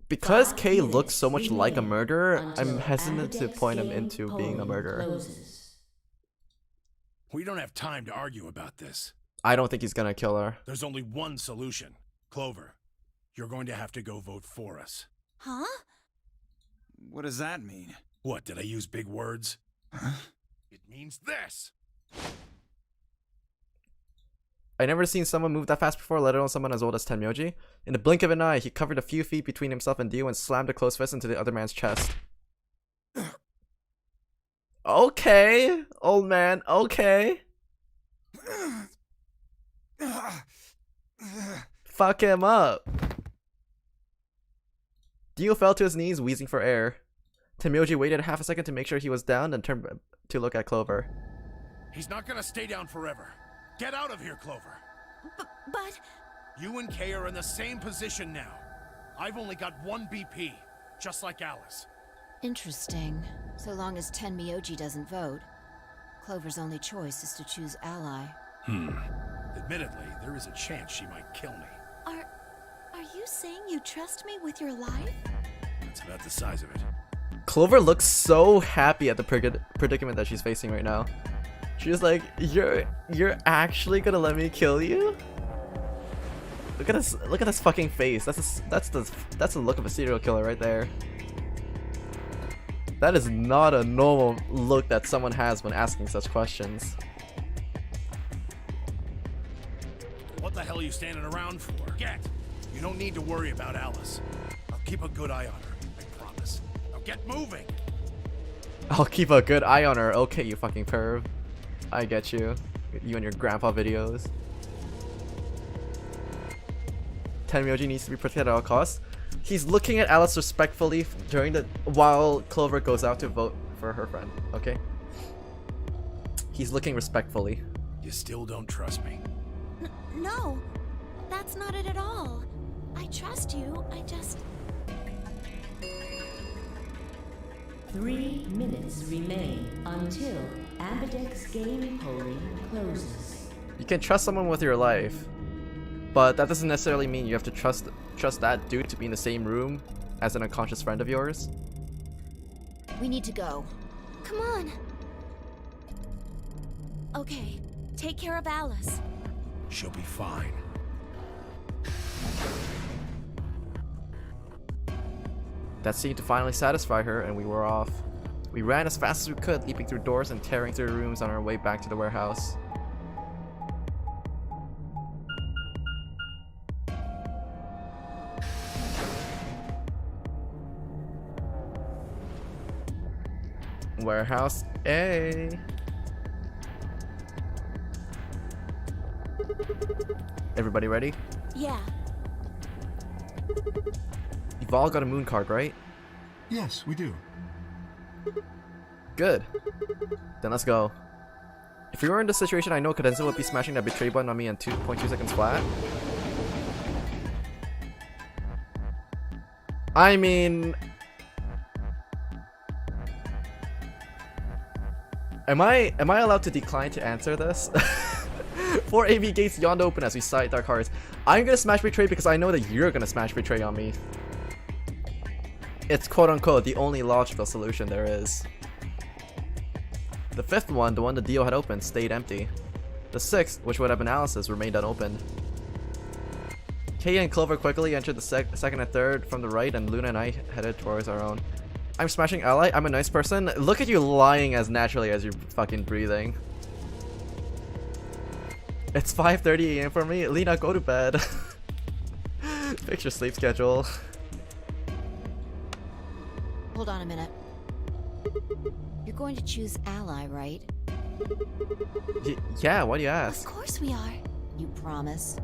Because Kay looks so much like a murderer, I'm hesitant to point him into being a murderer. We don't have time to argue about this. I don't think he's gonna kill her. There's only one solution. Clover, you're going to have to go vote for us. Huh? What does that mean? What, did I use big words? Huh? It means this! I never seen someone move that fast before, let alone someone as old as Tenmyoji. In the blink of an eye, he covered a few feet between himself and Dio and slammed a close fist into the other man's chest. Okay, old man, okay. Fuck him up. Dio fell to his knees, wheezing for air. Tenmyoji waited half a second to make sure he was down, then turned to look at Clover. He's not gonna stay down forever. Get out of here, Clover. But... You and Kay are in the same position now. I've only got 1 BP, just like Alice. Interesting. So long as Tenmyoji doesn't vote, Clover's only choice is to choose ally. Admittedly, there is a chance she might kill me. Are you saying you trust me with your life? That's about the size of it. Clover looks so happy at the predicament that she's facing right now. She's like, you're actually gonna let me kill you? Look at this fucking face. That's the look of a serial killer right there. That is not a normal look that someone has when asking such questions. What the hell are you standing around for? Get! You don't need to worry about Alice. I'll keep a good eye on her, I promise. Now get moving! I'll keep a good eye on her. Okay, you fucking perv. I get you. You and your grandpa videos. Tenmyoji needs to be protected at all costs. He's looking at Alice respectfully while Clover goes out to vote for her friend, okay? He's looking respectfully. You still don't trust me? No, that's not it at all. I trust you, I just... 3 minutes remain until Ambidex game polling closes. You can trust someone with your life, but that doesn't necessarily mean you have to trust that dude to be in the same room as an unconscious friend of yours. We need to go. Come on. Okay, take care of Alice. She'll be fine. That seemed to finally satisfy her, and we were off. We ran as fast as we could, leaping through doors and tearing through rooms on our way back to the warehouse. Warehouse A. Everybody ready? Yeah. You've all got a moon card, right? Yes, we do. Good. Then let's go. If we were in this situation, I know Cadenza would be smashing that betray button on me in 2.2 seconds flat. I mean... Am I allowed to decline to answer this? 4 AV gates yawned open as we sight our cards. I'm gonna smash betray because I know that you're gonna smash betray on me. It's quote-unquote the only logical solution there is. The fifth one, the one the Dio had opened, stayed empty. The sixth, which would have been Alice's, remained unopened. Kay and Clover quickly entered the second and third from the right, and Luna and I headed towards our own. I'm smashing ally, I'm a nice person. Look at you lying as naturally as you're fucking breathing. It's 5:30 AM for me. Lena, go to bed. Fix your sleep schedule. Hold on a minute. You're going to choose ally, right? Yeah, why do you ask? Of course we are. You promise?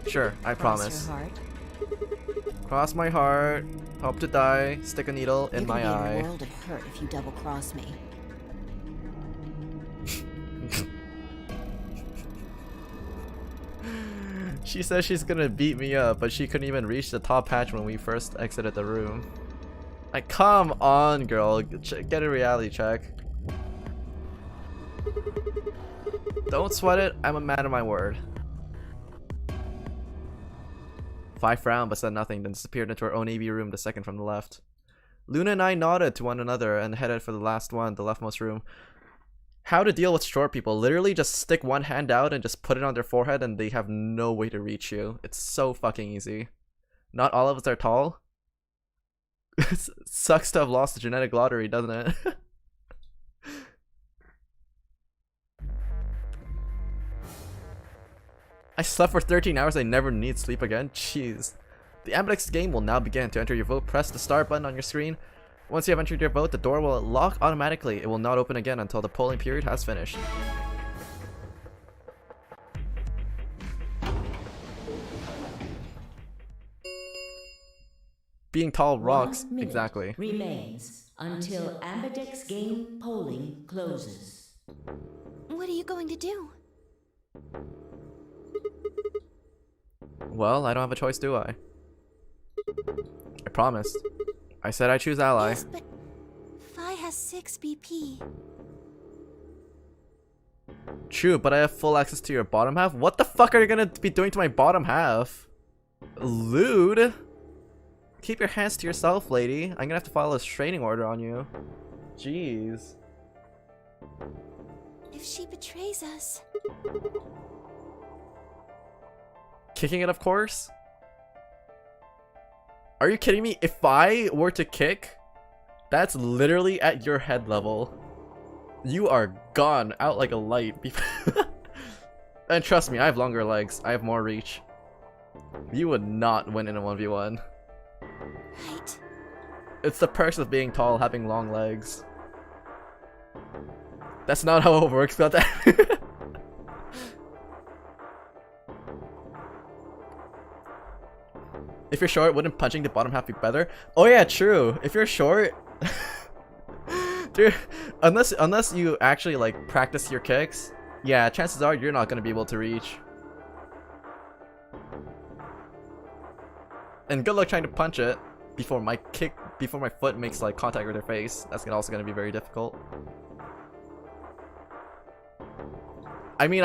Sure, I promise. Cross your heart. Cross my heart. Hope to die. Stick a needle in my You're gonna be eye. in a world of hurt if you double cross me. She says she's gonna beat me up, but she couldn't even reach the top hatch when we first exited the room. Like, come on, girl. Get a reality check. Don't sweat it. I'm a man of my word. 5 frowned but said nothing, then disappeared into her own AV room, the second from the left. Luna and I nodded to one another and headed for the last one, the leftmost room. How to deal with short people. Literally just stick one hand out and just put it on their forehead and they have no way to reach you. It's so fucking easy. Not all of us are tall. It sucks to have lost the genetic lottery, doesn't it? I slept for 13 hours. I never need sleep again. Jeez. The Ambidex game will now begin. To enter your vote, press the start button on your screen. Once you have entered your vote, the door will lock automatically. It will not open again until the polling period has finished. Being tall rocks. 1 minute Exactly. remains until Ambidex game polling closes. What are you going to do? Well, I don't have a choice, do I? I promised. I said I choose ally. Yes, but Phi has 6 BP. True, but I have full access to your bottom half? What the fuck are you gonna be doing to my bottom half? Lewd? Keep your hands to yourself, lady. I'm gonna have to file a restraining order on you. Jeez. If she betrays us... Kicking it, of course? Are you kidding me? If I were to kick, that's literally at your head level. You are gone, out like a light. And trust me, I have longer legs. I have more reach. You would not win in a 1v1. Right. It's the perks of being tall, having long legs. That's not how it works, got that? If you're short, wouldn't punching the bottom half be better? Oh yeah, true. If you're short... Dude, unless you actually like practice your kicks, yeah, chances are you're not gonna be able to reach. And good luck trying to punch it before my foot makes like contact with their face. That's also gonna be very difficult. I mean,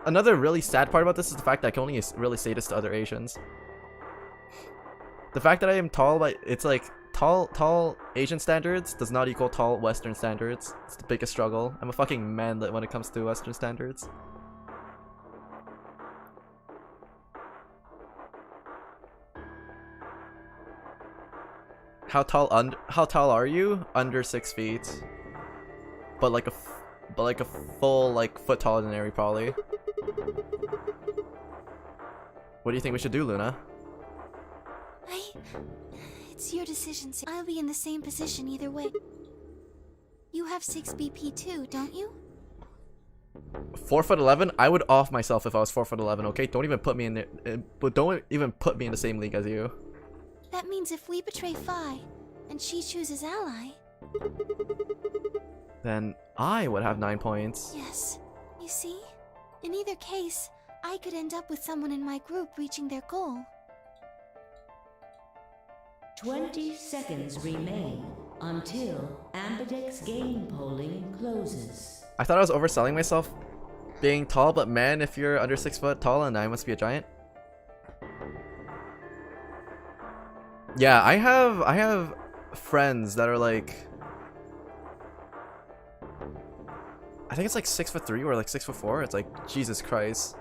another really sad part about this is the fact that I can only really say this to other Asians. The fact that I am tall, but it's like tall Asian standards does not equal tall Western standards. It's the biggest struggle. I'm a fucking man when it comes to Western standards. How tall are you? Under 6 feet. But like a full like foot taller than Ari probably. What do you think we should do, Luna? It's your decision. I'll be in the same position either way. You have 6 BP too, don't you? 4'11"? I would off myself if I was 4'11", okay? Don't even put me in there, but don't even put me in the same league as you. That means if we betray Phi, and she chooses ally... Then I would have 9 points. Yes. You see? In either case, I could end up with someone in my group reaching their goal. 20 seconds remain until Ambidex game polling closes. I thought I was overselling myself being tall, but man, if you're under 6 foot tall and I must be a giant. Yeah, I have friends that are like, I think it's like 6'3" or like 6'4". It's like, Jesus Christ.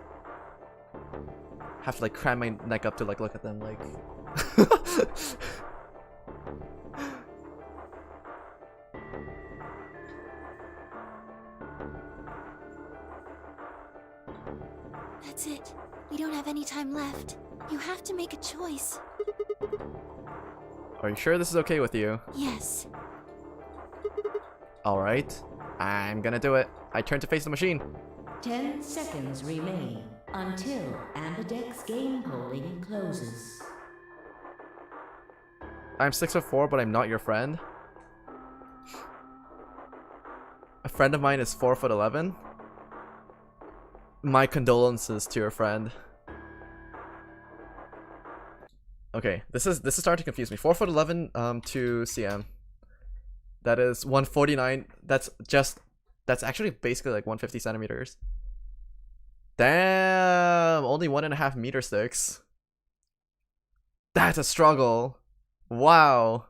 Have to like cram my neck up to like look at them like. That's it. We don't have any time left. You have to make a choice. Are you sure this is okay with you? Yes. Alright. I'm gonna do it. I turn to face the machine. 10 seconds remain until Ambidex game polling closes. I'm 6'4", but I'm not your friend. A friend of mine is 4'11". My condolences to your friend. Okay, this is starting to confuse me. 4'11", to CM. That is 149. That's actually basically like 150 centimeters. Damn, only 1.5 meter sticks. That's a struggle. Wow,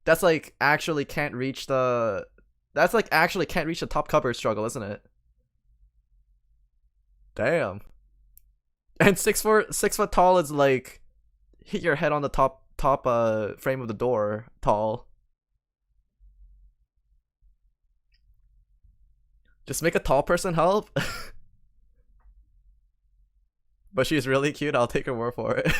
that's like actually can't reach the. That's like actually can't reach the top cover struggle, isn't it? Damn. And 6 foot tall is like hit your head on the top frame of the door tall. Just make a tall person help. But she's really cute, I'll take her word for it.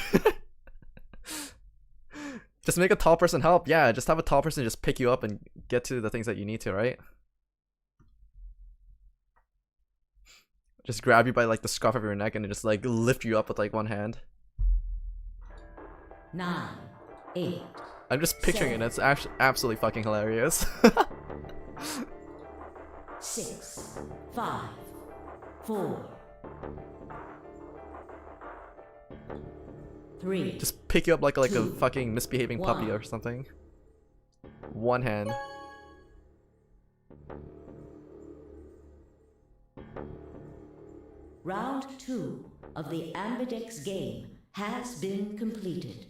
Just make a tall person help. Yeah, just have a tall person just pick you up and get to the things that you need to, right? Just grab you by like the scruff of your neck and just like lift you up with like one hand. 9, 8. I'm just picturing 7, it. It's actually absolutely fucking hilarious. 6, 5, 4, 3. Just pick you up like a 2, fucking misbehaving puppy 1. or something. One hand. Round 2 of the Ambidex game has been completed.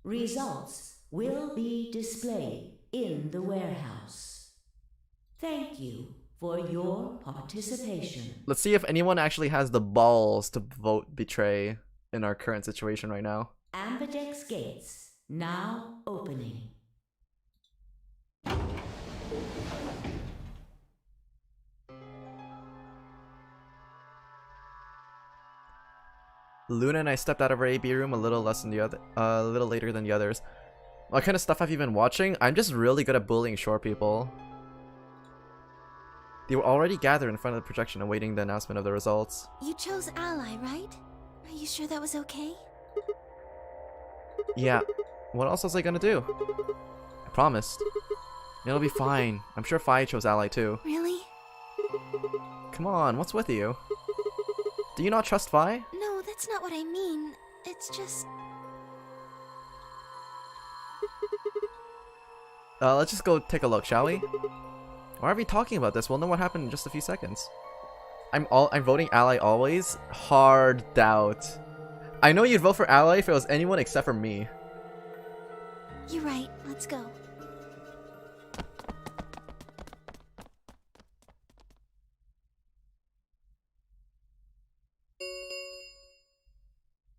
Results will be displayed in the warehouse. Thank you for your participation. Let's see if anyone actually has the balls to vote betray in our current situation right now. Ambidex gates now opening. Luna and I stepped out of our AB room a little later than the others. What kind of stuff have you been watching? I'm just really good at bullying short people. They were already gathered in front of the projection awaiting the announcement of the results. You chose ally, right? Are you sure that was okay? Yeah. What else was I gonna do? I promised. It'll be fine. I'm sure Phi chose ally too. Really? Come on, what's with you? Do you not trust Phi? No, that's not what I mean. It's just... Let's just go take a look, shall we? Why are we talking about this? We'll know what happened in just a few seconds. I'm voting ally always. Hard doubt. I know you'd vote for ally if it was anyone except for me. You're right. Let's go.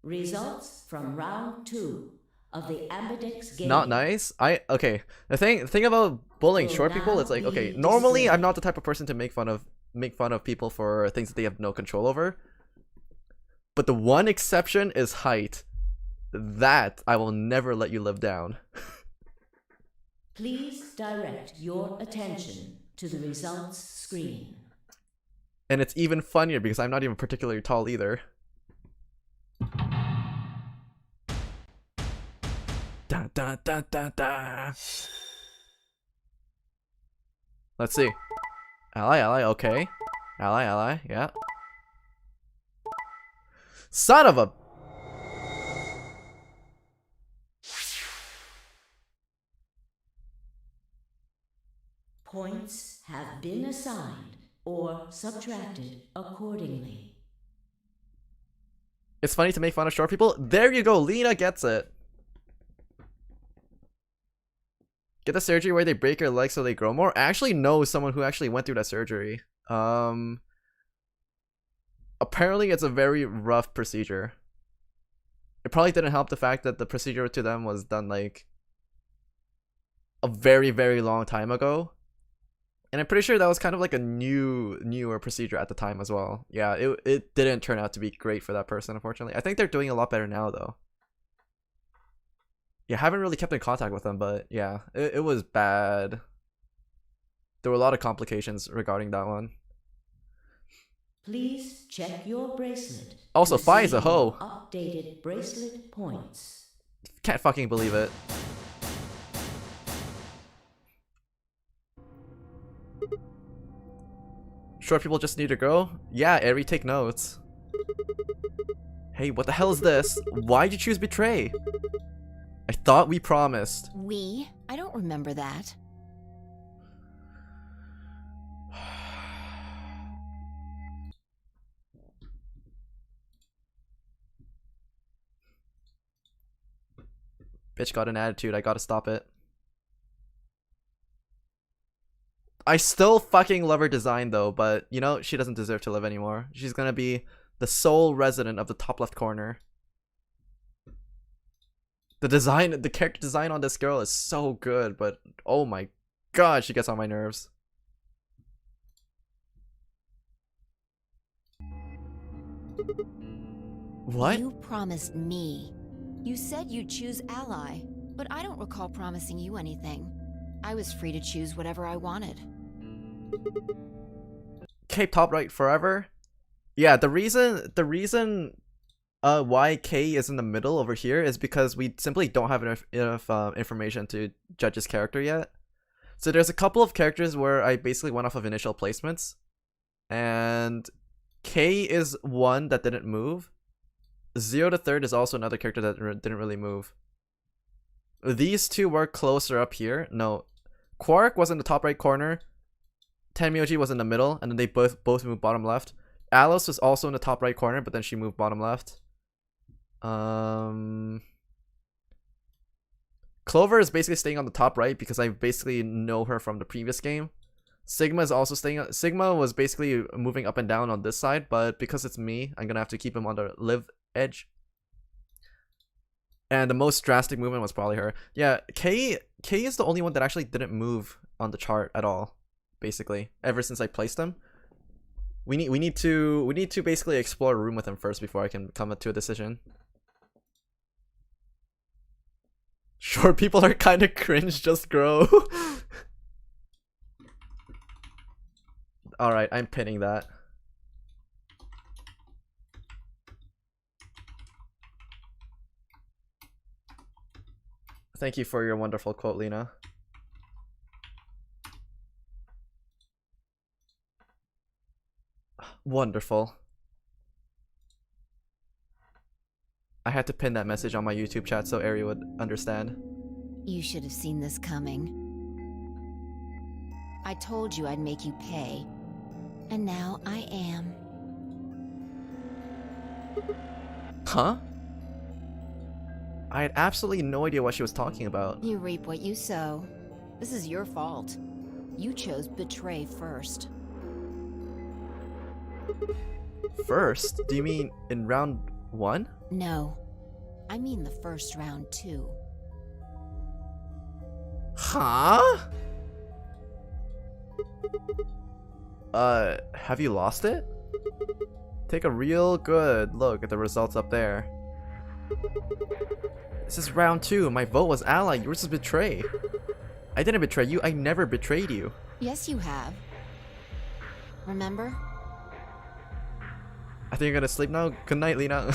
Results from round 2 of the Ambidex game. Not nice. Okay. The thing about bullying short people, it's like, okay, normally I'm not the type of person to make fun of people for things that they have no control over. But the one exception is height. That I will never let you live down. Please direct your attention to the results screen. And it's even funnier because I'm not even particularly tall either. Da, da, da, da, da. Let's see. Ally, okay. Ally, yeah. Son of a... Points have been assigned or subtracted accordingly. It's funny to make fun of short people. There you go, Lena gets it. Get the surgery where they break your legs so they grow more. I actually know someone who actually went through that surgery. Apparently it's a very rough procedure. It probably didn't help the fact that the procedure to them was done like a very, very long time ago. And I'm pretty sure that was kind of like a newer procedure at the time as well. Yeah, it didn't turn out to be great for that person, unfortunately. I think they're doing a lot better now though. Yeah, I haven't really kept in contact with them, but yeah, it was bad. There were a lot of complications regarding that one. Please check your bracelet. Also, Fi is a hoe. Updated bracelet points. Can't fucking believe it. Short people just need to grow? Yeah, Eri, take notes. Hey, what the hell is this? Why'd you choose betray? I thought we promised. We? I don't remember that. Bitch got an attitude, I gotta stop it. I still fucking love her design though, but you know, she doesn't deserve to live anymore. She's gonna be the sole resident of the top left corner. The character design on this girl is so good, but oh my god, she gets on my nerves. What? You promised me. You said you'd choose ally, but I don't recall promising you anything. I was free to choose whatever I wanted. K top right forever? Yeah, the reason why K is in the middle over here is because we simply don't have enough information to judge his character yet. So there's a couple of characters where I basically went off of initial placements, and K is one that didn't move. 0 to 3rd is also another character that didn't really move. These two were closer up here. No, Quark was in the top right corner. Tenmyoji was in the middle, and then they both moved bottom left. Alice was also in the top right corner, but then she moved bottom left. Clover is basically staying on the top right because I basically know her from the previous game. Sigma is also staying. Sigma was basically moving up and down on this side, but because it's me, I'm gonna have to keep him on the live edge. And the most drastic movement was probably her. Yeah, K is the only one that actually didn't move on the chart at all. Basically, ever since I placed him. We need to basically explore a room with him first before I can come to a decision. Short people are kind of cringe, just grow. Alright, I'm pinning that. Thank you for your wonderful quote, Lena. Wonderful. I had to pin that message on my YouTube chat so Ari would understand. You should have seen this coming. I told you I'd make you pay. And now I am. Huh? I had absolutely no idea what she was talking about. You reap what you sow. This is your fault. You chose betray first. First? Do you mean in round 1? No. I mean the first round too. Huh? Have you lost it? Take a real good look at the results up there. This is round 2. My vote was ally. Yours is betray. I didn't betray you. I never betrayed you. Yes, you have. Remember? I think you're gonna sleep now. Good night, Lena.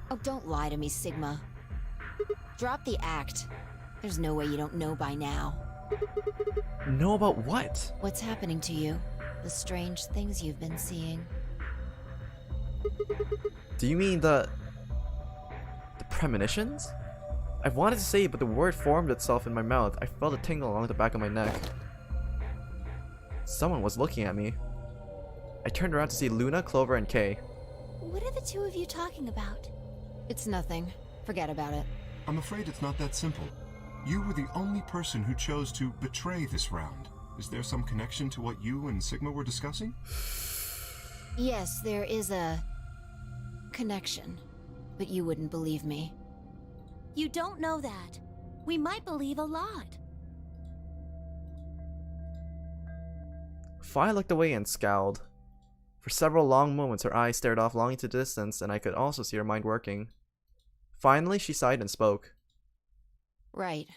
Oh, don't lie to me, Sigma. Drop the act. There's no way you don't know by now. Know about what? What's happening to you? The strange things you've been seeing. Do you mean the premonitions? I wanted to say it, but the word formed itself in my mouth. I felt a tingle along the back of my neck. Someone was looking at me. I turned around to see Luna, Clover, and Kay. What are the two of you talking about? It's nothing. Forget about it. I'm afraid it's not that simple. You were the only person who chose to betray this round. Is there some connection to what you and Sigma were discussing? Yes, there is a connection, but you wouldn't believe me. You don't know that. We might believe a lot. Fi looked away and scowled. For several long moments her eyes stared off long into the distance, and I could also see her mind working. Finally, she sighed and spoke. Right.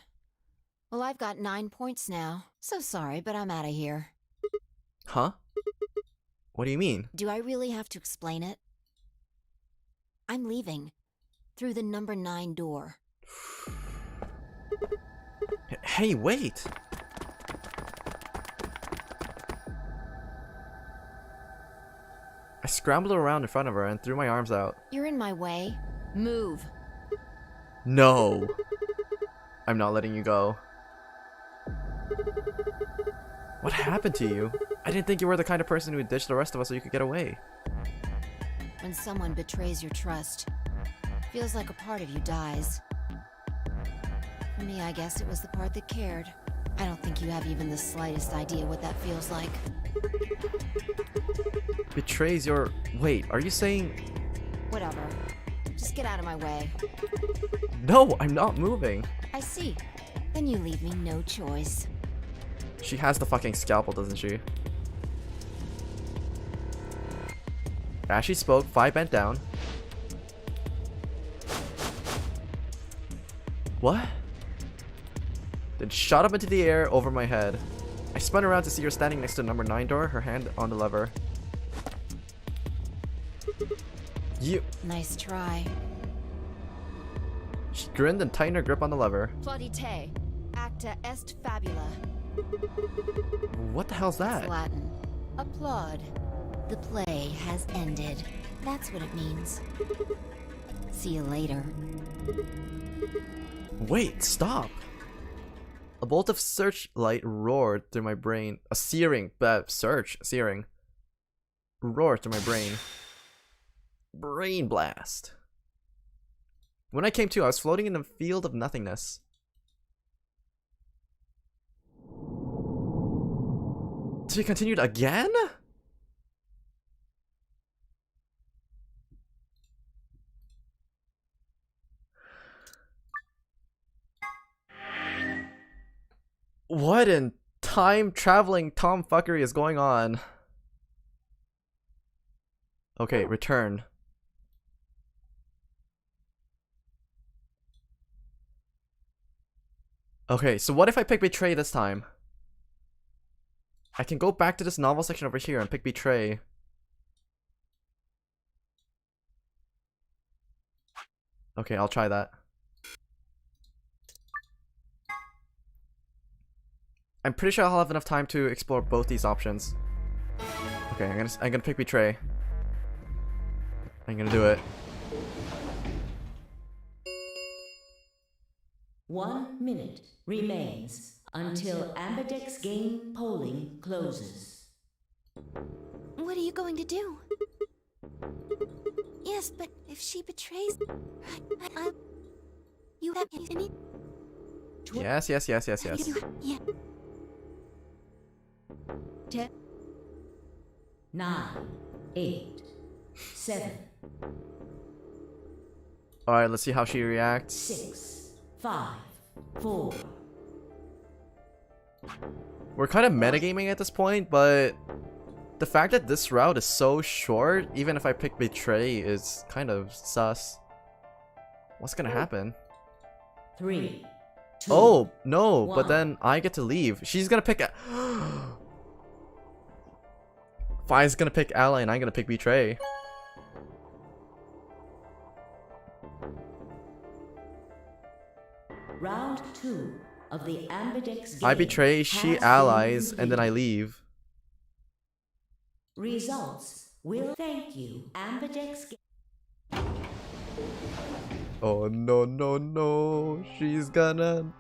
Well, I've got 9 points now. So sorry, but I'm out of here. Huh? What do you mean? Do I really have to explain it? I'm leaving. Through the number 9 door. Hey, wait! I scrambled around in front of her and threw my arms out. You're in my way. Move. No! I'm not letting you go. What happened to you? I didn't think you were the kind of person who would ditch the rest of us so you could get away. When someone betrays your trust, feels like a part of you dies. For me, I guess it was the part that cared. I don't think you have even the slightest idea what that feels like. Betrays your... Wait, are you saying... Whatever. Just get out of my way. No, I'm not moving. I see. Then you leave me no choice. She has the fucking scalpel, doesn't she? As she spoke, Fi bent down. What? Then shot up into the air over my head. I spun around to see her standing next to number 9 door, her hand on the lever. You... Nice try. She grinned and tightened her grip on the lever. Plaudite, acta est fabula. What the hell's that? It's Latin. Applaud. The play has ended. That's what it means. See you later. Wait, stop! A bolt of searchlight roared through my brain. A searing, searing. Roared through my brain. Brain blast. When I came to, I was floating in a field of nothingness. She continued again? What in time-traveling tomfuckery is going on? Okay, return. Okay, so what if I pick Betray this time? I can go back to this novel section over here and pick Betray. Okay, I'll try that. I'm pretty sure I'll have enough time to explore both these options. Okay, I'm gonna pick Betray. I'm gonna do it. 1 minute remains until Ambidex game polling closes. What are you going to do? Yes, but if she betrays... You have any... Yes. Yeah. 10, 9, 8, 7. Alright, let's see how she reacts. 6, 5, 4, We're kind of metagaming at this point, but the fact that this route is so short, even if I pick Betray, is kind of sus. What's gonna happen? 3, 2, Oh, no, but 1. then I get to leave. She's gonna pick Fi's gonna pick Ally and I'm gonna pick Betray. Round 2 of the Ambidex game. I betray, she has been allies, and then I completed. leave. Results will thank you, Ambidex game. Oh no no no, she's gonna...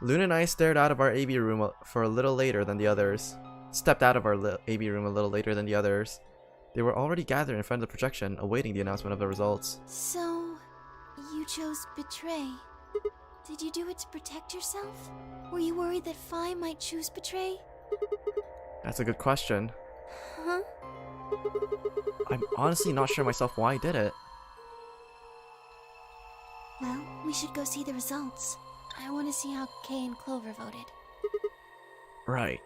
Luna and I stared out of our AB room for a little later than the others. Stepped out of our AB room a little later than the others. They were already gathered in front of the projection, awaiting the announcement of the results. So, you chose Betray. Did you do it to protect yourself? Were you worried that Fi might choose Betray? That's a good question. Huh? I'm honestly not sure myself why I did it. Well, we should go see the results. I want to see how Kay and Clover voted. Right.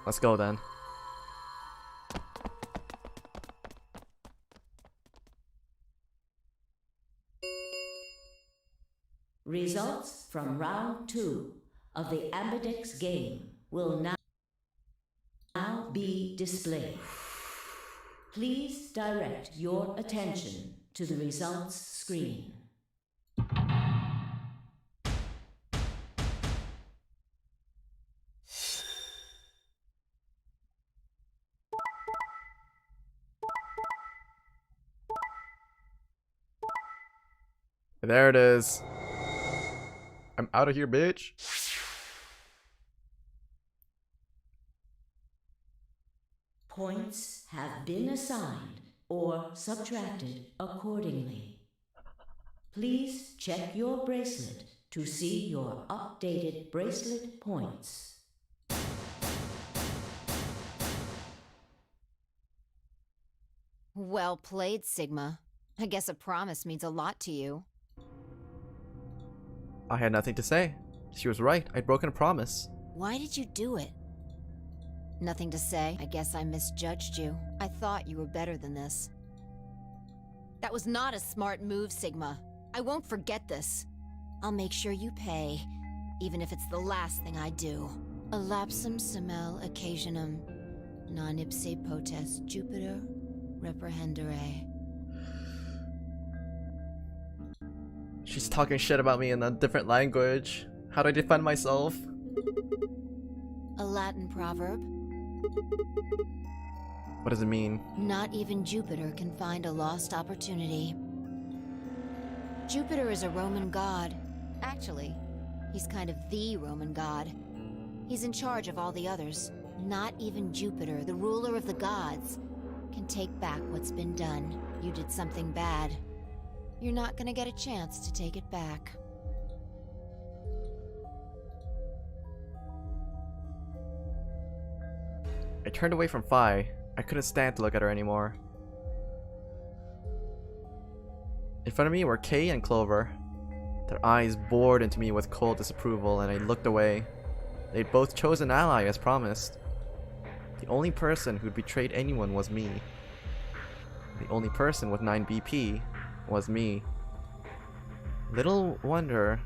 Let's go then. Results from round 2 of the Ambidex game will now be displayed. Please direct your attention to the results screen. There it is. I'm out of here, bitch. Points have been assigned or subtracted accordingly. Please check your bracelet to see your updated bracelet points. Well played, Sigma. I guess a promise means a lot to you. I had nothing to say. She was right. I'd broken a promise. Why did you do it? Nothing to say. I guess I misjudged you. I thought you were better than this. That was not a smart move, Sigma. I won't forget this. I'll make sure you pay, even if it's the last thing I do. Elapsum semel occasionum, non ipse potest Jupiter reprehendere. She's talking shit about me in a different language. How do I defend myself? A Latin proverb. What does it mean? Not even Jupiter can find a lost opportunity. Jupiter is a Roman god. Actually, he's kind of the Roman god. He's in charge of all the others. Not even Jupiter, the ruler of the gods, can take back what's been done. You did something bad. You're not gonna get a chance to take it back. I turned away from Fi. I couldn't stand to look at her anymore. In front of me were Kay and Clover. Their eyes bored into me with cold disapproval, and I looked away. They'd both chosen an ally as promised. The only person who'd betrayed anyone was me. The only person with 9 BP was me. Little wonder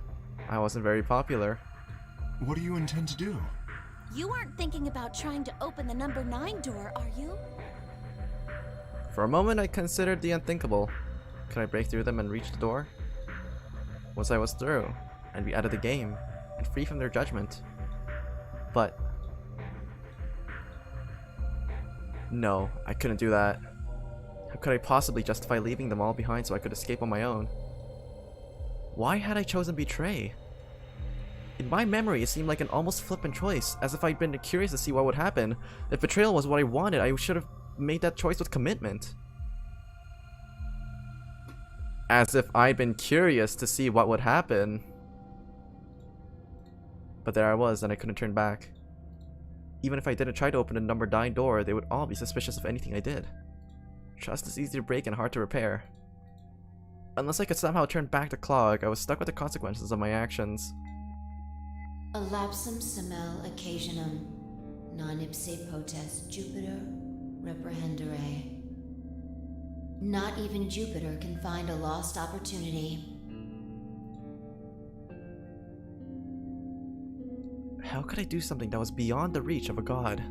I wasn't very popular. What do you intend to do? You aren't thinking about trying to open the number 9 door, are you? For a moment I considered the unthinkable. Could I break through them and reach the door? Once I was through, I'd be out of the game, and free from their judgment. But... no, I couldn't do that. How could I possibly justify leaving them all behind so I could escape on my own? Why had I chosen Betray? In my memory, it seemed like an almost flippant choice, as if I'd been curious to see what would happen. If betrayal was what I wanted, I should have made that choice with commitment. As if I'd been curious to see what would happen. But there I was, and I couldn't turn back. Even if I didn't try to open the number 9 door, they would all be suspicious of anything I did. Trust is easy to break and hard to repair. Unless I could somehow turn back the clock, I was stuck with the consequences of my actions. Elapsum semel occasionum, non ipse potest Jupiter reprehendere. Not even Jupiter can find a lost opportunity. How could I do something that was beyond the reach of a god?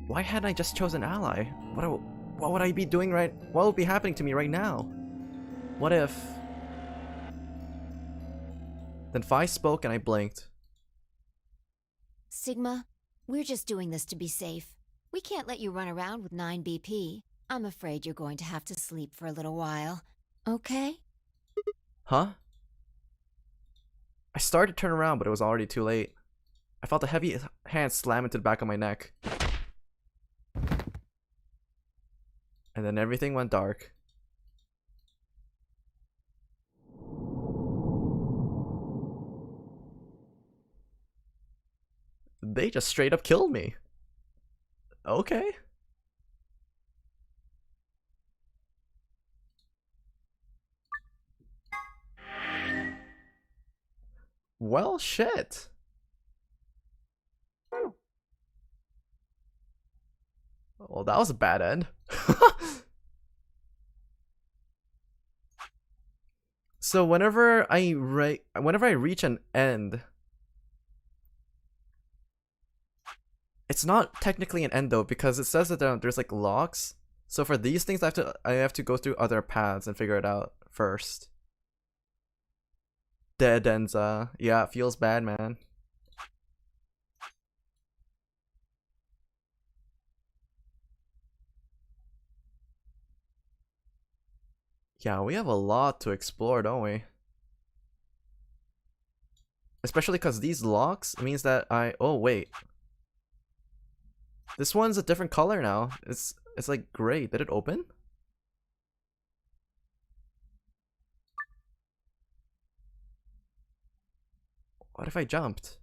Why hadn't I just chosen ally? What would I be doing right? What would be happening to me right now? What if... Then Phi spoke and I blinked. Sigma, we're just doing this to be safe. We can't let you run around with 9 BP. I'm afraid you're going to have to sleep for a little while. Okay? Huh? I started to turn around, but it was already too late. I felt a heavy hand slam into the back of my neck. And then everything went dark. They just straight up killed me. Okay. Well, shit. Well, that was a bad end. So whenever I reach an end, it's not technically an end though, because it says that there's like locks. So for these things, I have to go through other paths and figure it out first. Cadenza. Yeah, it feels bad, man. Yeah, we have a lot to explore, don't we? Especially because these locks means that oh wait. This one's a different color now. It's like gray. Did it open? What if I jumped?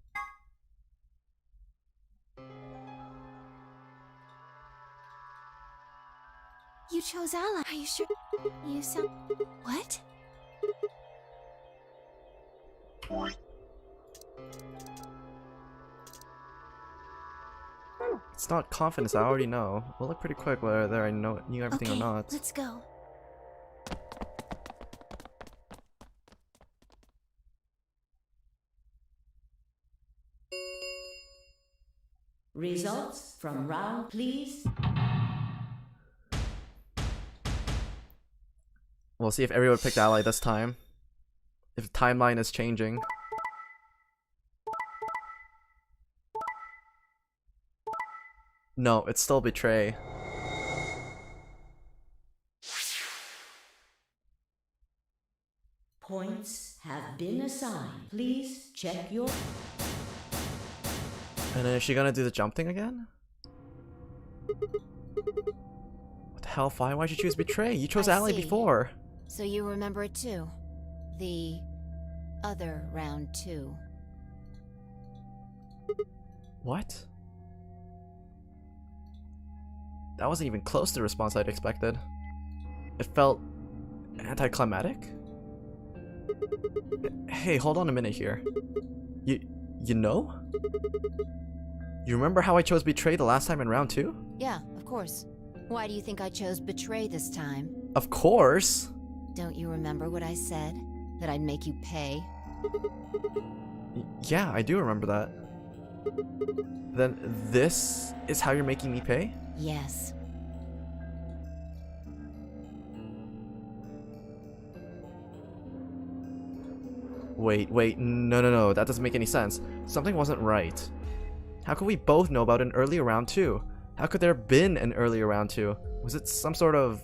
You chose ally. Are you sure? You sound... What? It's not confidence, I already know. We'll look pretty quick whether I knew everything or not. Let's go. Results from round, please. We'll see if everyone picked ally this time. If the timeline is changing. No, it's still betray. Points have been assigned. Please check your... And then is she gonna do the jump thing again? What the hell, Phi? Why'd you choose betray? You chose ally before. So you remember it too? The other round 2. What? That wasn't even close to the response I'd expected. It felt anticlimactic. Hey, hold on a minute here. You know? You remember how I chose betray the last time in round 2? Yeah, of course. Why do you think I chose betray this time? Of course! Don't you remember what I said? That I'd make you pay? Yeah, I do remember that. Then this is how you're making me pay? Yes. Wait, no, that doesn't make any sense. Something wasn't right. How could we both know about an earlier round 2? How could there have been an earlier round 2? Was it some sort of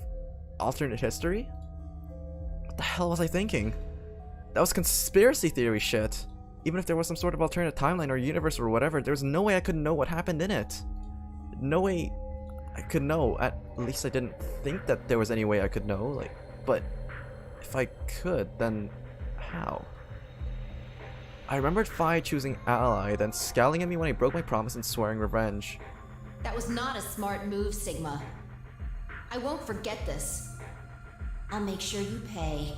alternate history? What the hell was I thinking? That was conspiracy theory shit. Even if there was some sort of alternate timeline or universe or whatever, there was no way I could know what happened in it. No way I could know. At least I didn't think that there was any way I could know. Like, but if I could, then how? I remembered Phi choosing ally, then scowling at me when I broke my promise and swearing revenge. That was not a smart move, Sigma. I won't forget this. I'll make sure you pay,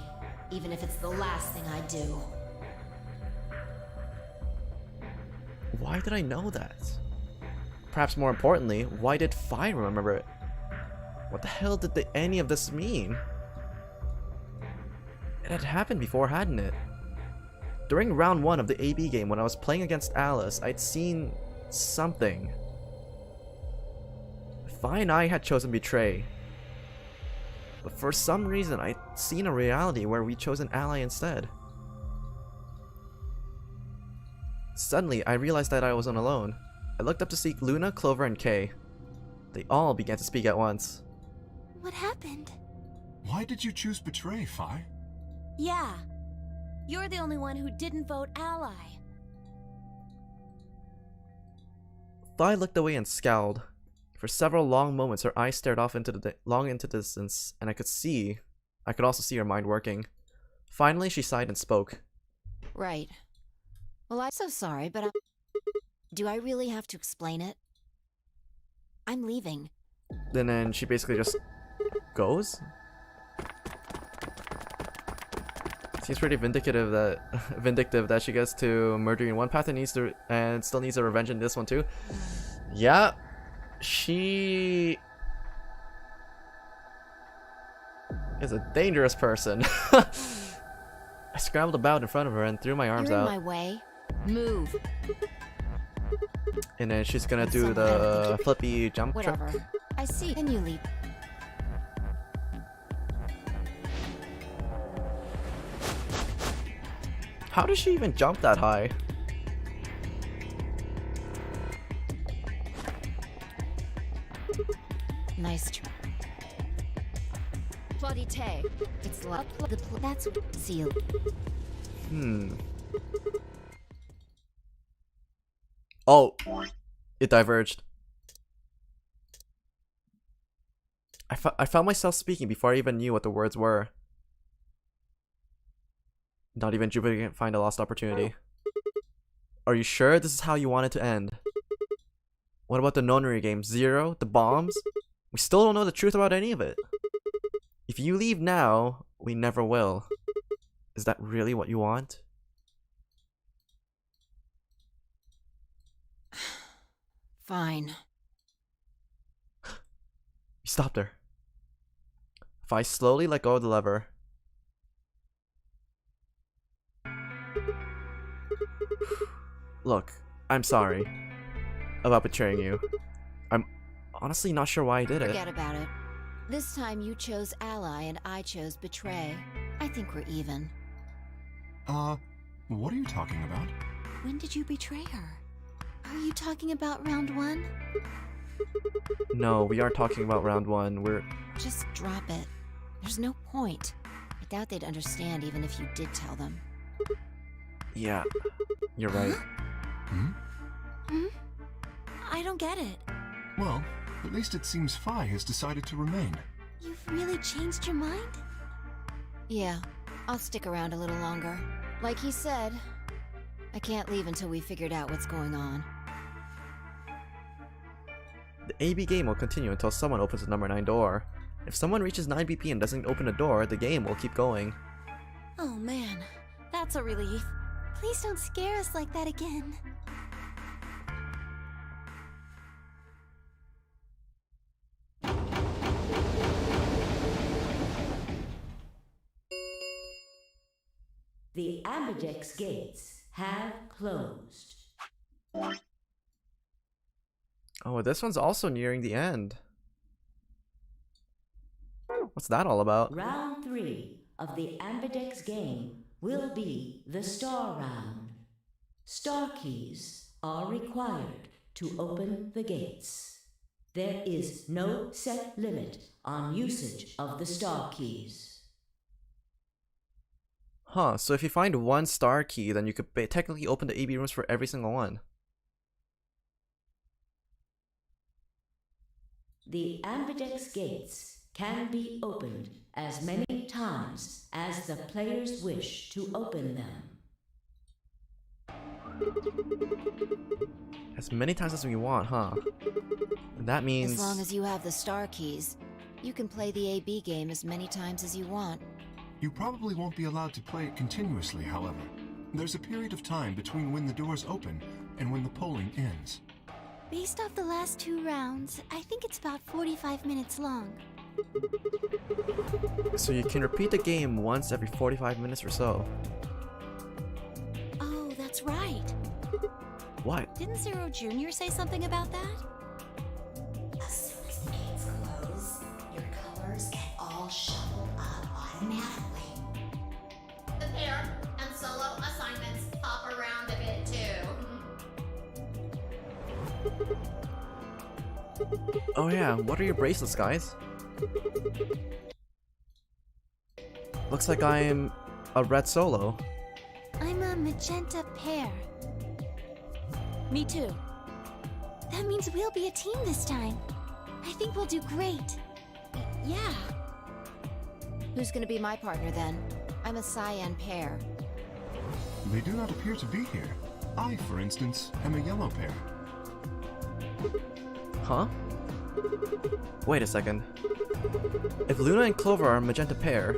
even if it's the last thing I do. Why did I know that? Perhaps more importantly, why did Fi remember it? What the hell did any of this mean? It had happened before, hadn't it? During round 1 of the AB game when I was playing against Alice, I'd seen something. Fi and I had chosen Betray. But for some reason, I'd seen a reality where we chose an ally instead. Suddenly, I realized that I wasn't alone. I looked up to see Luna, Clover, and Kay. They all began to speak at once. What happened? Why did you choose Betray, Fi? Yeah. You're the only one who didn't vote ally. Fi looked away and scowled. For several long moments, her eyes stared off into the distance, and I could also see her mind working. Finally, she sighed and spoke. Right. Well, I'm so sorry, but do I really have to explain it? I'm leaving. And then she basically just goes? Seems pretty vindictive that she gets to murdering one path and still needs a revenge in this one too. Yeah. She is a dangerous person. I scrambled about in front of her and threw my arms out. You're in my way. Move. And then she's gonna do the flippy jump trick. Whatever. I see. Can you leap? How does she even jump that high? Nice try. Bloody Tay. It's luck. That's seal. Oh, it diverged. I found myself speaking before I even knew what the words were. Not even Jupiter can find a lost opportunity. Are you sure this is how you want it to end? What about the nonary game? Zero? The bombs? We still don't know the truth about any of it. If you leave now, we never will. Is that really what you want? Fine. You stopped her. If I slowly let go of the lever. Look, I'm sorry about betraying you. I'm honestly not sure why I did it. Forget about it. This time you chose ally and I chose betray. I think we're even. What are you talking about? When did you betray her? Are you talking about round 1? No, we aren't talking about round 1. We're... Just drop it. There's no point. I doubt they'd understand even if you did tell them. Yeah, you're right. I don't get it. Well, at least it seems Fi has decided to remain. You've really changed your mind? Yeah, I'll stick around a little longer. Like he said, I can't leave until we figured out what's going on. The AB game will continue until someone opens the number 9 door. If someone reaches 9 BP and doesn't open the door, the game will keep going. Oh man, that's a relief. Please don't scare us like that again. The Ambidex gates have closed. Oh, this one's also nearing the end. What's that all about? Round 3 of the Ambidex game will be the Star Round. Star keys are required to open the gates. There is no set limit on usage of the star keys. Huh, so if you find one star key, then you could technically open the AB rooms for every single one. The Ambidex gates can be opened as many times as the players wish to open them. As many times as we want, huh? And that means... As long as you have the star keys, you can play the AB game as many times as you want. You probably won't be allowed to play it continuously, however. There's a period of time between when the doors open and when the polling ends. Based off the last 2 rounds, I think it's about 45 minutes long. So you can repeat the game once every 45 minutes or so. Oh, that's right. What? Didn't Zero Jr. say something about that? As soon as the gates close, your colors get all shuffled up automatically. The pair and solo assignments hop around a bit too. Oh yeah, what are your bracelets, guys? Looks like I'm a red solo. I'm a magenta pair. Me too. That means we'll be a team this time. I think we'll do great. Yeah. Who's gonna be my partner then? I'm a cyan pair. They do not appear to be here. I, for instance, am a yellow pair. Huh? Wait a second. If Luna and Clover are a magenta pair,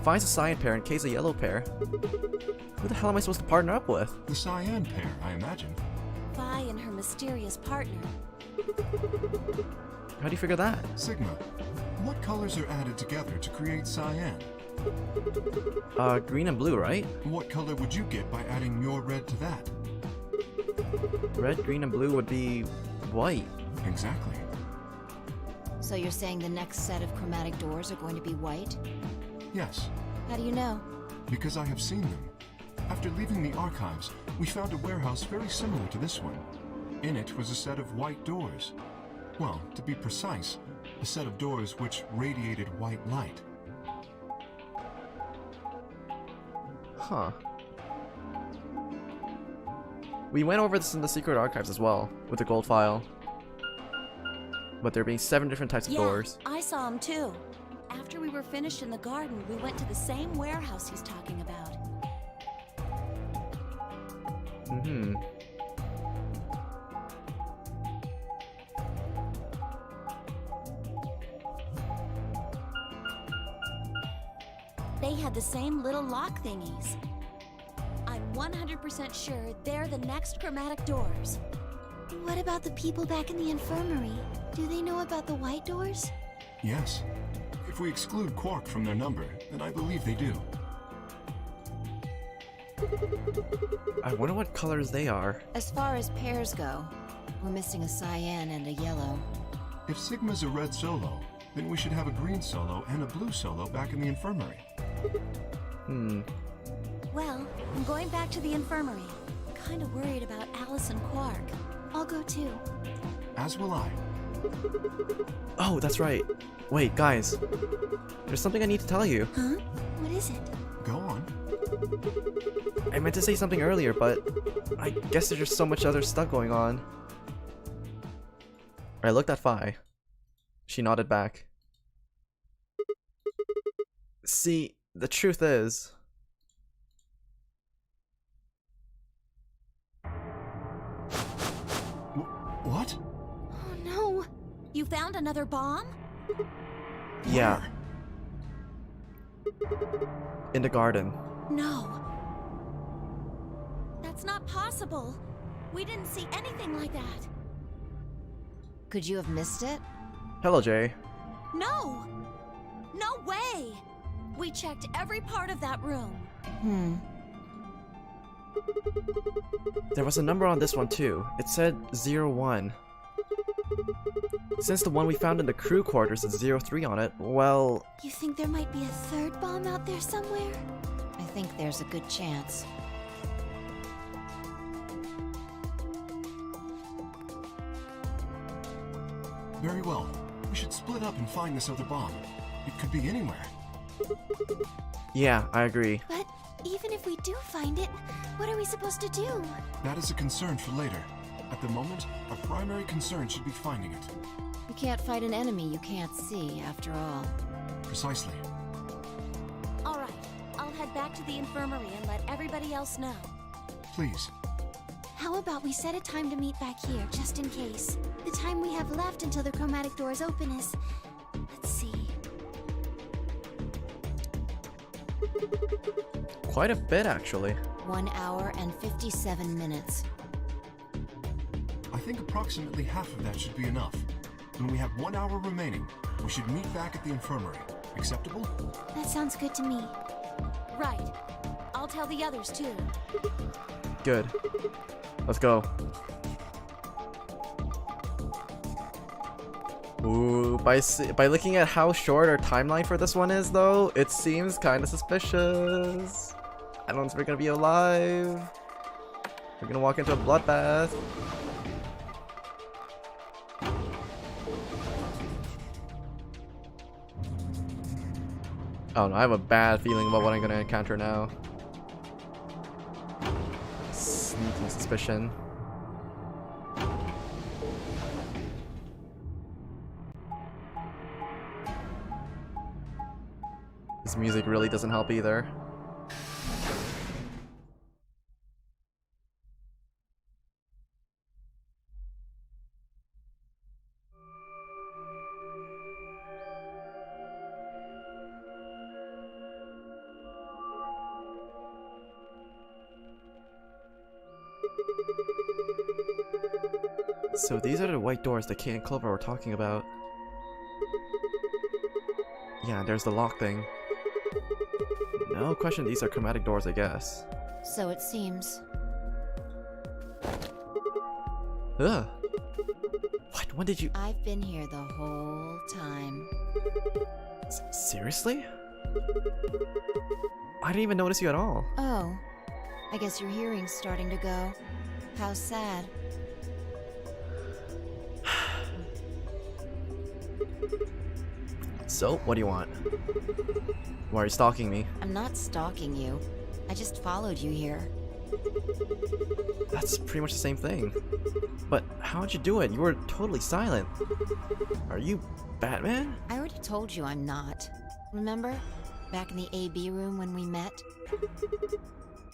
Fi's a cyan pair and K's a yellow pair, who the hell am I supposed to partner up with? The cyan pair, I imagine. Vi and her mysterious partner. How do you figure that? Sigma, what colors are added together to create cyan? Green and blue, right? What color would you get by adding your red to that? Red, green, and blue would be white. Exactly. So you're saying the next set of chromatic doors are going to be white? Yes, How do you know? because I have seen them. After leaving the archives, we found a warehouse very similar to this one. In it was a set of white doors. Well, to be precise, a set of doors which radiated white light. Huh. We went over this in the secret archives as well, with the gold file. But there being 7 different types of doors. I saw him too. After we were finished in the garden, we went to the same warehouse he's talking about. Mm-hmm. They had the same little lock thingies. I'm 100% sure they're the next chromatic doors. What about the people back in the infirmary? Do they know about the white doors? Yes. If we exclude Quark from their number, then I believe they do. I wonder what colors they are. As far as pairs go, we're missing a cyan and a yellow. If Sigma's a red solo, then we should have a green solo and a blue solo back in the infirmary. Well, I'm going back to the infirmary. I'm kind of worried about Alice and Quark. I'll go too. As will I. Oh, that's right. Wait, guys. There's something I need to tell you. Huh? What is it? Go on. I meant to say something earlier, but I guess there's just so much other stuff going on. I looked at Fi. She nodded back. See, the truth is... What? Oh no! You found another bomb? Yeah. In the garden. No. That's not possible. We didn't see anything like that. Could you have missed it? Hello, Jay. No! No way! We checked every part of that room. There was a number on this one too. It said 01. Since the one we found in the crew quarters is 03 on it, well... You think there might be a third bomb out there somewhere? I think there's a good chance. Very well. We should split up and find this other bomb. It could be anywhere. Yeah, I agree. But even if we do find it, what are we supposed to do? That is a concern for later. At the moment, our primary concern should be finding it. You can't fight an enemy you can't see, after all. Precisely. Alright, I'll head back to the infirmary and let everybody else know. Please. How about we set a time to meet back here, just in case? The time we have left until the chromatic doors open is... Let's see... Quite a bit, actually. 1 hour and 57 minutes. I think approximately half of that should be enough. When we have 1 hour remaining, we should meet back at the infirmary. Acceptable? That sounds good to me. Right. I'll tell the others too. Good. Let's go. Ooh, by looking at how short our timeline for this one is, though, it seems kind of suspicious. I don't think we're gonna be alive. We're gonna walk into a bloodbath. Oh no, I have a bad feeling about what I'm gonna encounter now. Sneaky suspicion. This music really doesn't help either. So these are the white doors that Kay and Clover were talking about. Yeah, there's the lock thing. No question, these are chromatic doors, I guess. So it seems. Ugh. What? When did you— I've been here the whole time. Seriously? I didn't even notice you at all. Oh. I guess your hearing's starting to go. How sad. So, what do you want? Why are you stalking me? I'm not stalking you. I just followed you here. That's pretty much the same thing. But how'd you do it? You were totally silent. Are you Batman? I already told you I'm not. Remember? Back in the AB room when we met?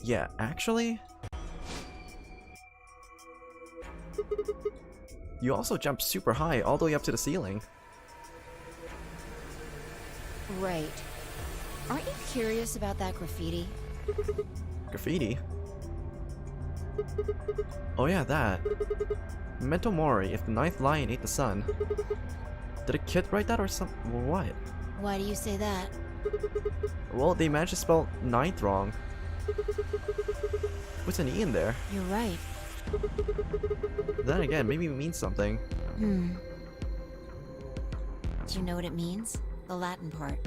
Yeah, actually? You also jumped super high, all the way up to the ceiling. Right. Aren't you curious about that graffiti? Graffiti? Oh yeah, that. Memento Mori, if the ninth lion ate the sun. Did a kid write that or something? What? Why do you say that? Well, they managed to spell ninth wrong. What's an E in there? You're right. Then again, maybe it means something. Do you know what it means? The Latin part.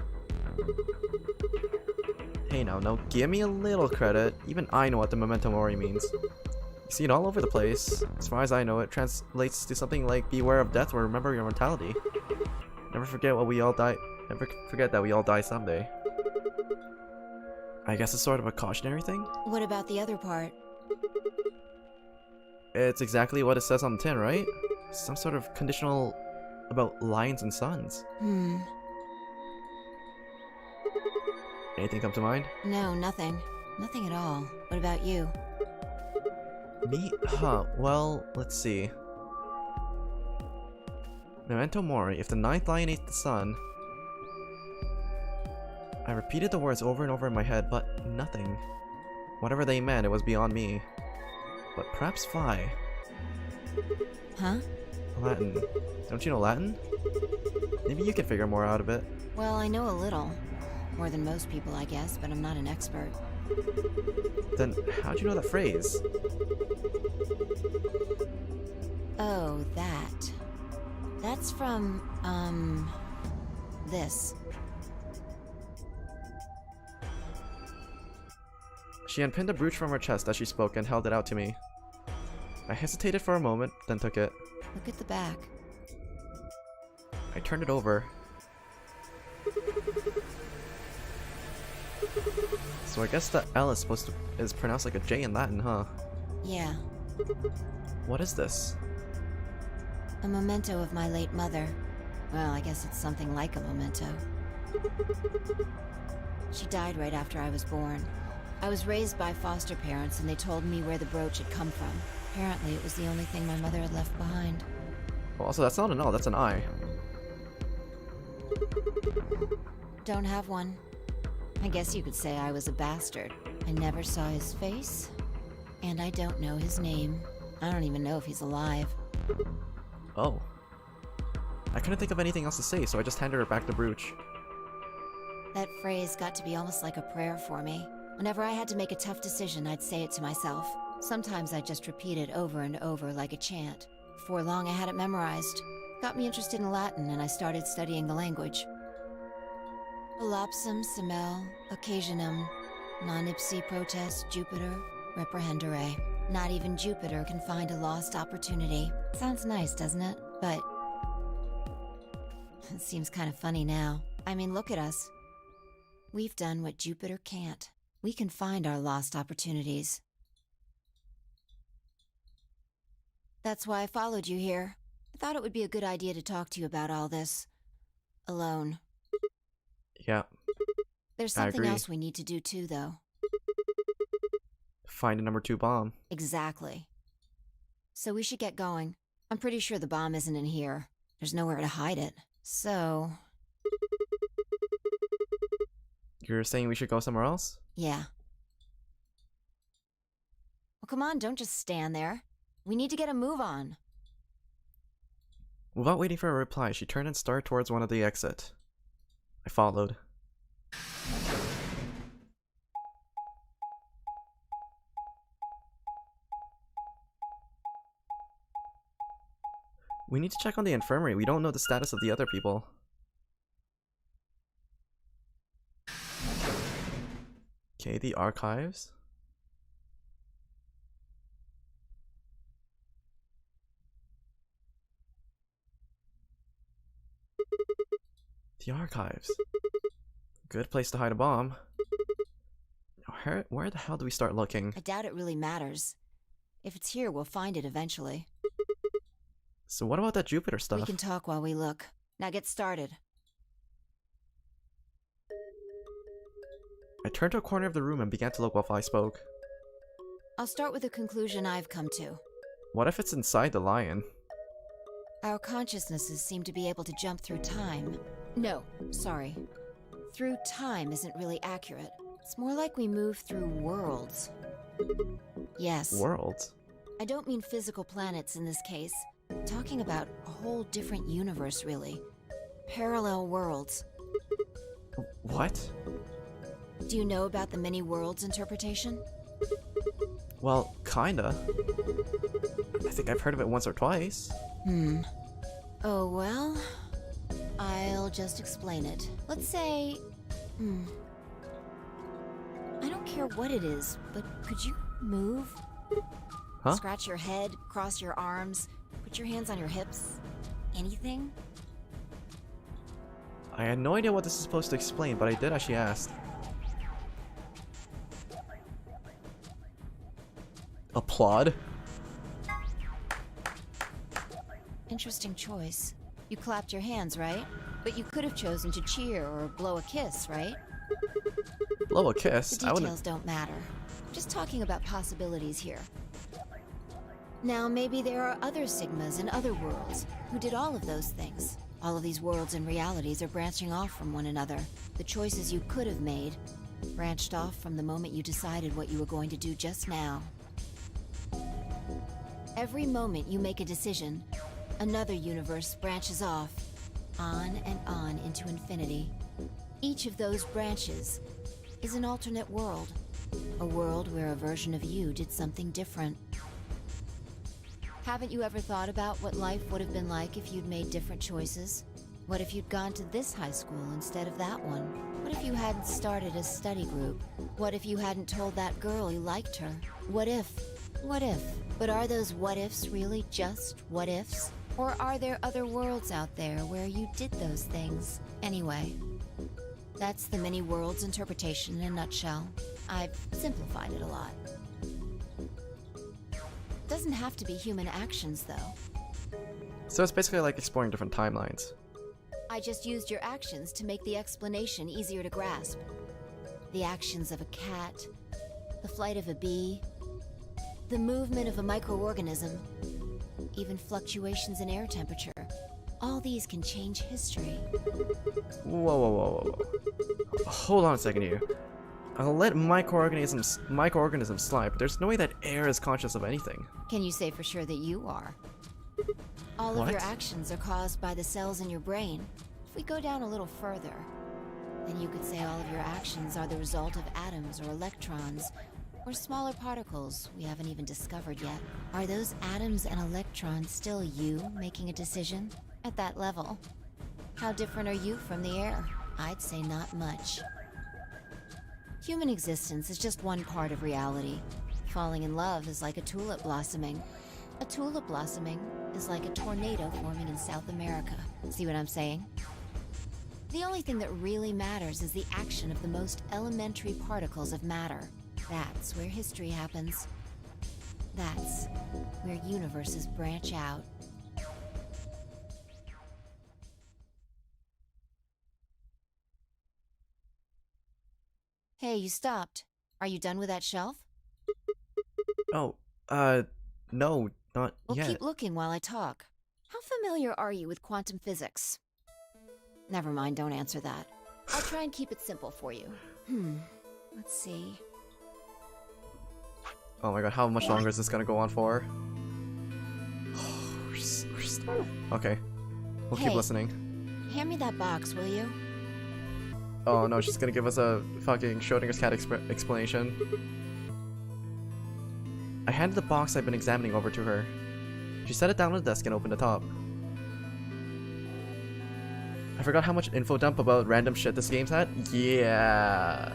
Hey now, give me a little credit. Even I know what the Memento Mori means. You see it all over the place. As far as I know, it translates to something like beware of death or remember your mortality. Never forget what we all die. Never forget that we all die someday. I guess it's sort of a cautionary thing? What about the other part? It's exactly what it says on the tin, right? Some sort of conditional about lions and suns. Anything come to mind? No, nothing. Nothing at all. What about you? Me? Huh, well, let's see. Memento Mori, if the ninth lion ate the sun. I repeated the words over and over in my head, but nothing. Whatever they meant, it was beyond me. But perhaps fly. Huh? Latin. Don't you know Latin? Maybe you can figure more out of it. Well, I know a little. More than most people, I guess, but I'm not an expert. Then how'd you know that phrase? Oh, that. That's from, this. She unpinned a brooch from her chest as she spoke and held it out to me. I hesitated for a moment, then took it. Look at the back. I turned it over. So I guess the L is pronounced like a J in Latin, huh? Yeah. What is this? A memento of my late mother. Well, I guess it's something like a memento. She died right after I was born. I was raised by foster parents and they told me where the brooch had come from. Apparently it was the only thing my mother had left behind. Well, also that's not an L, that's an I. Don't have one. I guess you could say I was a bastard. I never saw his face, and I don't know his name. I don't even know if he's alive. Oh. I couldn't think of anything else to say, so I just handed her back the brooch. That phrase got to be almost like a prayer for me. Whenever I had to make a tough decision, I'd say it to myself. Sometimes I'd just repeat it over and over like a chant. Before long, I had it memorized. Got me interested in Latin, and I started studying the language. Volapsum semel, occasionum, non ipsi protest Jupiter, reprehendere. Not even Jupiter can find a lost opportunity. Sounds nice, doesn't it? But it seems kind of funny now. I mean, look at us. We've done what Jupiter can't. We can find our lost opportunities. That's why I followed you here. I thought it would be a good idea to talk to you about all this. Alone. Yeah. There's something else we need to do too, though. Find a number 2 bomb. Exactly. So we should get going. I'm pretty sure the bomb isn't in here. There's nowhere to hide it. So... You're saying we should go somewhere else? Yeah. Well, come on, don't just stand there. We need to get a move on. Without waiting for a reply, she turned and started towards one of the exit. I followed. We need to check on the infirmary. We don't know the status of the other people. Okay, the archives. The archives. Good place to hide a bomb. Where the hell do we start looking? I doubt it really matters. If it's here, we'll find it eventually. So what about that Jupiter stuff? We can talk while we look. Now get started. I turned to a corner of the room and began to look while I spoke. I'll start with a conclusion I've come to. What if it's inside the lion? Our consciousnesses seem to be able to jump through time. No, sorry. Through time isn't really accurate. It's more like we move through worlds. Yes. Worlds? I don't mean physical planets in this case. I'm talking about a whole different universe, really. Parallel worlds. What? Do you know about the many worlds interpretation? Well, kinda. I think I've heard of it once or twice. Oh, well... I'll just explain it. Let's say... I don't care what it is, but could you move? Huh? Scratch your head, cross your arms, put your hands on your hips. Anything? I had no idea what this is supposed to explain, but I did as she asked. Applaud? Interesting choice. You clapped your hands, right? But you could have chosen to cheer or blow a kiss, right? Blow a kiss? The details don't matter. I'm just talking about possibilities here. Now, maybe there are other Sigmas in other worlds who did all of those things. All of these worlds and realities are branching off from one another. The choices you could have made branched off from the moment you decided what you were going to do just now. Every moment you make a decision, another universe branches off, on and on into infinity. Each of those branches is an alternate world. A world where a version of you did something different. Haven't you ever thought about what life would have been like if you'd made different choices? What if you'd gone to this high school instead of that one? What if you hadn't started a study group? What if you hadn't told that girl you liked her? What if? What if? But are those what ifs really just what ifs? Or are there other worlds out there where you did those things? Anyway, that's the many worlds interpretation in a nutshell. I've simplified it a lot. Doesn't have to be human actions, though. So it's basically like exploring different timelines. I just used your actions to make the explanation easier to grasp. The actions of a cat, the flight of a bee, the movement of a microorganism, even fluctuations in air temperature. All these can change history. Whoa. Hold on a second here. I'll let microorganisms slide, but there's no way that air is conscious of anything. Can you say for sure that you are? All What? of your actions are caused by the cells in your brain. If we go down a little further, then you could say all of your actions are the result of atoms or electrons, or smaller particles we haven't even discovered yet. Are those atoms and electrons still you making a decision at that level? How different are you from the air? I'd say not much. Human existence is just one part of reality. Falling in love is like a tulip blossoming. A tulip blossoming is like a tornado forming in South America. See what I'm saying? The only thing that really matters is the action of the most elementary particles of matter. That's where history happens. That's where universes branch out. Hey, you stopped. Are you done with that shelf? Oh, no, not Well, yet. keep looking while I talk. How familiar are you with quantum physics? Never mind, don't answer that. I'll try and keep it simple for you. Let's see. Oh my god, how much longer is this gonna go on for? Okay, we'll keep Hey. listening. Hand me that box, will you? Oh no, she's gonna give us a fucking Schrodinger's cat explanation. I handed the box I've been examining over to her. She set it down on the desk and opened the top. I forgot how much info dump about random shit this game's had. Yeah.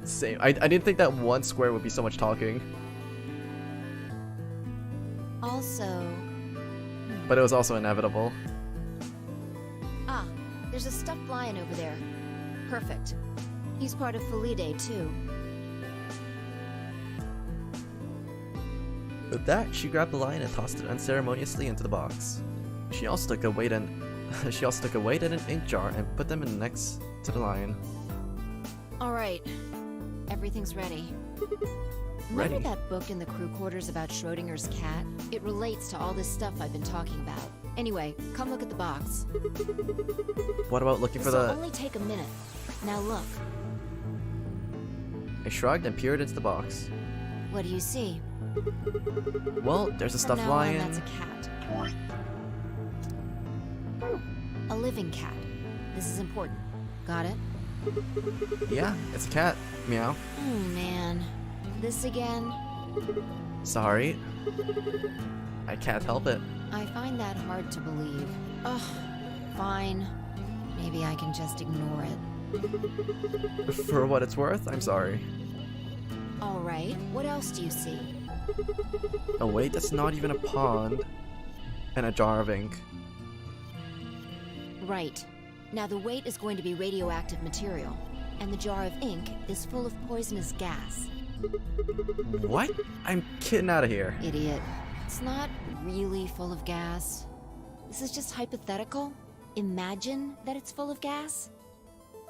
Same. I didn't think that one square would be so much talking. Also... But it was also inevitable. Ah, there's a stuffed lion over there. Perfect. He's part of Felidae, too. With that, she grabbed the lion and tossed it unceremoniously into the box. She also took a weight and an ink jar and put them in next to the lion. Alright. Everything's ready. Ready? Remember that book in the crew quarters about Schrodinger's cat? It relates to all this stuff I've been talking about. Anyway, come look at the box. What about looking for This'll the... only take a minute. Now look. I shrugged and peered into the box. What do you see? Well, there's a From stuffed now lion. on, that's a cat. A living cat. This is important. Got it? Yeah, it's a cat. Meow. Oh man. This again? Sorry. I can't help it. I find that hard to believe. Ugh. Fine. Maybe I can just ignore it. For what it's worth, I'm sorry. Alright, what else do you see? Oh wait, that's not even a pond. And a jar of ink. Right. Now the weight is going to be radioactive material, and the jar of ink is full of poisonous gas. What? I'm getting out of here. Idiot. It's not really full of gas. This is just hypothetical. Imagine that it's full of gas.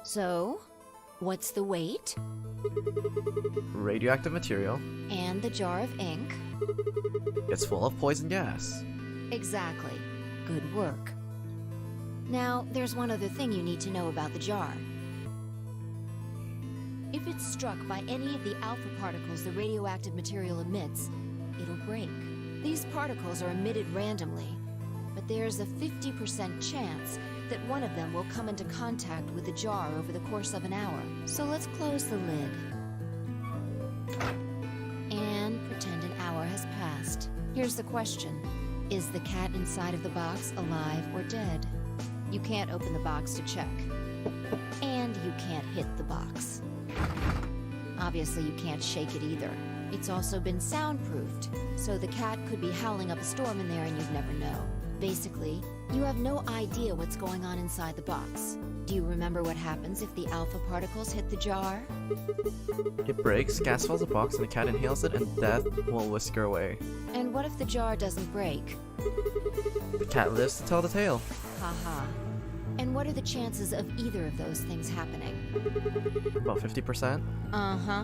So, what's the weight? Radioactive material. And the jar of ink? It's full of poison gas. Exactly. Good work. Now, there's one other thing you need to know about the jar. If it's struck by any of the alpha particles the radioactive material emits, it'll break. These particles are emitted randomly, but there's a 50% chance that one of them will come into contact with the jar over the course of an hour. So let's close the lid. And pretend an hour has passed. Here's the question. Is the cat inside of the box alive or dead? You can't open the box to check. And you can't hit the box. Obviously, you can't shake it either. It's also been soundproofed, so the cat could be howling up a storm in there and you'd never know. Basically, you have no idea what's going on inside the box. Do you remember what happens if the alpha particles hit the jar? It breaks, gas fills the box, and the cat inhales it, and death will whisk her away. And what if the jar doesn't break? The cat lives to tell the tale. Haha. And what are the chances of either of those things happening? About 50%. Uh-huh.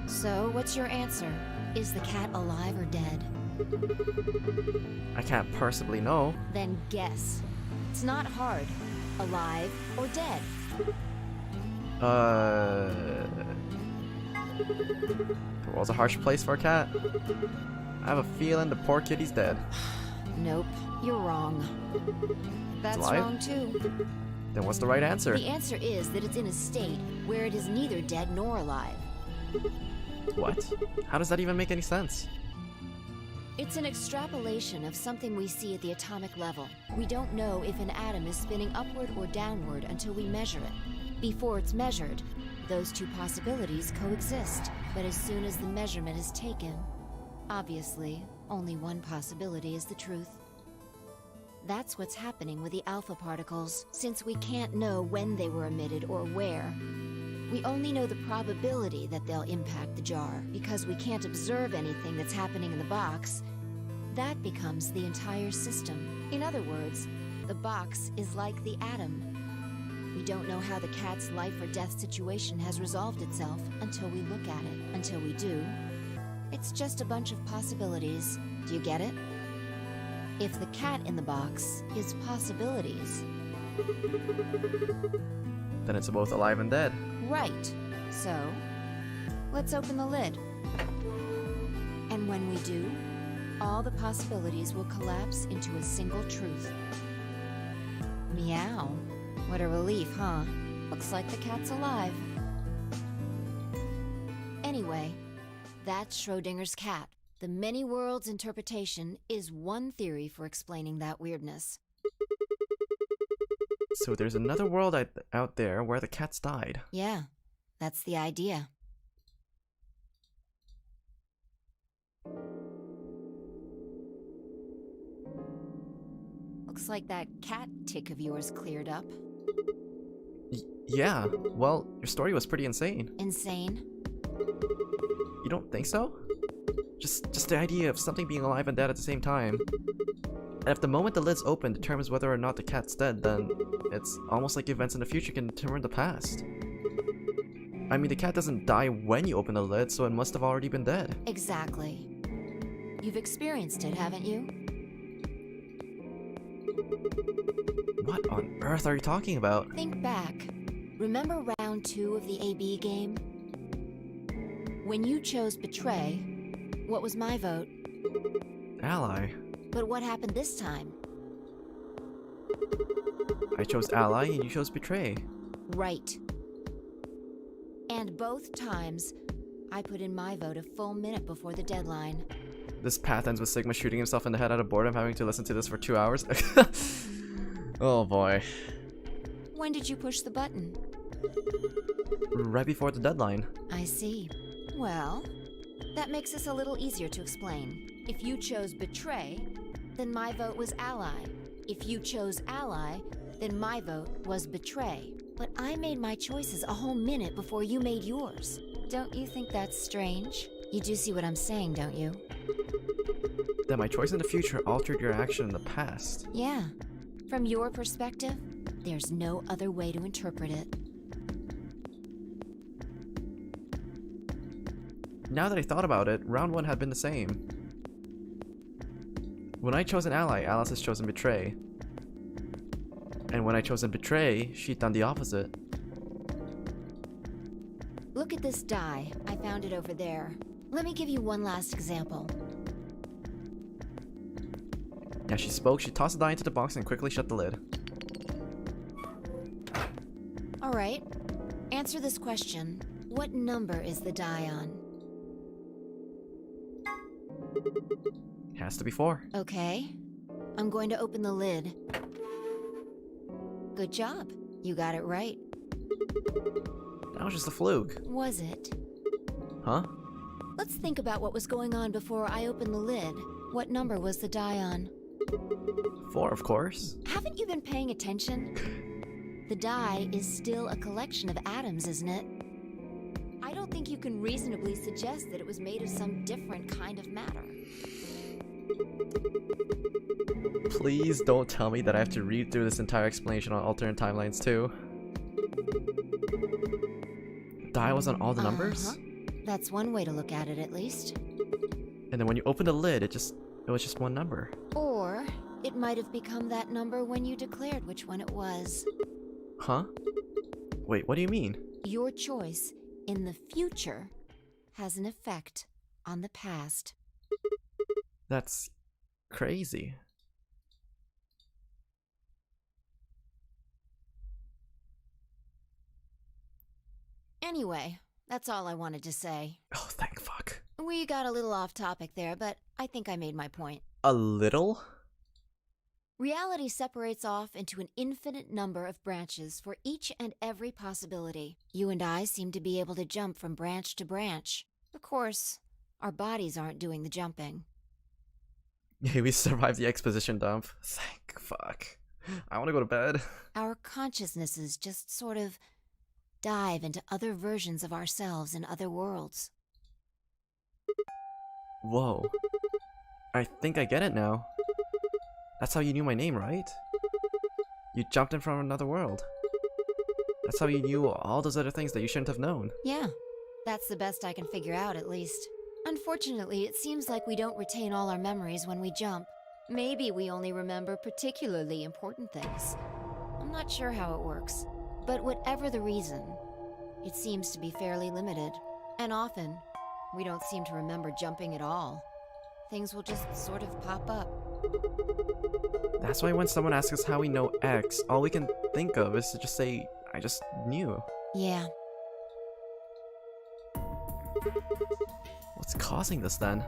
So, what's your answer? Is the cat alive or dead? I can't possibly know. Then guess. It's not hard. Alive or dead. The world's a harsh place for a cat. I have a feeling the poor kitty's dead. Nope, you're wrong. That's alive? wrong too. Then what's the right answer? The answer is that it's in a state where it is neither dead nor alive. What? How does that even make any sense? It's an extrapolation of something we see at the atomic level. We don't know if an atom is spinning upward or downward until we measure it. Before it's measured, those two possibilities coexist. But as soon as the measurement is taken, obviously, only one possibility is the truth. That's what's happening with the alpha particles, since we can't know when they were emitted or where. We only know the probability that they'll impact the jar. Because we can't observe anything that's happening in the box, that becomes the entire system. In other words, the box is like the atom. We don't know how the cat's life or death situation has resolved itself until we look at it. Until we do, it's just a bunch of possibilities. Do you get it? If the cat in the box is possibilities, Then it's both alive and dead. right. So, let's open the lid. And when we do, all the possibilities will collapse into a single truth. Meow. What a relief, huh? Looks like the cat's alive. Anyway, that's Schrodinger's cat. The many worlds interpretation is one theory for explaining that weirdness. So there's another world out there where the cats died. Yeah, that's the idea. Looks like that cat tick of yours cleared up. Yeah, well, your story was pretty insane. Insane? You don't think so? Just the idea of something being alive and dead at the same time. And if the moment the lid's open determines whether or not the cat's dead, then it's almost like events in the future can determine the past. I mean, the cat doesn't die when you open the lid, so it must have already been dead. Exactly. You've experienced it, haven't you? What on earth are you talking about? Think back. Remember round 2 of the AB game? When you chose Betray, what was my vote? Ally. But what happened this time? I chose Ally and you chose Betray. Right. And both times, I put in my vote a full minute before the deadline. This path ends with Sigma shooting himself in the head out of boredom, having to listen to this for 2 hours. Oh boy. When did you push the button? Right before the deadline. I see. Well, that makes this a little easier to explain. If you chose Betray, then my vote was Ally. If you chose Ally, then my vote was Betray. But I made my choices a whole minute before you made yours. Don't you think that's strange? You do see what I'm saying, don't you? That my choice in the future altered your action in the past. Yeah. From your perspective, there's no other way to interpret it. Now that I thought about it, round 1 had been the same. When I chose an ally, Alice has chosen Betray. And when I chose Betray, she'd done the opposite. Look at this die. I found it over there. Let me give you one last example. As she spoke, she tossed the die into the box and quickly shut the lid. Alright. Answer this question. What number is the die on? Has to be 4. Okay. I'm going to open the lid. Good job. You got it right. That was just a fluke. Was it? Huh? Let's think about what was going on before I opened the lid. What number was the die on? 4, of course. Haven't you been paying attention? The die is still a collection of atoms, isn't it? I don't think you can reasonably suggest that it was made of some different kind of matter. Please don't tell me that I have to read through this entire explanation on alternate timelines too. The die was on all the numbers? That's one way to look at it, at least. And then when you open the lid, it was just one number. Or It might have become that number when you declared which one it was. Huh? Wait, what do you mean? Your choice in the future has an effect on the past. That's crazy. Anyway, that's all I wanted to say. Oh, thank fuck. We got a little off topic there, but I think I made my point. A little? Reality separates off into an infinite number of branches for each and every possibility. You and I seem to be able to jump from branch to branch. Of course, our bodies aren't doing the jumping. Yeah, we survived the exposition dump. Thank fuck. I want to go to bed. Our consciousnesses just sort of dive into other versions of ourselves in other worlds. Whoa. I think I get it now. That's how you knew my name, right? You jumped in from another world. That's how you knew all those other things that you shouldn't have known. Yeah, that's the best I can figure out, at least. Unfortunately, it seems like we don't retain all our memories when we jump. Maybe we only remember particularly important things. I'm not sure how it works. But whatever the reason, it seems to be fairly limited. And often, we don't seem to remember jumping at all. Things will just sort of pop up. That's why when someone asks us how we know X, all we can think of is to just say, I just knew. Yeah. What's causing this then?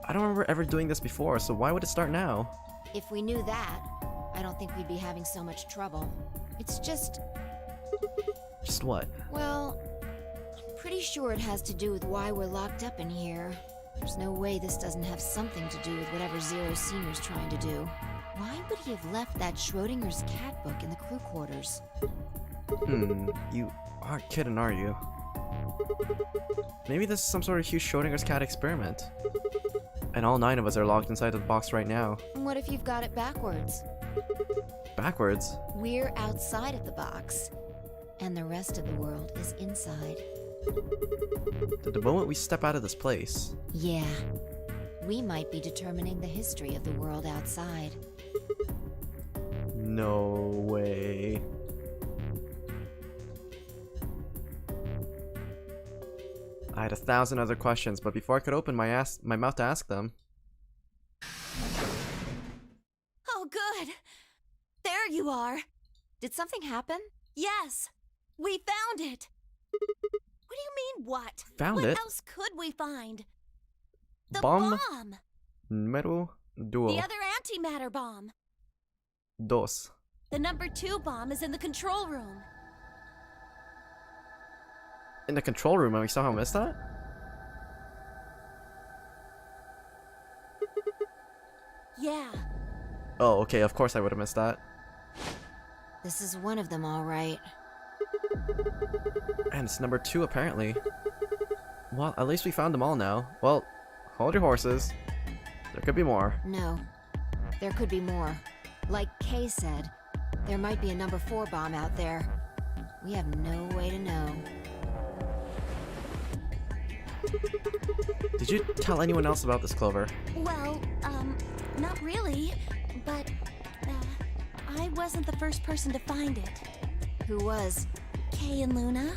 I don't remember ever doing this before, so why would it start now? If we knew that, I don't think we'd be having so much trouble. It's just... Just what? Well, I'm pretty sure it has to do with why we're locked up in here. There's no way this doesn't have something to do with whatever Zero Senior's trying to do. Why would he have left that Schrodinger's cat book in the crew quarters? You aren't kidding, are you? Maybe this is some sort of huge Schrodinger's cat experiment. And all 9 of us are locked inside the box right now. And what if you've got it backwards? Backwards? We're outside of the box, and the rest of the world is inside. The moment we step out of this place... Yeah. We might be determining the history of the world outside. No way. I had 1,000 other questions, but before I could open my mouth to ask them... Oh, good! There you are! Did something happen? Yes! We found it! What do you mean, what? Found what it? What else could we find? The bomb? Número duo. The other antimatter bomb. Dos. The number 2 bomb is in the control room. In the control room, and we somehow missed that? Yeah. Oh, okay, of course I would have missed that. This is one of them, all right. And it's number 2, apparently. Well, at least we found them all now. Well, hold your horses. There could be more. No. There could be more. Like Kay said, there might be a number 4 bomb out there. We have no way to know. Did you tell anyone else about this, Clover? Well, not really. But, I wasn't the first person to find it. Who was? Kay and Luna.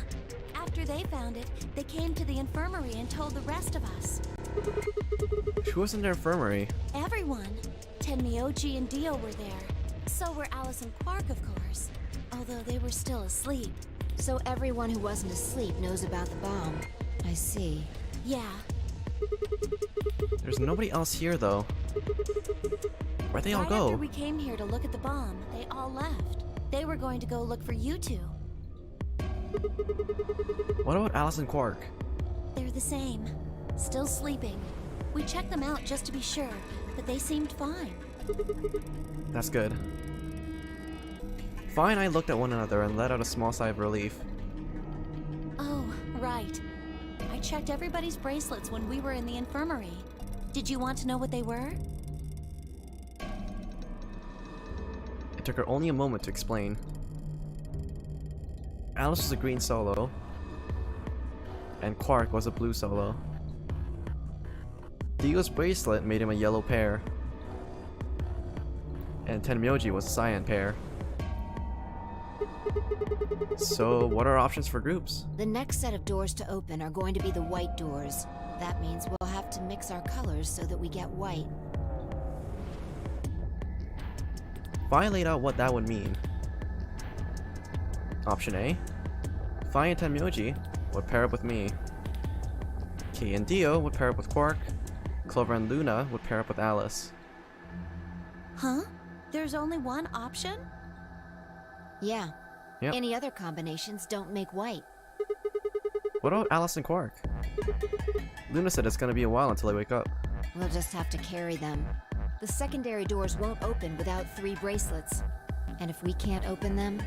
After they found it, they came to the infirmary and told the rest of us. Who was in the infirmary? Everyone. Tenmi, Oji, and Dio were there. So were Alice and Quark, of course. Although they were still asleep. So everyone who wasn't asleep knows about the bomb. I see. Yeah. There's nobody else here, though. Where'd they all go? After we came here to look at the bomb, they all left. They were going to go look for you two. What about Alice and Quark? They're the same. Still sleeping. We checked them out just to be sure, but they seemed fine. That's good. Fi and I looked at one another and let out a small sigh of relief. Oh, right. I checked everybody's bracelets when we were in the infirmary. Did you want to know what they were? It took her only a moment to explain. Alice was a green solo, and Quark was a blue solo. Dio's bracelet made him a yellow pair. and Tenmyoji was a cyan pair. So, what are options for groups? The next set of doors to open are going to be the white doors. That means we'll have to mix our colors so that we get white. Fi laid out what that would mean. Option A. Fi and Tenmyoji would pair up with me. Kei and Dio would pair up with Quark. Clover and Luna would pair up with Alice. Huh? There's only one option? Yeah. Yep. Any other combinations don't make white. What about Alice and Quark? Luna said it's gonna be a while until they wake up. We'll just have to carry them. The secondary doors won't open without 3 bracelets. And if we can't open them...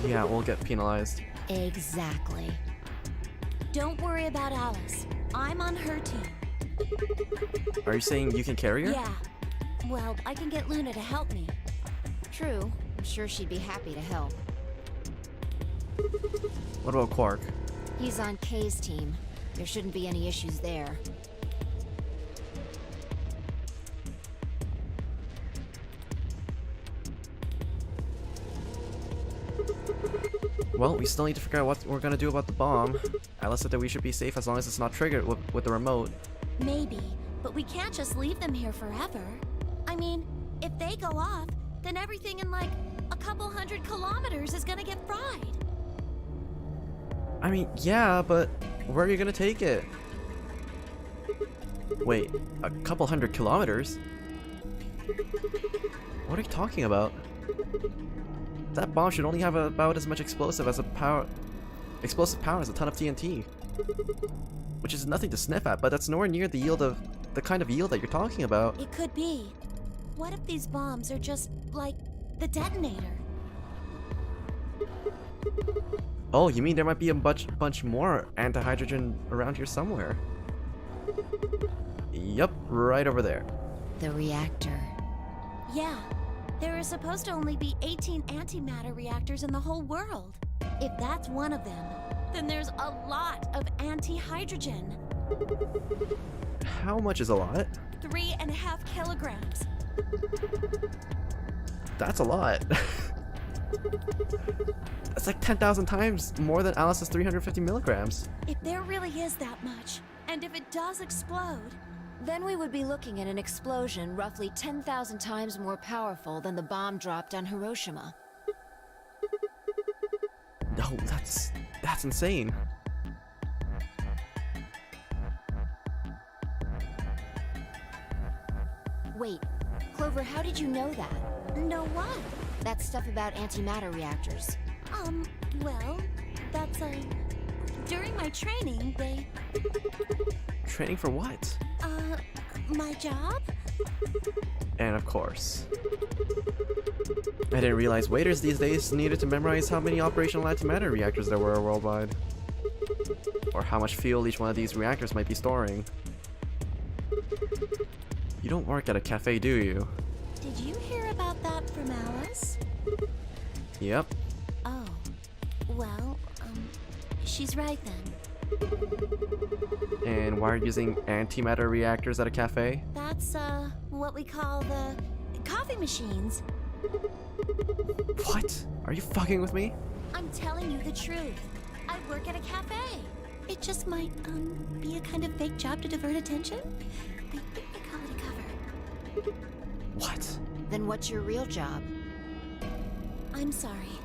Yeah, we'll get penalized. Exactly. Don't worry about Alice. I'm on her team. Are you saying you can carry her? Yeah. Well, I can get Luna to help me. True. I'm sure she'd be happy to help. What about Quark? He's on Kay's team. There shouldn't be any issues there. Well, we still need to figure out what we're gonna do about the bomb. Alice said that we should be safe as long as it's not triggered with the remote. Maybe, but we can't just leave them here forever. I mean, if they go off, then everything in like a couple 100 kilometers is gonna get fried. I mean, yeah, but where are you gonna take it? Wait, a couple 100 kilometers? What are you talking about? That bomb should only have about as much explosive power as a ton of TNT. Which is nothing to sniff at, but that's nowhere near the yield of the kind of yield that you're talking about. It could be. What if these bombs are just like the detonator? Oh, you mean there might be a bunch more anti-hydrogen around here somewhere? Yup, right over there. The reactor. Yeah. There are supposed to only be 18 antimatter reactors in the whole world. If that's one of them, then there's a lot of anti-hydrogen. How much is a lot? 3.5 kilograms. That's a lot. That's like 10,000 times more than Alice's 350 milligrams. If there really is that much, and if it does explode, then we would be looking at an explosion roughly 10,000 times more powerful than the bomb dropped on Hiroshima. No, that's insane. Wait, Clover, how did you know that? know what? That stuff about antimatter reactors. Well, that's, during my training, they... Training for what? My job? And of course. I didn't realize waiters these days needed to memorize how many operational antimatter reactors there were worldwide. Or how much fuel each one of these reactors might be storing. You don't work at a cafe, do you? Did you hear about that from Alice? Yep. Oh. Well, she's right then. And why are you using antimatter reactors at a cafe? That's, what we call the coffee machines. What? Are you fucking with me? I'm telling you the truth. I work at a cafe. It just might, be a kind of fake job to divert attention. I think they call it a cover. What? Then what's your real job? I'm sorry.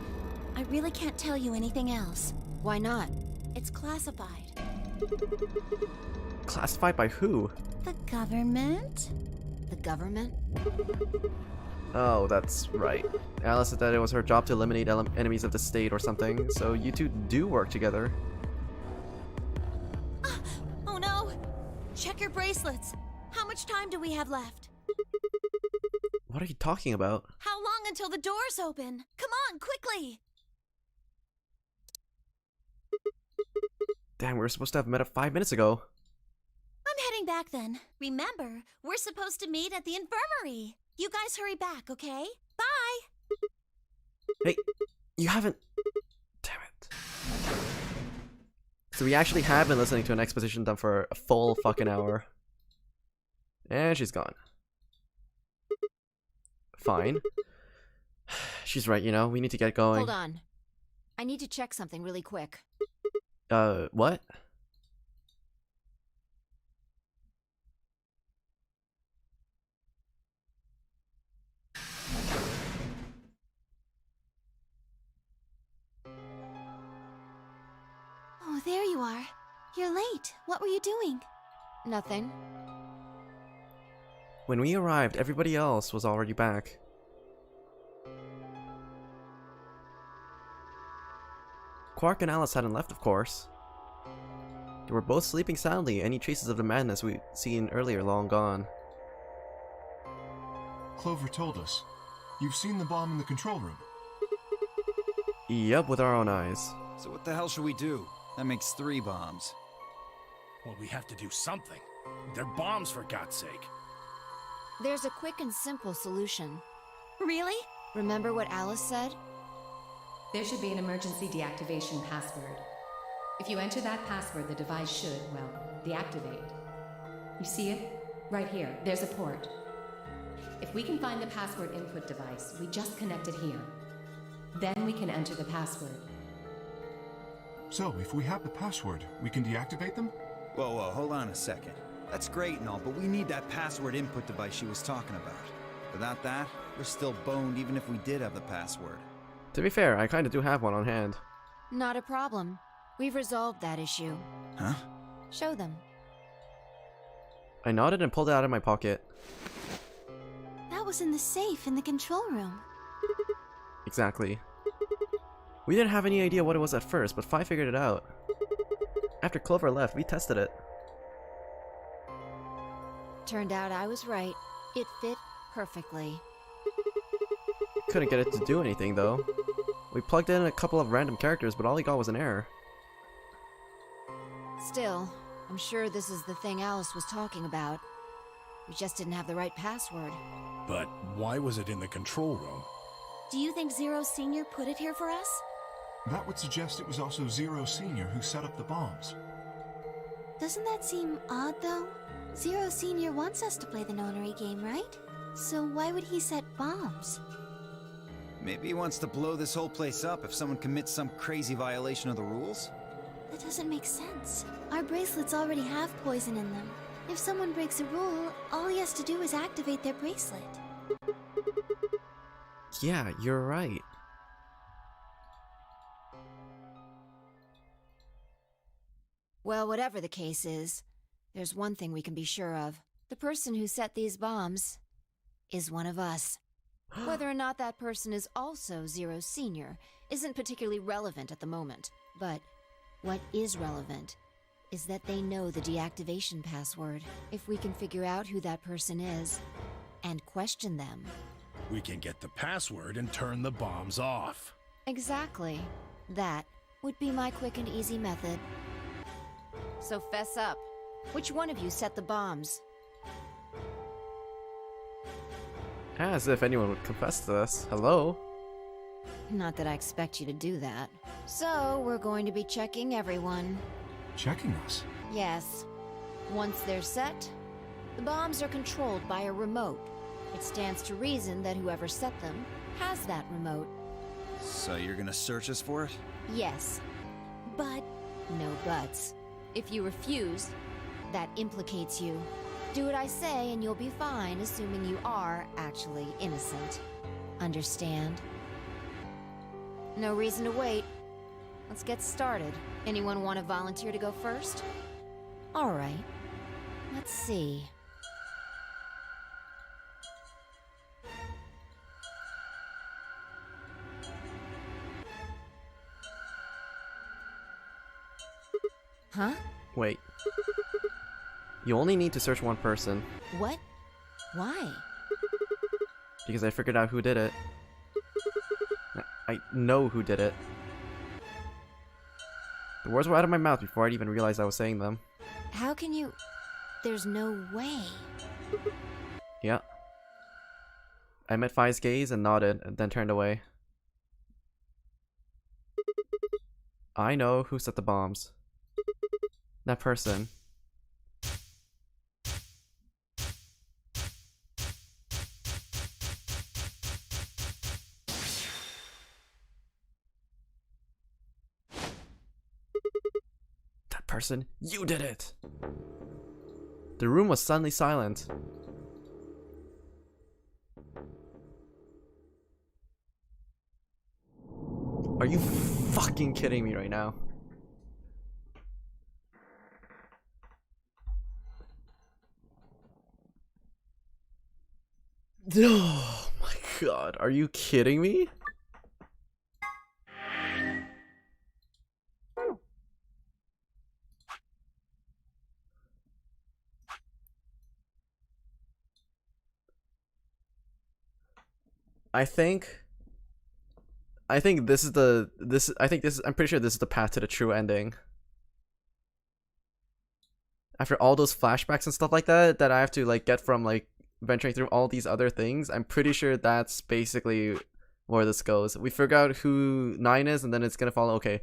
I really can't tell you anything else. Why not? It's classified. Classified by who? The government? The government? Oh, that's right. Alice said that it was her job to eliminate enemies of the state or something, so you two do work together. Oh no! Check your bracelets. How much time do we have left? What are you talking about? How long until the doors open? Come on, quickly! Damn, we were supposed to have met up 5 minutes ago. I'm heading back then. Remember, we're supposed to meet at the infirmary. You guys hurry back, okay? Bye! Hey, you haven't... Damn it. So we actually have been listening to an exposition done for a full fucking hour. And she's gone. Fine. She's right, you know, we need to get going. Hold on. I need to check something really quick. What? Oh, there you are. You're late. What were you doing? Nothing. When we arrived, everybody else was already back. Quark and Alice hadn't left, of course. They were both sleeping soundly, any traces of the madness we'd seen earlier long gone. Clover told us. You've seen the bomb in the control room. Yep, with our own eyes. So what the hell should we do? That makes 3 bombs. Well, we have to do something. They're bombs, for God's sake. There's a quick and simple solution. Really? Remember what Alice said? There should be an emergency deactivation password. If you enter that password, the device should, well, deactivate. You see it? Right here. There's a port. If we can find the password input device, we just connect it here. Then we can enter the password. So, if we have the password, we can deactivate them? Whoa, hold on a second. That's great and all, but we need that password input device she was talking about. Without that, we're still boned even if we did have the password. To be fair, I kinda do have one on hand. Not a problem. We've resolved that issue. Huh? Show them. I nodded and pulled it out of my pocket. That was in the safe in the control room. Exactly. We didn't have any idea what it was at first, but Fi figured it out. After Clover left, we tested it. Turned out I was right. It fit perfectly. Couldn't get it to do anything, though. We plugged in a couple of random characters, but all we got was an error. Still, I'm sure this is the thing Alice was talking about. We just didn't have the right password. But why was it in the control room? Do you think Zero Senior put it here for us? That would suggest it was also Zero Senior who set up the bombs. Doesn't that seem odd, though? Zero Senior wants us to play the nonary game, right? So why would he set bombs? Maybe he wants to blow this whole place up if someone commits some crazy violation of the rules? That doesn't make sense. Our bracelets already have poison in them. If someone breaks a rule, all he has to do is activate their bracelet. Yeah, you're right. Well, whatever the case is, there's one thing we can be sure of. The person who set these bombs is one of us. Whether or not that person is also Zero Senior isn't particularly relevant at the moment. But what is relevant is that they know the deactivation password. If we can figure out who that person is and question them. We can get the password and turn the bombs off. Exactly. That would be my quick and easy method. So fess up. Which one of you set the bombs? As if anyone would confess to this. Hello? Not that I expect you to do that. So, we're going to be checking everyone. Checking us? Yes. Once they're set, the bombs are controlled by a remote. It stands to reason that whoever set them has that remote. So you're gonna search us for it? Yes. But no buts. If you refuse, that implicates you. Do what I say and you'll be fine, assuming you are actually innocent. Understand? No reason to wait. Let's get started. Anyone want to volunteer to go first? All right. Let's see. Huh? Wait. You only need to search one person. What? Why? Because I figured out who did it. I know who did it. The words were out of my mouth before I'd even realized I was saying them. How can you... There's no way. Yeah. I met Fi's gaze and nodded, and then turned away. I know who set the bombs. That person. person. You did it! The room was suddenly silent. Are you fucking kidding me right now? Oh my god, are you kidding me? I think this is I'm pretty sure this is the path to the true ending. After all those flashbacks and stuff like that I have to like get from like venturing through all these other things, I'm pretty sure that's basically where this goes. We figure out who 9 is and then it's gonna follow. Okay.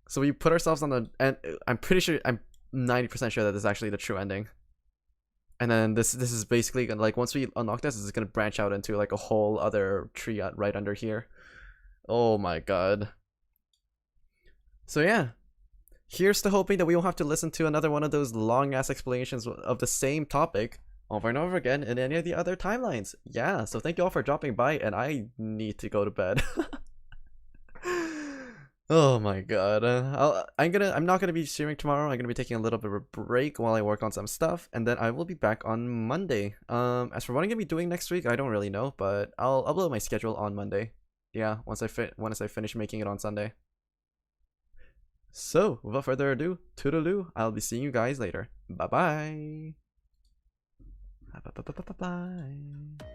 So we put ourselves on the and I'm 90% sure that this is actually the true ending. And then this is basically gonna, like, once we unlock this is gonna branch out into like a whole other tree right under here. Oh my god. So yeah. Here's to hoping that we won't have to listen to another one of those long ass explanations of the same topic over and over again in any of the other timelines. Yeah, so thank you all for dropping by, and I need to go to bed. Oh my god. I'm not gonna be streaming tomorrow. I'm gonna be taking a little bit of a break while I work on some stuff, and then I will be back on Monday. As for what I'm gonna be doing next week, I don't really know, but I'll upload my schedule on Monday. Yeah, once I finish making it on Sunday. So, without further ado, toodaloo. I'll be seeing you guys later. Bye bye. Bye bye.